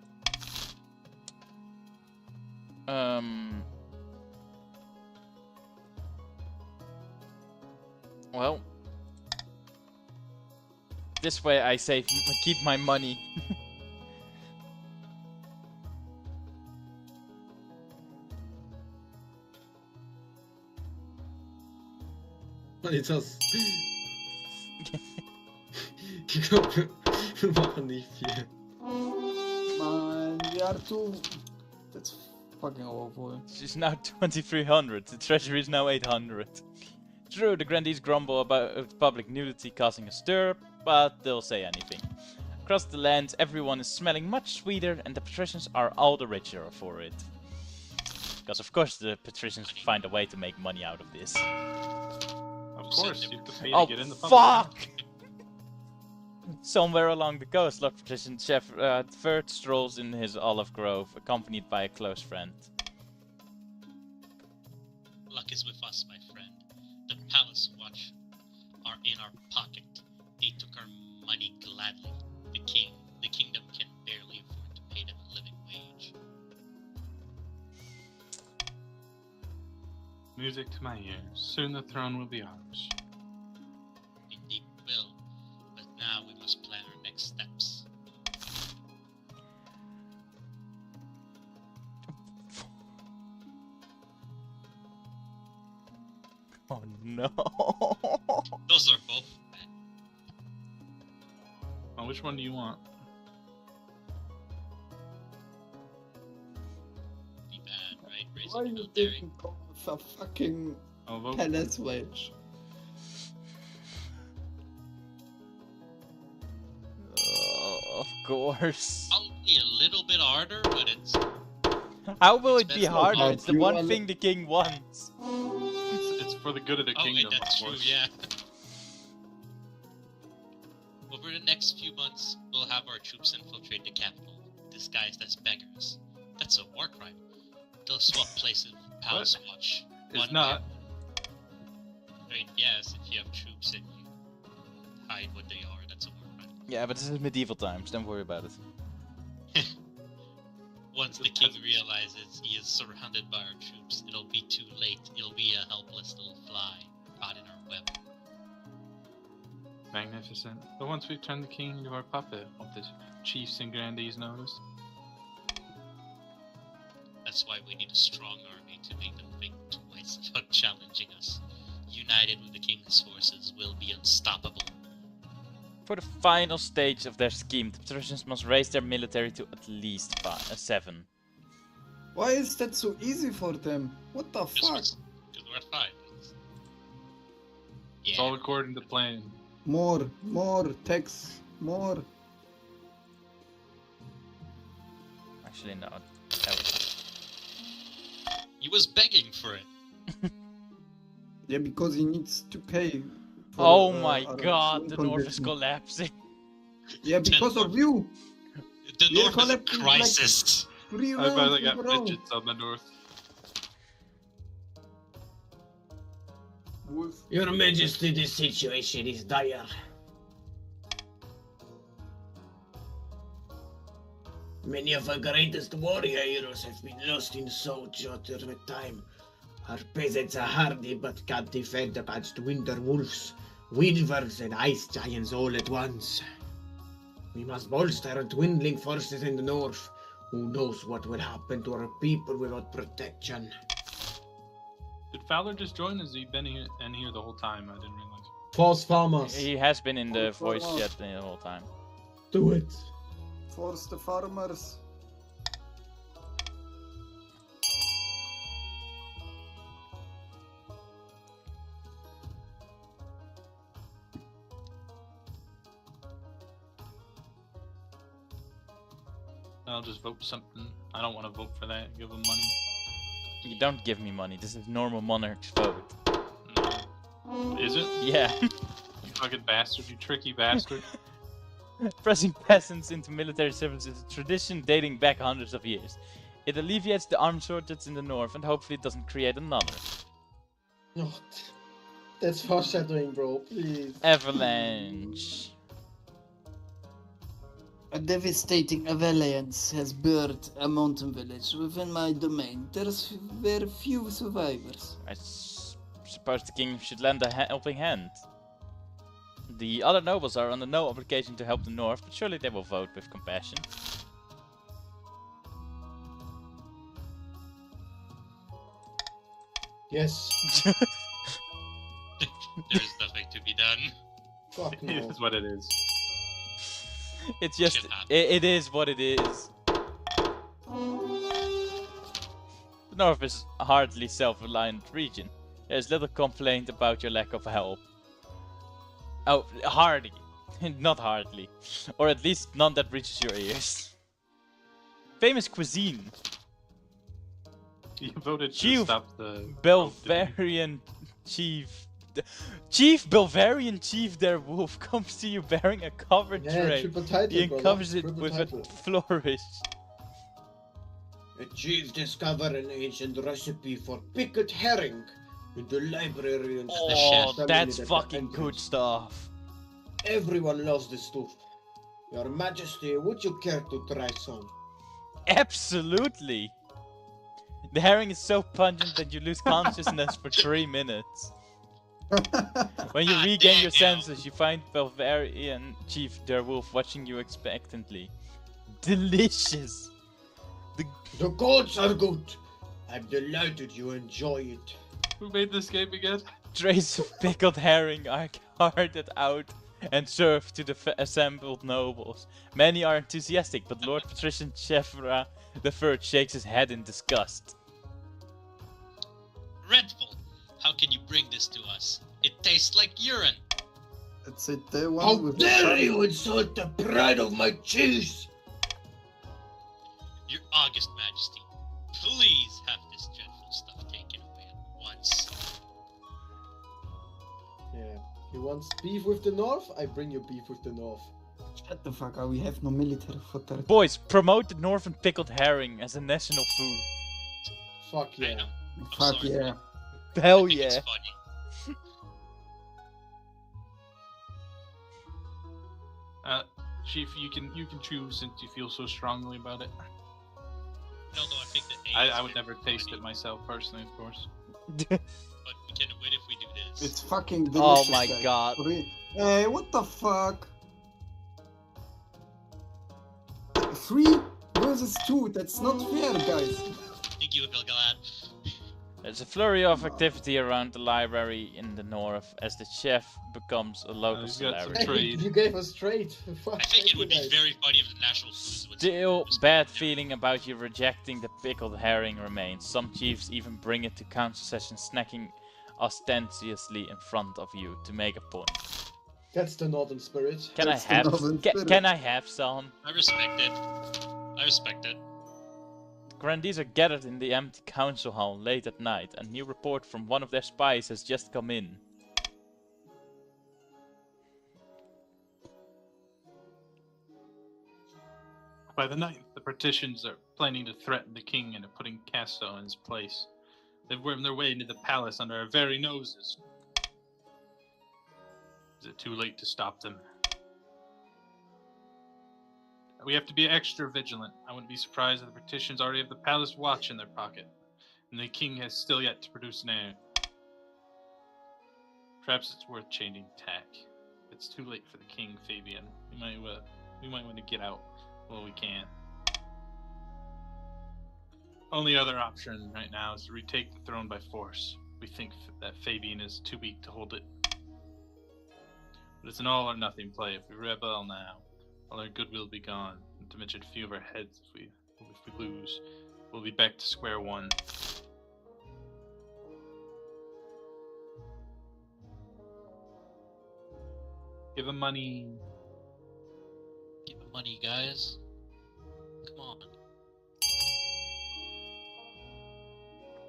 Well, this way I keep my money. Das. Ich glaube, wir machen nicht viel. Man, we are too. That's fucking awful. She's now 2300. The treasury is now 800. True, the grandees grumble about public nudity causing a stir, but they'll say anything. Across the land, everyone is smelling much sweeter, and the patricians are all the richer for it. Because of course the patricians find a way to make money out of this. Of course, you have to pay Oh, to get in the public. fuck! Somewhere along the coast, Lord Patrician Chef Third strolls in his olive grove, accompanied by a close friend. Luck is with us, my friend. The palace watch are in our pocket. They took our money gladly. The kingdom can barely afford to pay them a living wage. Music to my ears. Soon the throne will be ours. Indeed we will. But now we must plan our next steps. Oh no. Those are both bad. Well, which one do you want? Be bad, right? Raising Why the you military. taking a fucking I'll vote. palace wage? Of course. Probably a little bit harder, but it's How will it It's be better. harder? Oh, It's the you one wanna- thing the king wants. It's for the good of the oh, wait, kingdom, that's of true, course. yeah. Over the next few months, we'll have our troops infiltrate the capital, disguised as beggars. That's a war crime. They'll swap places with Palace Watch. It's One not. I mean, yes, if you have troops and you hide what they are, that's a war crime. Yeah, but this is medieval times. Don't worry about it. Once the king realizes he is surrounded by our troops, it'll be too late. It'll be a helpless little fly caught in our web. Magnificent. But once we've turned the king into our puppet, won't the chiefs and grandees notice? That's why we need a strong army to make them think twice about challenging us. United with the king's forces, we'll be unstoppable. For the final stage of their scheme, the patricians must raise their military to at least 7. Why is that so easy for them? What the fuck? Because we're at 5. It's all according to plan. More tax, more. Actually, no. That was... He was begging for it. Yeah, because he needs to pay. For, Oh my our god, swing the north is condition. collapsing. Yeah, because of you. The You're north is a collecting, crisis. Like, 3 I rounds finally in got a row. midgets on the north. Wolf. Your Majesty, the situation is dire. Many of our greatest warrior heroes have been lost in soldier over time. Our peasants are hardy but can't defend against winter wolves, weavers and ice giants all at once. We must bolster our dwindling forces in the north. Who knows what will happen to our people without protection? Did Fowler just join? Has he been here the whole time? I didn't realize. Force farmers. He has been in the voice chat the whole time. Do it. Force the farmers. I'll just vote something. I don't want to vote for that. Give him money. You don't give me money. This is normal monarch's vote. Is it? Yeah. You fucking bastard. You tricky bastard. Pressing peasants into military service is a tradition dating back hundreds of years. It alleviates the armed shortage in the north and hopefully doesn't create another. Oh, that's foreshadowing, bro. Please. Avalanche. A devastating avalanche has birthed a mountain village within my domain. There's very few survivors. I suppose the king should lend a helping hand. The other nobles are under no obligation to help the north, but surely they will vote with compassion. Yes. There's nothing to be done. Fuck It no. is what it is. It's just, it is what it is. The north is a hardly self-reliant region. There's little complaint about your lack of help. Oh, hardly. Not hardly. Or at least none that reaches your ears. Famous cuisine. You voted to Chief stop the Belvarian Chief. Chief Belvarian Chief their wolf comes to you bearing a covered Yeah, tray. triple title, He brother. uncovers it Triple with title. a flourish. A chief discovered an ancient recipe for pickled herring in the library and Oh, stashed that's them in fucking the good stuff. Everyone loves this stuff. Your Majesty, would you care to try some? Absolutely. The herring is so pungent that you lose consciousness for 3 minutes. When you regain your senses, you find Belvarian Chief their wolf watching you expectantly. Delicious. The goats are good. I'm delighted you enjoy it. Who made this game again? Trays of pickled herring are carted out and served to the assembled nobles. Many are enthusiastic, but Lord Patrician Chevra III shakes his head in disgust. Redful, how can you bring this to us? It tastes like urine. That's it, the one How with dare the you insult the pride of my cheese! Your August Majesty, please have this dreadful stuff taken away at once. Yeah. He wants beef with the North? I bring you beef with the North. Shut the fuck up, we have no military for that. Boys, promote the northern pickled herring as a national food. Fuck yeah. Fuck yeah. Hell I think yeah. it's funny. Chief, you can choose since you feel so strongly about it. No, I think that I would never taste it myself personally, of course. But we can win if we do this. It's fucking delicious. Oh my guys. god. Hey, what the fuck? 3 versus 2, that's not fair, guys. Thank you, Belgalad. There's a flurry of activity around the library in the north as the chef becomes a local celebrity. You gave us trade. I think it would be very funny if the national foods would Still, bad feeling about you rejecting the pickled herring remains. Some chiefs even bring it to council session, snacking ostentatiously in front of you to make a point. That's the northern spirit. Can I have some? I respect it. I respect it. Grandees are gathered in the empty council hall late at night. A new report from one of their spies has just come in. By the 9th, the Patricians are planning to threaten the king into putting Casto in his place. They've wormed their way into the palace under our very noses. Is it too late to stop them? We have to be extra vigilant. I wouldn't be surprised if the Patricians already have the palace watch in their pocket, and the king has still yet to produce an heir. Perhaps it's worth changing tack. It's too late for the king, Fabian. We might want to get out while we can. Only other option right now is to retake the throne by force. We think that Fabian is too weak to hold it. But it's an all or nothing play. If we rebel now, all our goodwill will be gone, not to mention a few of our heads if we lose. We'll be back to square one. Give him money. Give him money, guys. Come on.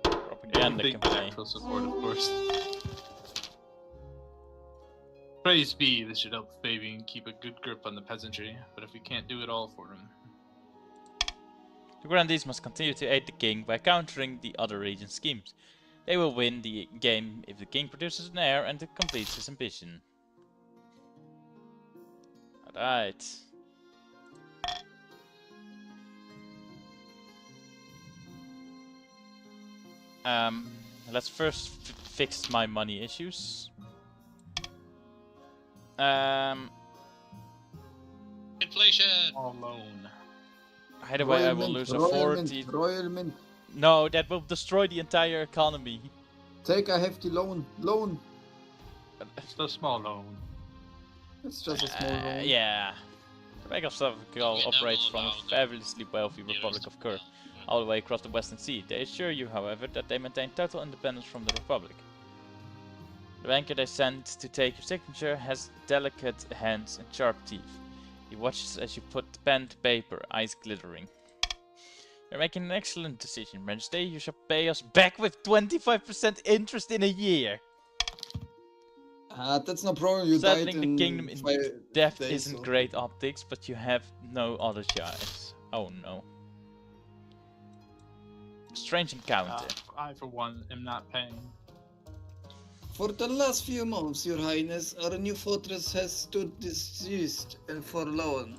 Propaganda Big campaign. actual support, of course. Praise be, this should help Fabian keep a good grip on the peasantry, but if we can't do it all for him... The Grandees must continue to aid the king by countering the other region's schemes. They will win the game if the king produces an heir and completes his ambition. Alright. Let's first fix my money issues. Inflation! All loan. Either way, I will lose authority. Royal Mint. No, that will destroy the entire economy. Take a hefty loan. Loan. It's a small loan. It's just a small loan. Yeah. The Bank of Savakal operates from a fabulously wealthy Republic of Kur, all the way across the Western Sea. They assure you, however, that they maintain total independence from the Republic. The banker they sent to take your signature has delicate hands and sharp teeth. He watches as you put pen to paper, eyes glittering. You're making an excellent decision, Majesty. You shall pay us back with 25% interest in a year. That's no problem. You Settling died the in kingdom in 5 debt days, isn't so- great optics, but you have no other choice. Oh no. Strange encounter. I, for one, am not paying. For the last few months, Your Highness, our new fortress has stood disused and forlorn.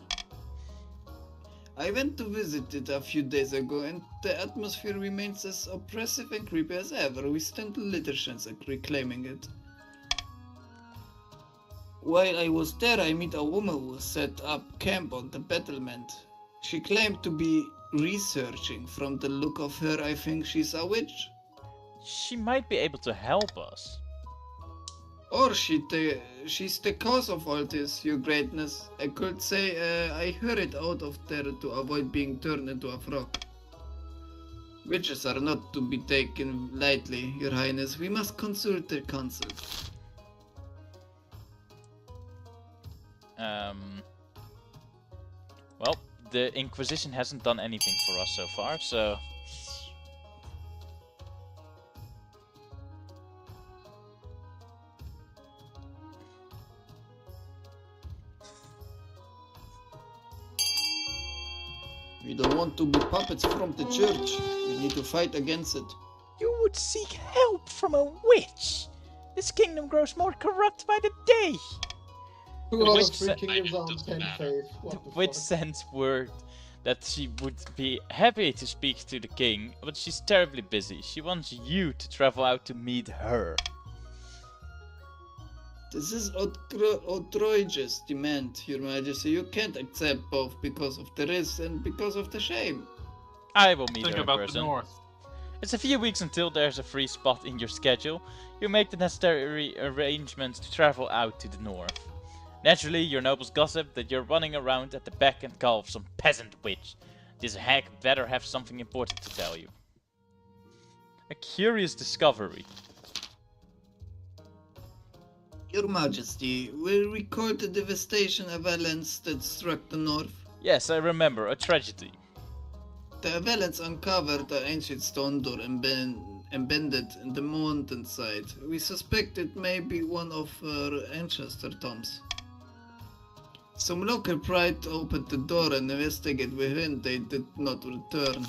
I went to visit it a few days ago, and the atmosphere remains as oppressive and creepy as ever. We stand little chance at reclaiming it. While I was there, I met a woman who set up camp on the battlement. She claimed to be researching. From the look of her, I think she's a witch. She might be able to help us. Or she's the cause of all this, your greatness. I could say I hurried out of there to avoid being turned into a frog. Witches are not to be taken lightly, your highness. We must consult the council. Well, the Inquisition hasn't done anything for us so far, so... We don't want to be puppets from the church. We need to fight against it. You would seek help from a witch? This kingdom grows more corrupt by the day. Two out of 3 sa- kingdoms on 10 faith. What the Witch fuck? sends word that she would be happy to speak to the king, but she's terribly busy. She wants you to travel out to meet her. This is outrageous demand, your majesty. You can't accept both because of the risk and because of the shame. I will meet Think her in about the person. north. It's a few weeks until there's a free spot in your schedule. You make the necessary arrangements to travel out to the north. Naturally, your nobles gossip that you're running around at the beck and call of some peasant witch. This hag better have something important to tell you. A curious discovery. Your majesty, will recall the devastation avalanche that struck the north? Yes, I remember, a tragedy. The avalanche uncovered the ancient stone door embedded in the mountainside. We suspect it may be one of her ancestor tombs. Some local pride opened the door and investigated within. They did not return.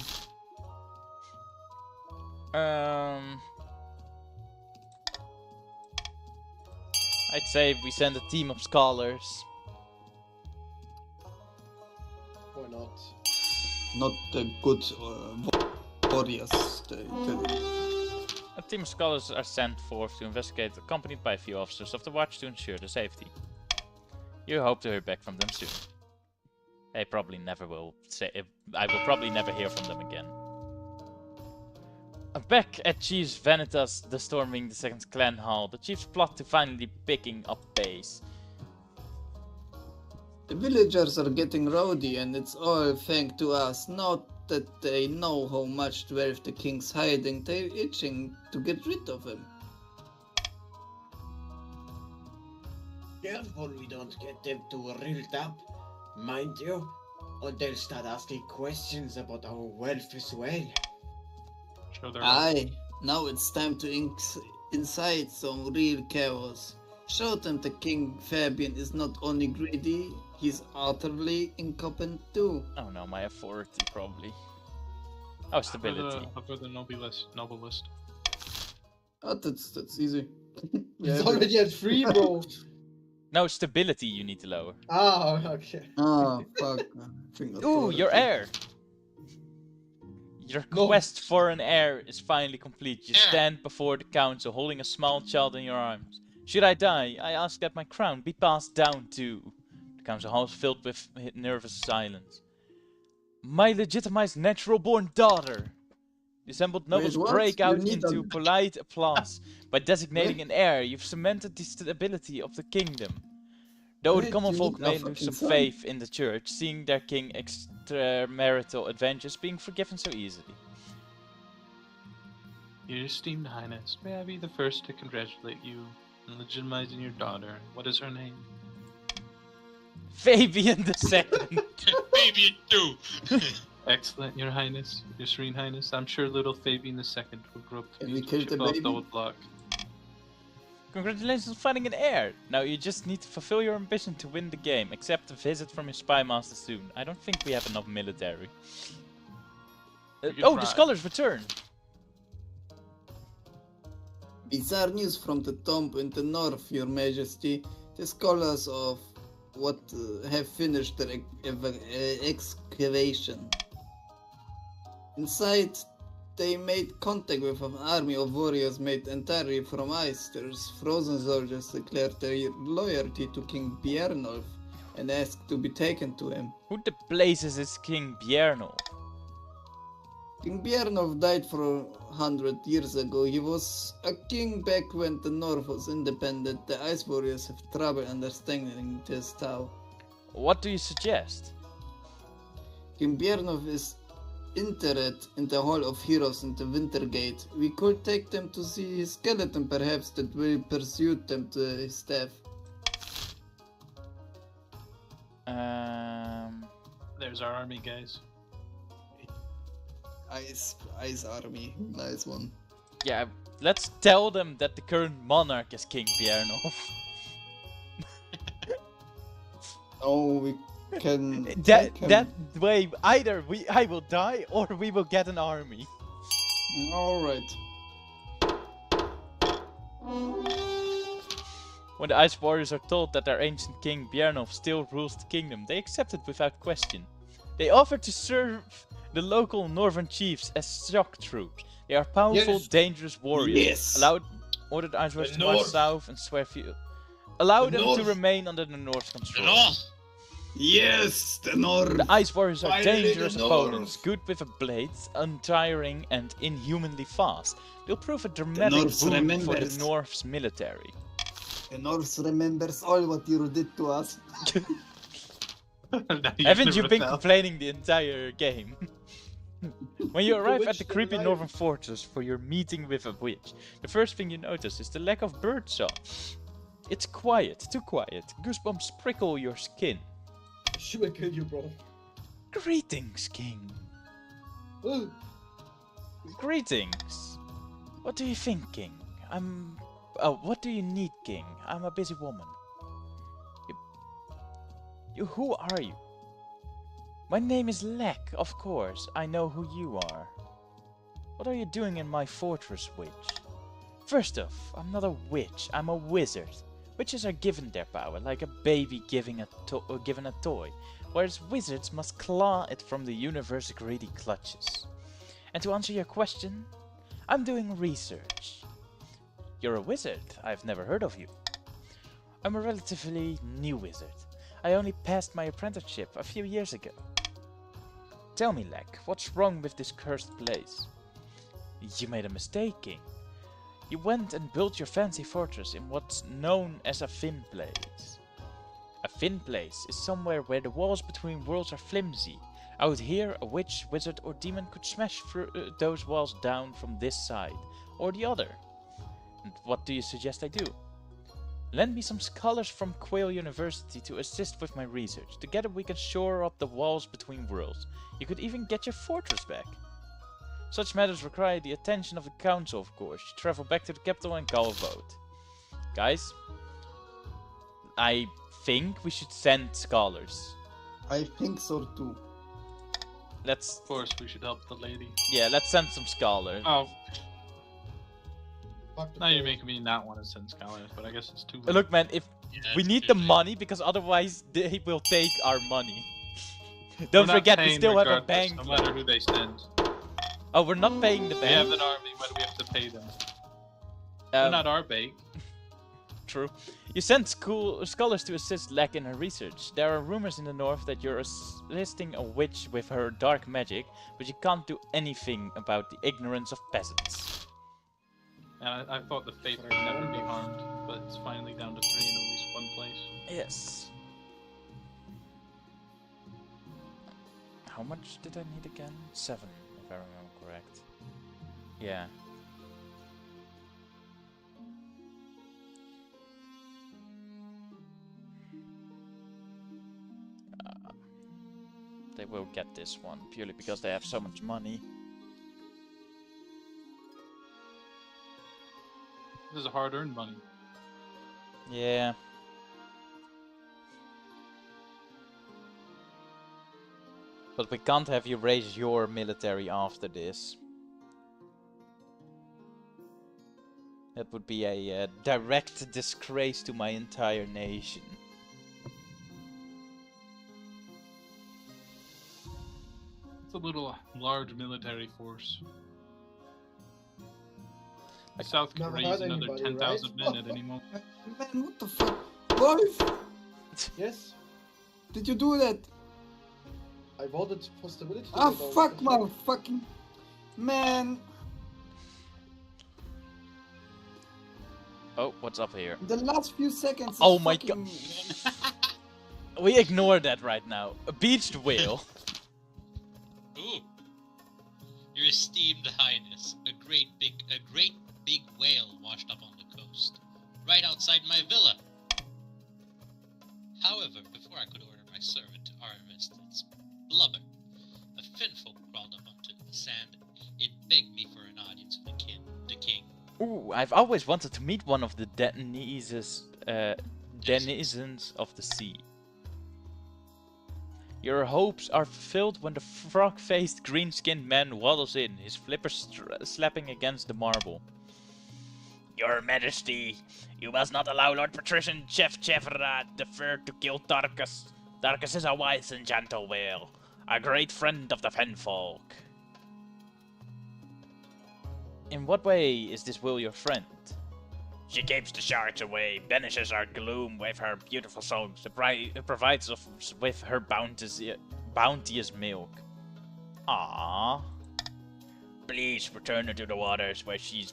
I'd say we send a team of scholars. Why not? Not the good warriors. A team of scholars are sent forth to investigate, accompanied by a few officers of the watch to ensure their safety. You hope to hear back from them soon. They probably never will say. I will probably never hear from them again. Back at Chief's Vanitas, the storming the second clan hall, the chiefs plot to finally picking up pace. The villagers are getting rowdy, and it's all thanks to us. Not that they know how much wealth the king's hiding, they're itching to get rid of him. Careful we don't get them too riled up, mind you, or they'll start asking questions about our wealth as well. Aye, now it's time to incite some real chaos. Show them the King Fabian is not only greedy, he's utterly incompetent too. Oh no, my authority probably. Oh, stability. For the noblest. Oh, that's easy. It's already at 3, bro. No, stability you need to lower. Ah, okay. Oh, fuck. Ooh, your heir! Your quest for an heir is finally complete. You stand before the council holding a small child in your arms. Should I die, I ask that my crown be passed down to... The council hall is filled with nervous silence. My legitimized natural-born daughter! The assembled nobles break out into polite applause. By designating an heir, you've cemented the stability of the kingdom. Though the common folk may lose some faith in the church, seeing their king extramarital adventures being forgiven so easily. Your esteemed highness, may I be the first to congratulate you on legitimizing your daughter. What is her name? Fabian II! Fabian II! Excellent, your highness, your serene highness. I'm sure little Fabian II will grow up to Can be we kill the baby? the old block. Congratulations on finding an heir! Now you just need to fulfill your ambition to win the game. Accept a visit from your spy master soon. I don't think we have enough military. Oh, the scholars return! Bizarre news from the tomb in the north, your majesty. The scholars of what have finished their excavation. Inside, they made contact with an army of warriors made entirely from ice. There's frozen soldiers declared their loyalty to King Bjernolf and asked to be taken to him. Who the blazes is King Bjernolf? King Bjarnov died 400 years ago. He was a king back when the North was independent. The Ice Warriors have trouble understanding this now. What do you suggest? King Bjarnov is interred in the Hall of Heroes in the Wintergate. We could take them to see his skeleton, perhaps that will pursue them to his staff. There's our army, guys. Ice Army, nice one. Yeah, let's tell them that the current monarch is King Bjarnov. Oh, we can... that way, either I will die or we will get an army. Alright. When the Ice Warriors are told that their ancient king Bjarnov still rules the kingdom, they accept it without question. They offer to serve the local northern chiefs as shock troops. They are powerful, dangerous warriors. Yes. Order the Ice Warriors to march south and swear few. Allow them to remain under the North's control. The North! Yes, the North! The Ice Warriors are Finally, dangerous the opponents, North. good with a blade, untiring and inhumanly fast. They'll prove a dramatic North boon for remembers. the North's military. The North remembers all what you did to us. Haven't you been complaining the entire game? When you arrive at the creepy northern fortress for your meeting with a witch, the first thing you notice is the lack of birdsong. It's quiet, too quiet. Goosebumps prickle your skin. Should I kill you, bro? Greetings, King. Greetings. What do you think, King? Oh, what do you need, King? I'm a busy woman. Who are you? My name is Lek, of course. I know who you are. What are you doing in my fortress, witch? First off, I'm not a witch. I'm a wizard. Witches are given their power, like a baby given a toy, whereas wizards must claw it from the universe's greedy clutches. And to answer your question, I'm doing research. You're a wizard. I've never heard of you. I'm a relatively new wizard. I only passed my apprenticeship a few years ago. Tell me, Lek, what's wrong with this cursed place? You made a mistake, King. You went and built your fancy fortress in what's known as a Finn place. A Finn place is somewhere where the walls between worlds are flimsy. Out here, a witch, wizard or demon could smash those walls down from this side or the other. And what do you suggest I do? Lend me some scholars from Quail University to assist with my research. Together we can shore up the walls between worlds. You could even get your fortress back. Such matters require the attention of the council, of course. You travel back to the capital and call a vote. Guys, I think we should send scholars. I think so too. Let's... Of course, we should help the lady. Yeah, let's send some scholars. Oh. Now you're making me not want to send scholars, but I guess it's too late. Look, man, if we need the money, because otherwise they will take our money. Don't forget, we still have a bank. No matter who they send. Oh, we're not paying the bank. We have an army, why do we have to pay them? They're not our bank. True. You sent scholars to assist Lek in her research. There are rumors in the north that you're assisting a witch with her dark magic, but you can't do anything about the ignorance of peasants. And I thought the faith would never be harmed, but it's finally down to 3 in at least one place. Yes. How much did I need again? 7, if I remember correct. Yeah. They will get this one, purely because they have so much money. This is hard-earned money. Yeah. But we can't have you raise your military after this. That would be a direct disgrace to my entire nation. It's a little large military force. South could raise another 10,000 men at any moment. Man, what the fuck? Wolf! Yes? Did you do that? I voted for stability. Ah, fuck, motherfucking... Man, Oh, what's up here? the last few seconds. Oh is my fucking... We ignore that right now. A beached whale. Ooh. Your esteemed highness, a great big whale washed up on the coast, right outside my villa. However, before I could order my servant to harvest its blubber, a finfolk crawled up onto the sand. It begged me for an audience with the king. Ooh, I've always wanted to meet one of the denizens of the sea. Your hopes are fulfilled when the frog-faced, green-skinned man waddles in, his flippers slapping against the marble. Your Majesty, you must not allow Lord Patrician Chef Chefra III to kill Tarkus. Tarkus is a wise and gentle whale, a great friend of the Fenfolk. In what way is this whale your friend? She keeps the sharks away, banishes our gloom with her beautiful songs, provides us with her bounteous milk. Ah, please return her to the waters where she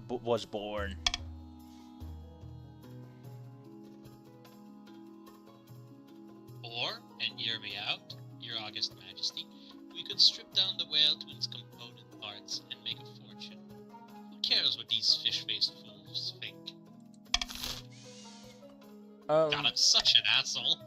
was born. Or, and hear me out, Your August Majesty, we could strip down the whale to its component parts and make a fortune. Who cares what these fish-faced fools think? God, I'm such an asshole.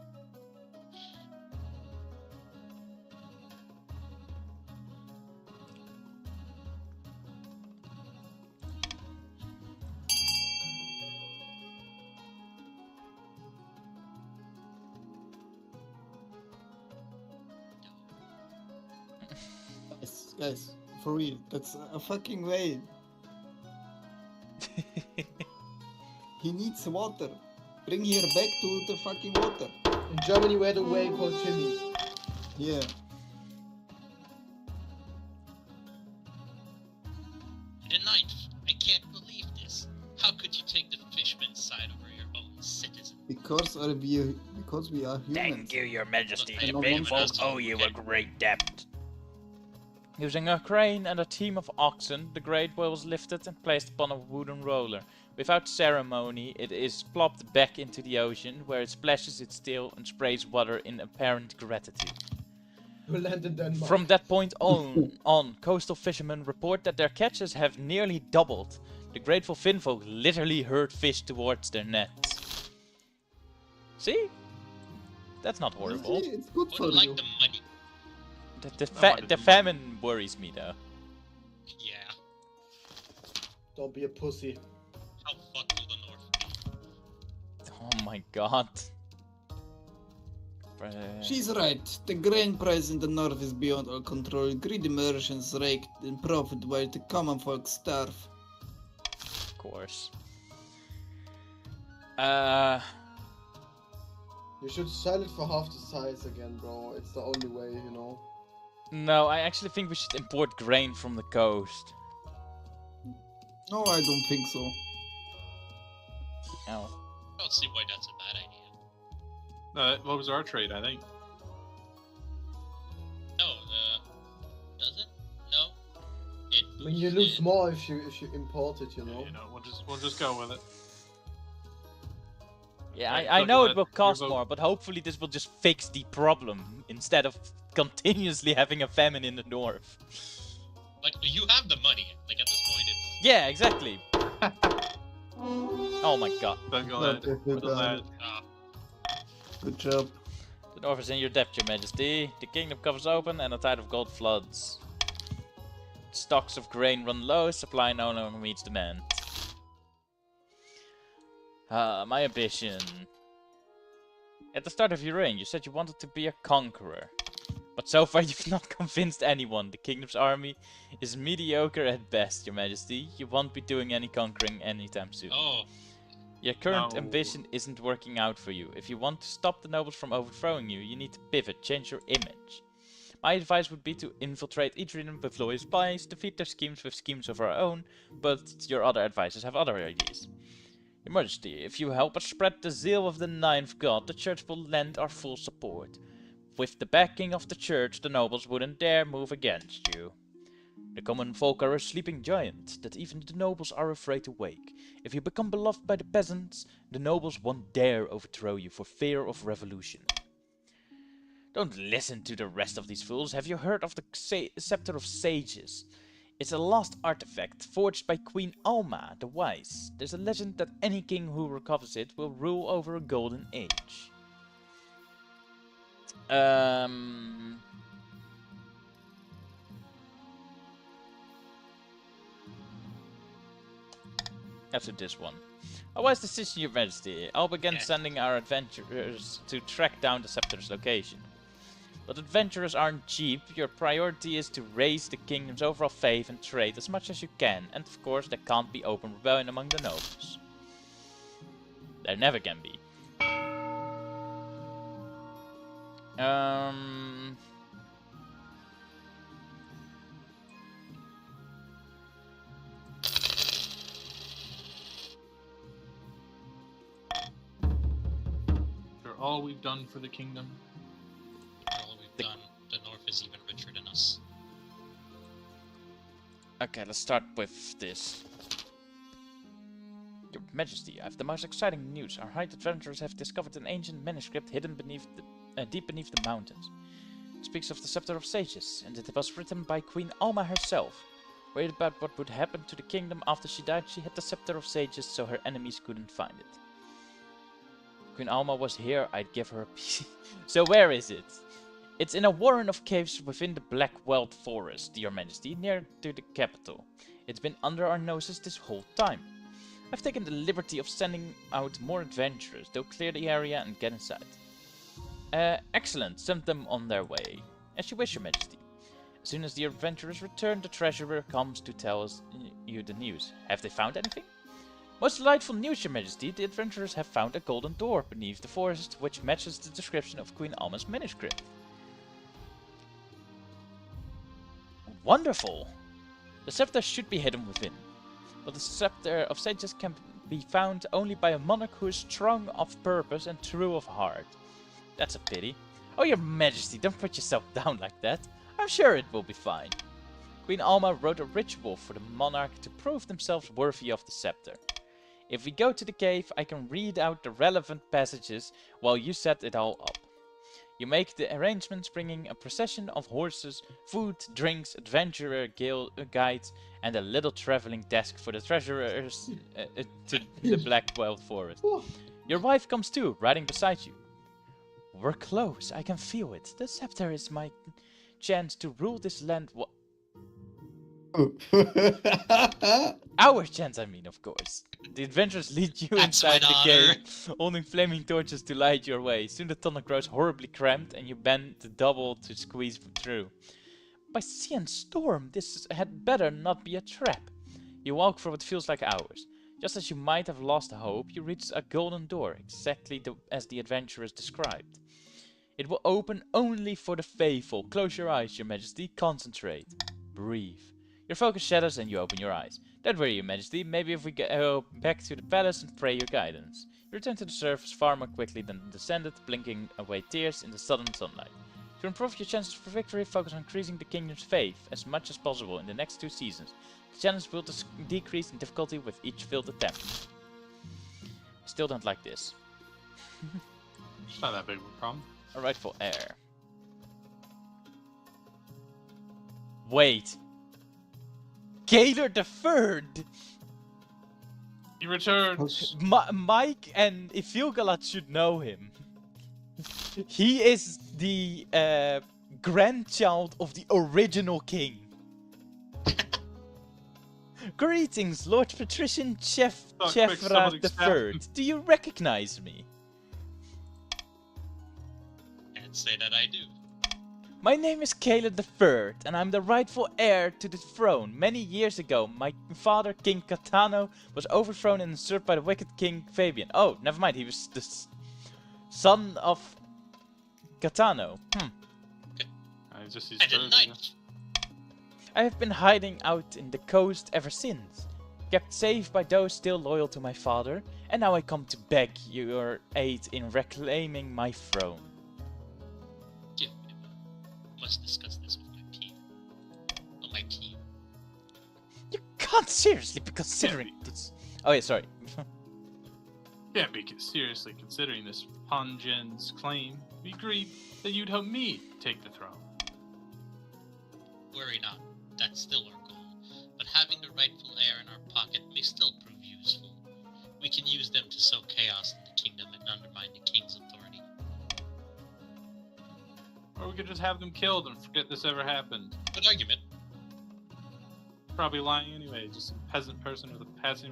Guys, for real, that's a fucking whale. He needs water. Bring her back to the fucking water. In Germany, we had a whale called Timmy. Yeah. The ninth, I can't believe this. How could you take the fishman's side over your own citizen? Because we are humans. Thank you, Your Majesty. I The know Fenfolk one- owe you a great debt. Using a crane and a team of oxen, the great whale was lifted and placed upon a wooden roller. Without ceremony, it is plopped back into the ocean, where it splashes its tail and sprays water in apparent gratitude. We land in Denmark. From that point on, coastal fishermen report that their catches have nearly doubled. The grateful Finfolk literally herd fish towards their nets. See? That's not horrible. See, it's good for Like you. the money. The famine worries me though. Yeah. Don't be a pussy. How fucked will the north be? Oh my god. She's right. The grain price in the north is beyond all control. Greedy merchants rake in profit while the common folk starve. Of course. You should sell it for half the size again, bro. It's the only way, you know. No, I actually think we should import grain from the coast. No, I don't think so. No. I don't see why that's a bad idea. What was our trade, I think? No, does it? No. It I mean, you lose more if you import it, you know. You know, we'll just go with it. Yeah, Right, I look, know lad, it will your cost vote. more, but hopefully this will just fix the problem instead of continuously having a famine in the north. Like, you have the money. Like, at this point, it's... Yeah, exactly. Oh my god. Good job. The north is in your debt, Your Majesty. The kingdom covers open and a tide of gold floods. Stocks of grain run low, supply no longer meets demand. My ambition. At the start of your reign, you said you wanted to be a conqueror. But so far you've not convinced anyone. The kingdom's army is mediocre at best, Your Majesty. You won't be doing any conquering anytime soon. Oh. Your current No. ambition isn't working out for you. If you want to stop the nobles from overthrowing you, you need to pivot, change your image. My advice would be to infiltrate each region with loyal spies, defeat their schemes with schemes of our own, but your other advisors have other ideas. Your Majesty, if you help us spread the zeal of the Ninth God, the Church will lend our full support. With the backing of the Church, the nobles wouldn't dare move against you. The common folk are a sleeping giant that even the nobles are afraid to wake. If you become beloved by the peasants, the nobles won't dare overthrow you for fear of revolution. Don't listen to the rest of these fools. Have you heard of the Scepter of Sages? It's a lost artifact forged by Queen Alma the Wise. There's a legend that any king who recovers it will rule over a golden age. After this one. A wise decision, Your Majesty. I'll begin sending our adventurers to track down the Scepter's location. But adventurers aren't cheap. Your priority is to raise the kingdom's overall faith and trade as much as you can. And of course, there can't be open rebellion among the nobles. There never can be. For all we've done for the kingdom. All we've done, the North is even richer than us. Okay, let's start with this. Your Majesty, I have the most exciting news. Our hired adventurers have discovered an ancient manuscript hidden beneath deep beneath the mountains. It speaks of the Scepter of Sages, and it was written by Queen Alma herself. Worried about what would happen to the kingdom after she died, she hid the Scepter of Sages so her enemies couldn't find it. Queen Alma was here, I'd give her a piece. So where is it? It's in a warren of caves within the Blackweld Forest, Your Majesty, near to the capital. It's been under our noses this whole time. I've taken the liberty of sending out more adventurers. They'll clear the area and get inside. Excellent. Send them on their way. As you wish, Your Majesty. As soon as the adventurers return, the treasurer comes to tell you the news. Have they found anything? Most delightful news, Your Majesty. The adventurers have found a golden door beneath the forest, which matches the description of Queen Alma's manuscript. Wonderful! The scepter should be hidden within. But the Scepter of Sages can be found only by a monarch who is strong of purpose and true of heart. That's a pity. Oh, Your Majesty, don't put yourself down like that. I'm sure it will be fine. Queen Alma wrote a ritual for the monarch to prove themselves worthy of the scepter. If we go to the cave, I can read out the relevant passages while you set it all up. You make the arrangements, bringing a procession of horses, food, drinks, adventurer guides, and a little traveling desk for the treasurers to the Blackweld Forest. Your wife comes too, riding beside you. We're close, I can feel it. The scepter is my chance to rule this land. Our chance, I mean, of course. The adventurers lead you inside the cave, holding flaming torches to light your way. Soon the tunnel grows horribly cramped, and you bend the double to squeeze through. By sea and storm, this had better not be a trap. You walk for what feels like hours. Just as you might have lost hope, you reach a golden door, exactly as the adventurers described. It will open only for the faithful. Close your eyes, Your Majesty. Concentrate. Breathe. Your focus shatters and you open your eyes. Don't worry, Your Majesty. Maybe if we go back to the palace and pray your guidance. You return to the surface far more quickly than descended, blinking away tears in the southern sunlight. To improve your chances for victory, focus on increasing the kingdom's faith as much as possible in the next 2 seasons. The challenge will decrease in difficulty with each failed attempt. I still don't like this. It's not that big of a problem. A rightful heir. Wait. Gaylor the Third. He returns. Mike and Ifilgalad should know him. He is the grandchild of the original king. Greetings, Lord Patrician Chefra the Third. Do you recognize me? Can't say that I do. My name is Caleb III, and I'm the rightful heir to the throne. Many years ago, my father, King Catano, was overthrown and usurped by the wicked King Fabian. Oh, never mind, he was the son of Catano. Just his I have been hiding out in the coast ever since, kept safe by those still loyal to my father, and now I come to beg your aid in reclaiming my throne. Must discuss this with my team. Oh, my team. can't seriously be considering this. Oh yeah, sorry. Can't be seriously considering this Pongen's claim. We agreed that you'd help me take the throne. Worry not, that's still our goal. But having the rightful heir in our pocket may still prove useful. We can use them to sow chaos in the kingdom and undermine the king's authority. Or we could just have them killed and forget this ever happened. Good argument. Probably lying anyway, just a peasant person with a passing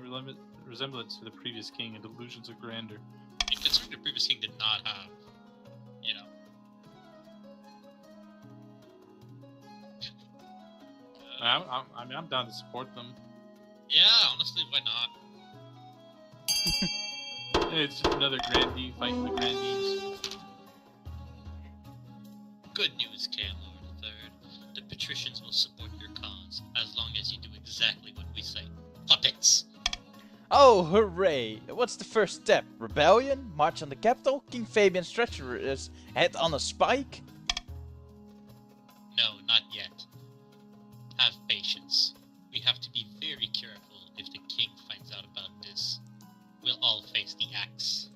resemblance to the previous king and delusions of grandeur. Considering the previous king did not have, you know. I'm down to support them. Yeah, honestly, why not? It's just another grandee fighting the grandees. Good news, Kaelor III. The patricians will support your cause, as long as you do exactly what we say. Puppets! Oh, hooray! What's the first step? Rebellion? March on the capital? King Fabian's treacherous head on a spike? No, not yet. Have patience. We have to be very careful if the king finds out about this. We'll all face the axe.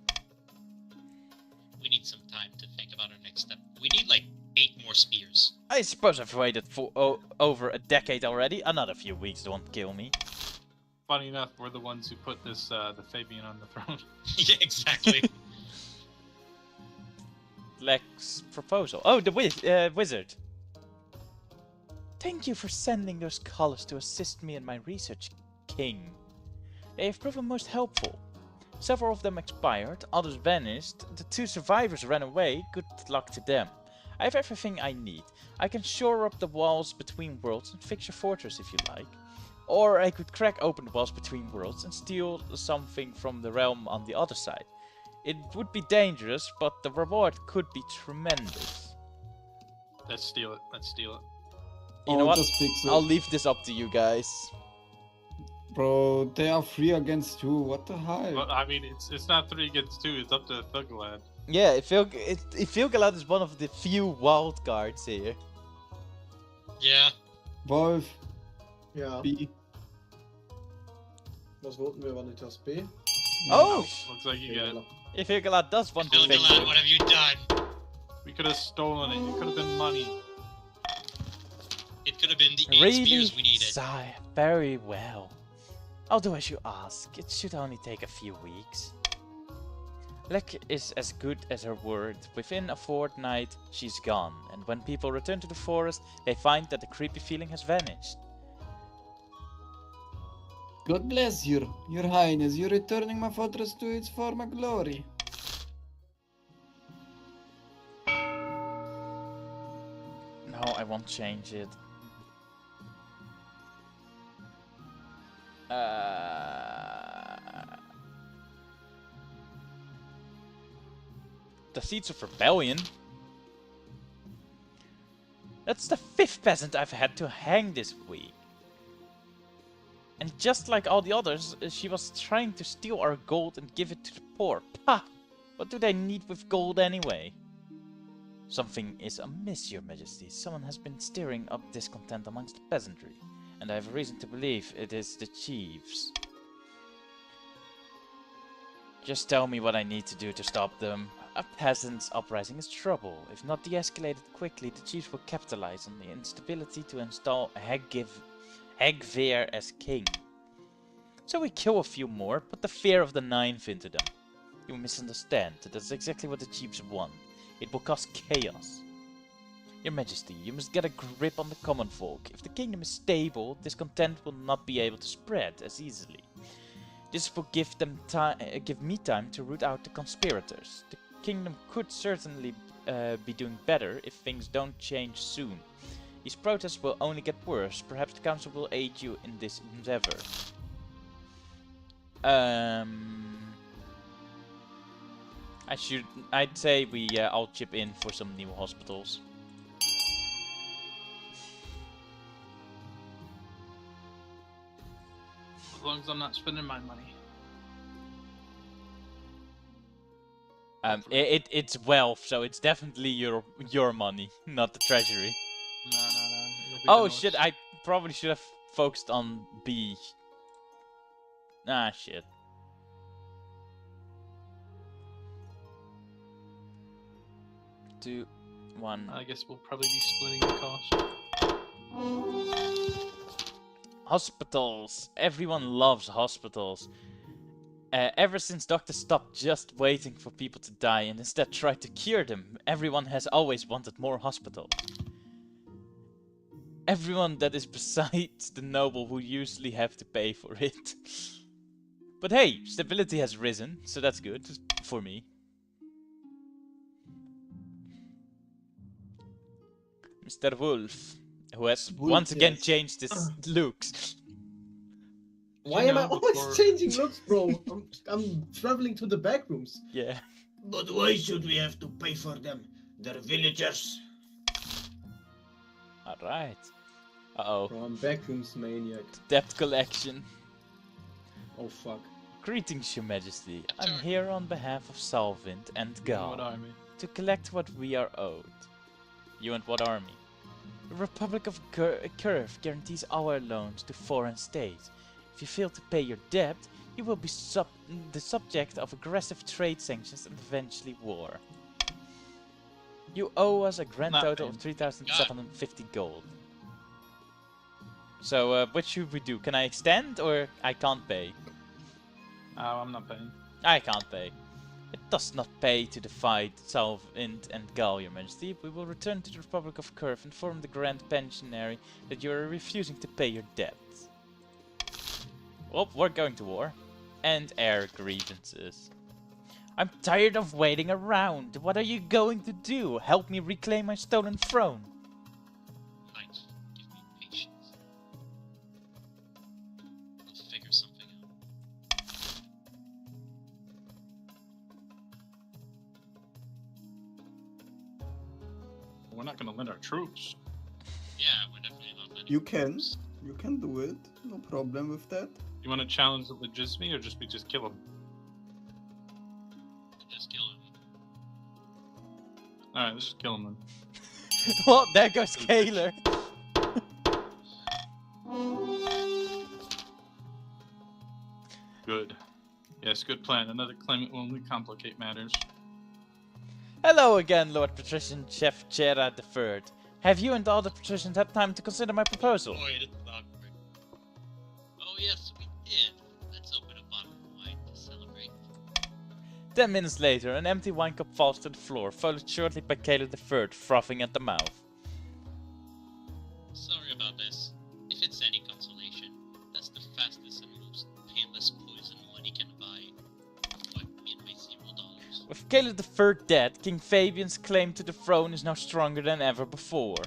We need some time to think about our next step. We need like 8 more spears. I suppose I've waited for over a decade already. Another few weeks won't kill me. Funny enough, we're the ones who put this the Fabian on the throne. Yeah, exactly. Lex proposal. Oh, the wizard. Thank you for sending those scholars to assist me in my research, King. They have proven most helpful. Several of them expired, others vanished. The 2 survivors ran away. Good luck to them. I have everything I need. I can shore up the walls between worlds and fix your fortress if you like. Or I could crack open the walls between worlds and steal something from the realm on the other side. It would be dangerous, but the reward could be tremendous. Let's steal it. Let's steal it. You know what? Just fix it. I'll leave this up to you guys. Bro, they are 3 against 2. What the hell? Well, I mean, it's not 3 against 2. It's up to Thuggalad. Yeah, Ifilgalad is one of the few wild cards here. Yeah. Wolf. Ja. B. Was voten wir? War nicht das B? Oh! Looks like you get it. Ifilgalad does want to fix Thuggalad, what have you done? We could have stolen it. It could have been money. It could have been the 8 spears we needed. Sigh, very well. I'll do as you ask. It should only take a few weeks. Lek is as good as her word. Within a fortnight, she's gone. And when people return to the forest, they find that the creepy feeling has vanished. God bless you, your highness. You're returning my fortress to its former glory. No, I won't change it. The Seeds of Rebellion? That's the 5th peasant I've had to hang this week. And just like all the others, she was trying to steal our gold and give it to the poor. Pah! What do they need with gold anyway? Something is amiss, your majesty. Someone has been stirring up discontent amongst the peasantry. And I have reason to believe it is the chiefs. Just tell me what I need to do to stop them. A peasants' uprising is trouble. If not de-escalated quickly, the chiefs will capitalize on the instability to install Hegveer as king. So we kill a few more, put the fear of the 9th into them. You misunderstand. That's exactly what the chiefs want. It will cause chaos. Your Majesty, you must get a grip on the common folk. If the kingdom is stable, discontent will not be able to spread as easily. This will give me time to root out the conspirators. The kingdom could certainly be doing better if things don't change soon. These protests will only get worse. Perhaps the council will aid you in this endeavor. I'd say we all chip in for some new hospitals. As long as I'm not spending my money. It's wealth, so it's definitely your money, not the treasury. No. Oh shit! I probably should have focused on B. Ah, shit. Two, one. I guess we'll probably be splitting the cost. Hospitals. Everyone loves hospitals. Ever since doctors stopped just waiting for people to die and instead tried to cure them, everyone has always wanted more hospitals. Everyone that is besides the noble who usually have to pay for it. But hey, stability has risen, so that's good for me. Mr. Wolf, who has once again changed his looks. Why am I always changing looks, bro? I'm traveling to the back rooms. Yeah. But why should we have to pay for them? They're villagers. Alright. Uh-oh. Bro, I'm backrooms maniac. Debt collection. Oh fuck. Greetings, Your Majesty. I'm here on behalf of Salvint and Gal What army? to collect what we are owed. You and what army? The Republic of Curve guarantees our loans to foreign states. If you fail to pay your debt, you will be the subject of aggressive trade sanctions and eventually war. You owe us a grand total of 3,750 gold. So, what should we do? Can I extend or I can't pay? Oh, I'm not paying. I can't pay. It does not pay to defy Salvint and Gal, Your Majesty. We will return to the Republic of Curve and inform the Grand Pensionary that you are refusing to pay your debts. Well, we're going to war. And air grievances. I'm tired of waiting around. What are you going to do? Help me reclaim my stolen throne? Might give me patience. We'll figure something out. We're not gonna lend our troops. Yeah, we're definitely not lending. You can do it. No problem with that. You want to challenge the legitimacy or just kill him? Just kill him. Alright, let's just kill him then. Well, there goes Kaler. Good. Yes, good plan. Another claimant will only complicate matters. Hello again, Lord Patrician Chef Chera III. Have you and all the patricians had time to consider my proposal? Boy, it's awkward. Oh yes, we did. Let's open a bottle of wine to celebrate. 10 minutes later, an empty wine cup falls to the floor, followed shortly by Kaler III, frothing at the mouth. Sorry about this. If it's any consolation, that's the fastest and most painless poison money can buy. Wipe me and my $0. With Kaler III dead, King Fabian's claim to the throne is now stronger than ever before.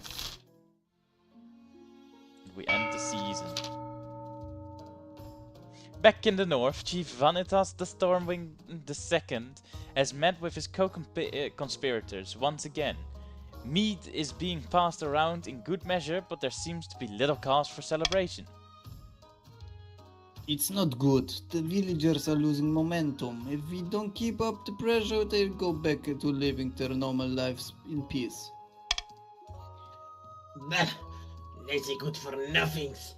We end the season. Back in the north, Chief Vanitas the Stormwind II has met with his co-conspirators once again. Mead is being passed around in good measure, but there seems to be little cause for celebration. It's not good. The villagers are losing momentum. If we don't keep up the pressure, they'll go back to living their normal lives in peace. Bah, lazy good for nothings.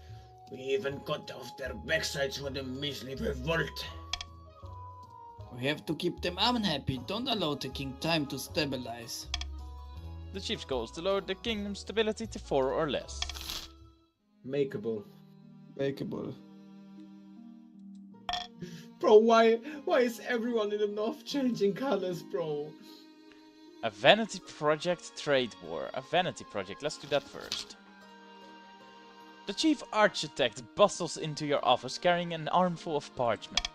We even cut off their backsides for the measly revolt. We have to keep them unhappy. Don't allow the king time to stabilize. The chief's goal is to lower the kingdom's stability to 4 or less. Makeable. Makeable. Bro, why is everyone in the north changing colors, bro? A vanity project trade war. A vanity project. Let's do that first. The chief architect bustles into your office carrying an armful of parchment.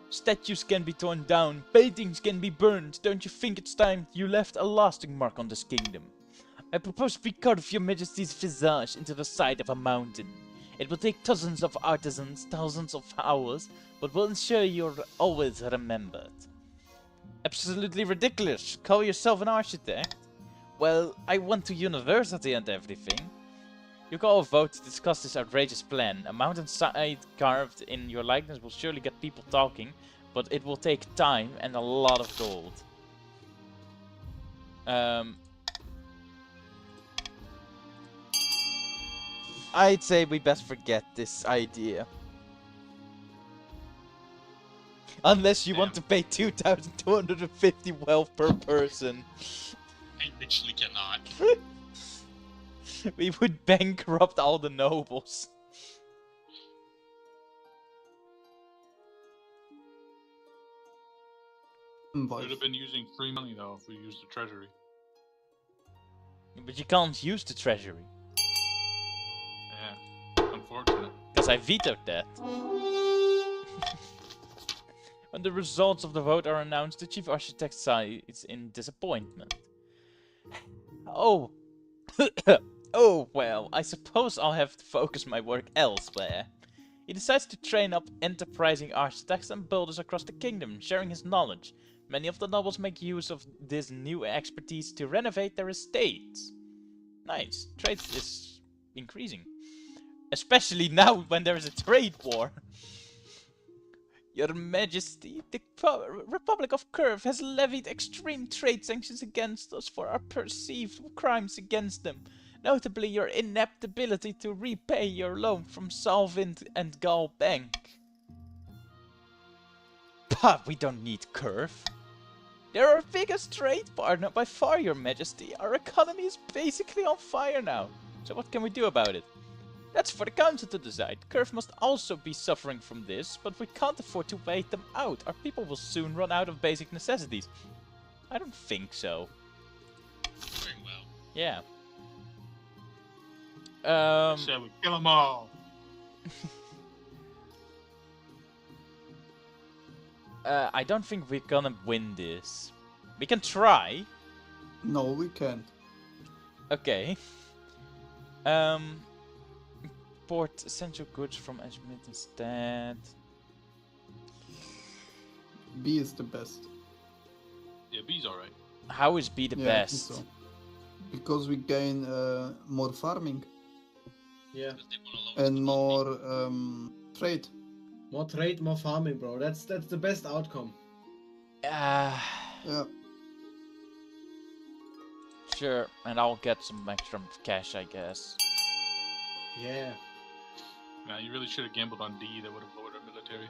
Statues can be torn down, paintings can be burned. Don't you think it's time you left a lasting mark on this kingdom? I propose we carve your majesty's visage into the side of a mountain. It will take dozens of artisans, thousands of hours, but will ensure you're always remembered. Absolutely ridiculous. Call yourself an architect? Well, I went to university and everything. You can all vote to discuss this outrageous plan. A mountainside carved in your likeness will surely get people talking, but it will take time and a lot of gold. I'd say we best forget this idea. Unless you want to pay 2,250 wealth per person. I literally cannot. We would bankrupt all the nobles. We would have been using free money though if we used the treasury. But you can't use the treasury. Yeah, unfortunate. Because I vetoed that. When the results of the vote are announced, the chief architect sighs in disappointment. Oh. Oh, well, I suppose I'll have to focus my work elsewhere. He decides to train up enterprising architects and builders across the kingdom, sharing his knowledge. Many of the nobles make use of this new expertise to renovate their estates. Nice. Trade is increasing. Especially now when there is a trade war. Your Majesty, the Republic of Curve has levied extreme trade sanctions against us for our perceived crimes against them. Notably your ineptability to repay your loan from Salvin and Gal Bank. Pah, we don't need Curve. They're our biggest trade partner by far, Your Majesty. Our economy is basically on fire now. So what can we do about it? That's for the council to decide. Curve must also be suffering from this, but we can't afford to wait them out. Our people will soon run out of basic necessities. I don't think so. Very well. Yeah. Shall we kill them all? I don't think we're gonna win this. We can try. No, we can't. Okay. Import essential goods from Ashmit instead. B is the best. Yeah, B's alright. How is B the Yeah, I think best? so. Because we gain more farming. Yeah. And more trade. More trade, more farming, bro. That's the best outcome. Yeah. Sure, and I'll get some extra cash, I guess. Yeah. Nah, you really should have gambled on D. That would have lowered our military.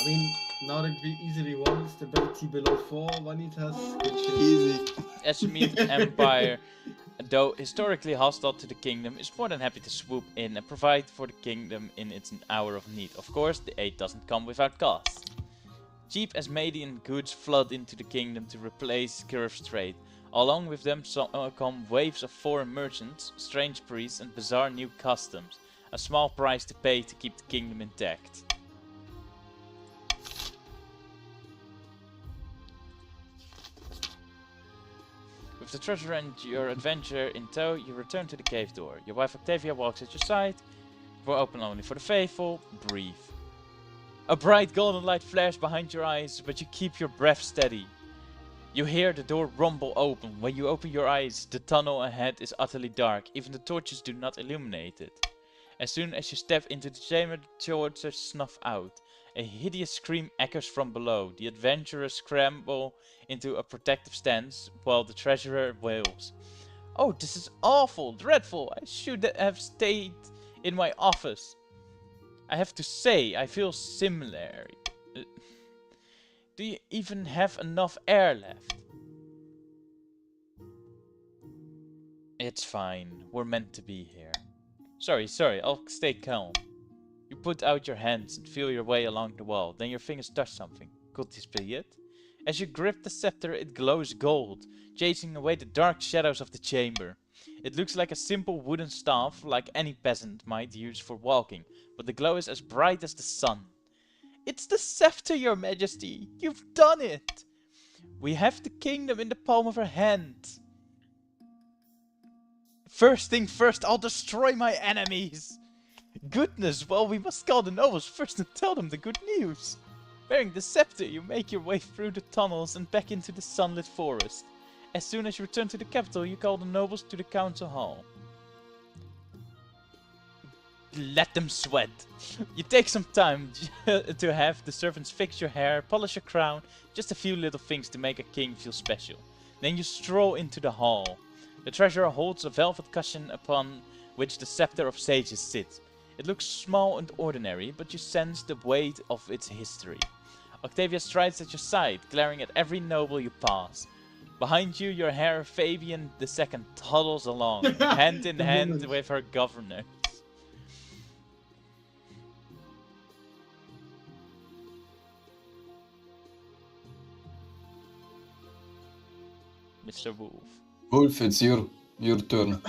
I mean, now that we easily won, stability below 4, Vanitas, good shit. Easy. Ashmit Empire, though historically hostile to the kingdom, is more than happy to swoop in and provide for the kingdom in its hour of need. Of course, the aid doesn't come without cost. Cheap Asmadian goods flood into the kingdom to replace Curve's trade. Along with them come waves of foreign merchants, strange priests and bizarre new customs. A small price to pay to keep the kingdom intact. With the treasure and your adventure in tow, you return to the cave door. Your wife Octavia walks at your side. It will open only for the faithful. Breathe. A bright golden light flares behind your eyes, but you keep your breath steady. You hear the door rumble open. When you open your eyes, the tunnel ahead is utterly dark. Even the torches do not illuminate it. As soon as you step into the chamber, the torches snuff out. A hideous scream echoes from below. The adventurers scramble into a protective stance, while the treasurer wails. Oh, this is awful, dreadful. I should have stayed in my office. I have to say, I feel similar. Do you even have enough air left? It's fine. We're meant to be here. Sorry, I'll stay calm. You put out your hands and feel your way along the wall. Then your fingers touch something. Could this be it? As you grip the scepter, it glows gold, chasing away the dark shadows of the chamber. It looks like a simple wooden staff, like any peasant might use for walking, but the glow is as bright as the sun. It's the scepter, Your Majesty! You've done it! We have the kingdom in the palm of our hand. First thing first, I'll destroy my enemies! Goodness, well, we must call the nobles first and tell them the good news. Bearing the scepter, you make your way through the tunnels and back into the sunlit forest. As soon as you return to the capital, you call the nobles to the council hall. Let them sweat. You take some time to have the servants fix your hair, polish your crown, just a few little things to make a king feel special. Then you stroll into the hall. The treasurer holds a velvet cushion upon which the scepter of sages sits. It looks small and ordinary, but you sense the weight of its history. Octavia strides at your side, glaring at every noble you pass. Behind you, your heir Fabian II toddles along, hand in hand with her governor. Mr. Wolf. Wolf, it's your turn.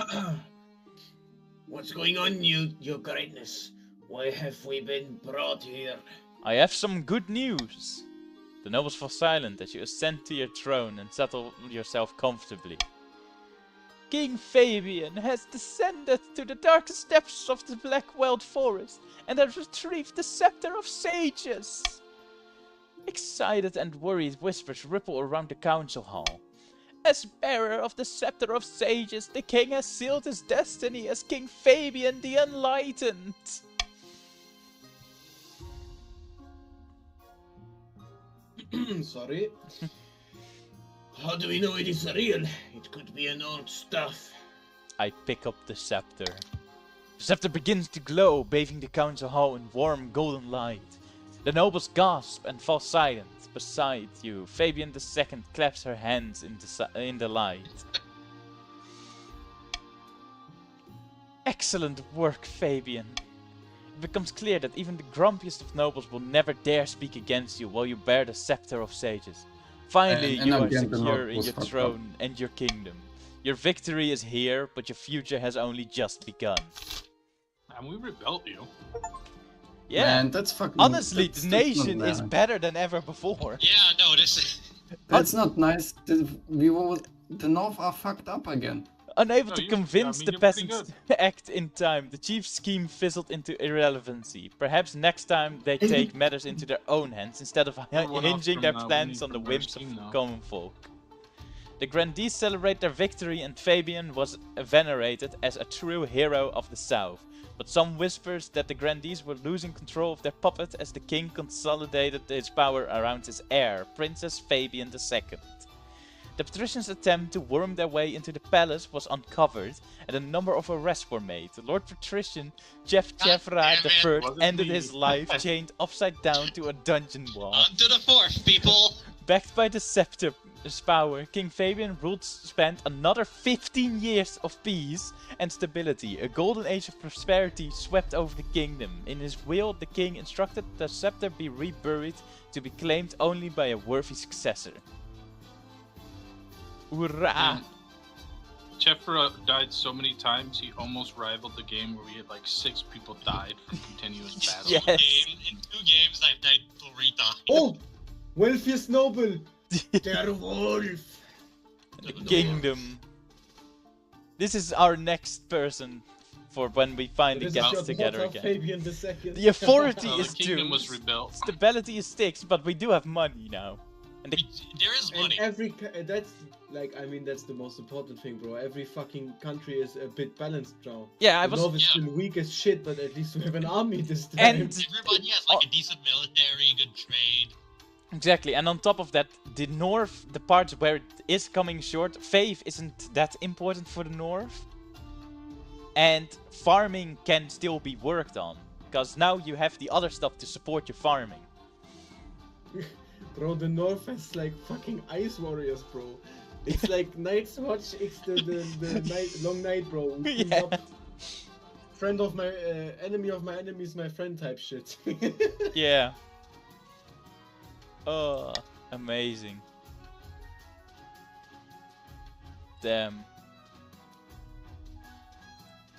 What's going on, your greatness? Why have we been brought here? I have some good news. The nobles fall silent as you ascend to your throne and settle yourself comfortably. King Fabian has descended to the darkest depths of the Blackweld Forest and has retrieved the Scepter of Sages. Excited and worried whispers ripple around the council hall. As bearer of the Scepter of Sages, the king has sealed his destiny as King Fabian the Enlightened. Sorry. How do we know it is real? It could be an old stuff. I pick up the scepter. The scepter begins to glow, bathing the council hall in warm golden light. The nobles gasp and fall silent. Beside you, Fabian II claps her hands in the light. Excellent work, Fabian. It becomes clear that even the grumpiest of nobles will never dare speak against you while you bear the Scepter of Sages. Finally, you are secure in your throne and your kingdom. Your victory is here, but your future has only just begun. And we rebuilt you. Yeah, man, that's fucking. Honestly, the nation is better than ever before. Yeah, no, this is... That's not nice. The North are fucked up again. Unable to convince the peasants to act in time, the chief's scheme fizzled into irrelevancy. Perhaps next time they take matters into their own hands instead of hinging their plans on the whims of common folk. The grandees celebrate their victory and Fabian was venerated as a true hero of the south. But some whispers that the grandees were losing control of their puppet as the king consolidated his power around his heir, Princess Fabian II. The patricians' attempt to worm their way into the palace was uncovered, and a number of arrests were made. Lord Patrician Jeff Chevra III ended his life chained upside down to a dungeon wall. On to the fourth, people! Backed by the scepter's power, King Fabian spent another 15 years of peace and stability. A golden age of prosperity swept over the kingdom. In his will, the king instructed the scepter be reburied to be claimed only by a worthy successor. Hoorah! Chefra died so many times, he almost rivaled the game where we had like 6 people died from continuous battles. Yes. In 2 games, I've died 3 times. Oh! Wealthiest noble! Der Wolf! The kingdom. This is our next person for when we finally get together again. Fabian II. The authority is the kingdom due. was rebuilt. Stability is sticks, but we do have money now. And there is money. And that's like, I mean, that's the most important thing, bro. Every fucking country is a bit balanced now. Yeah, the North has been weak as shit, but at least we have an army this time. And everybody has like a decent military, good trade. Exactly, and on top of that, the north, the parts where it is coming short, faith isn't that important for the north. And farming can still be worked on, because now you have the other stuff to support your farming. Bro, the north has like fucking ice warriors, bro. It's like Night's Watch, it's the night, long night, bro. Yeah. Friend of my enemy of my enemy is my friend type shit. Yeah. Oh, amazing. Damn.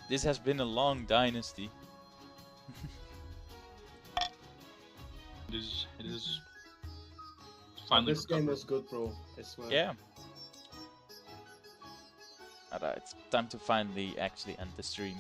This has been a long dynasty. It is finally this game was good, bro. I swear. Yeah. Alright, it's time to finally actually end the stream.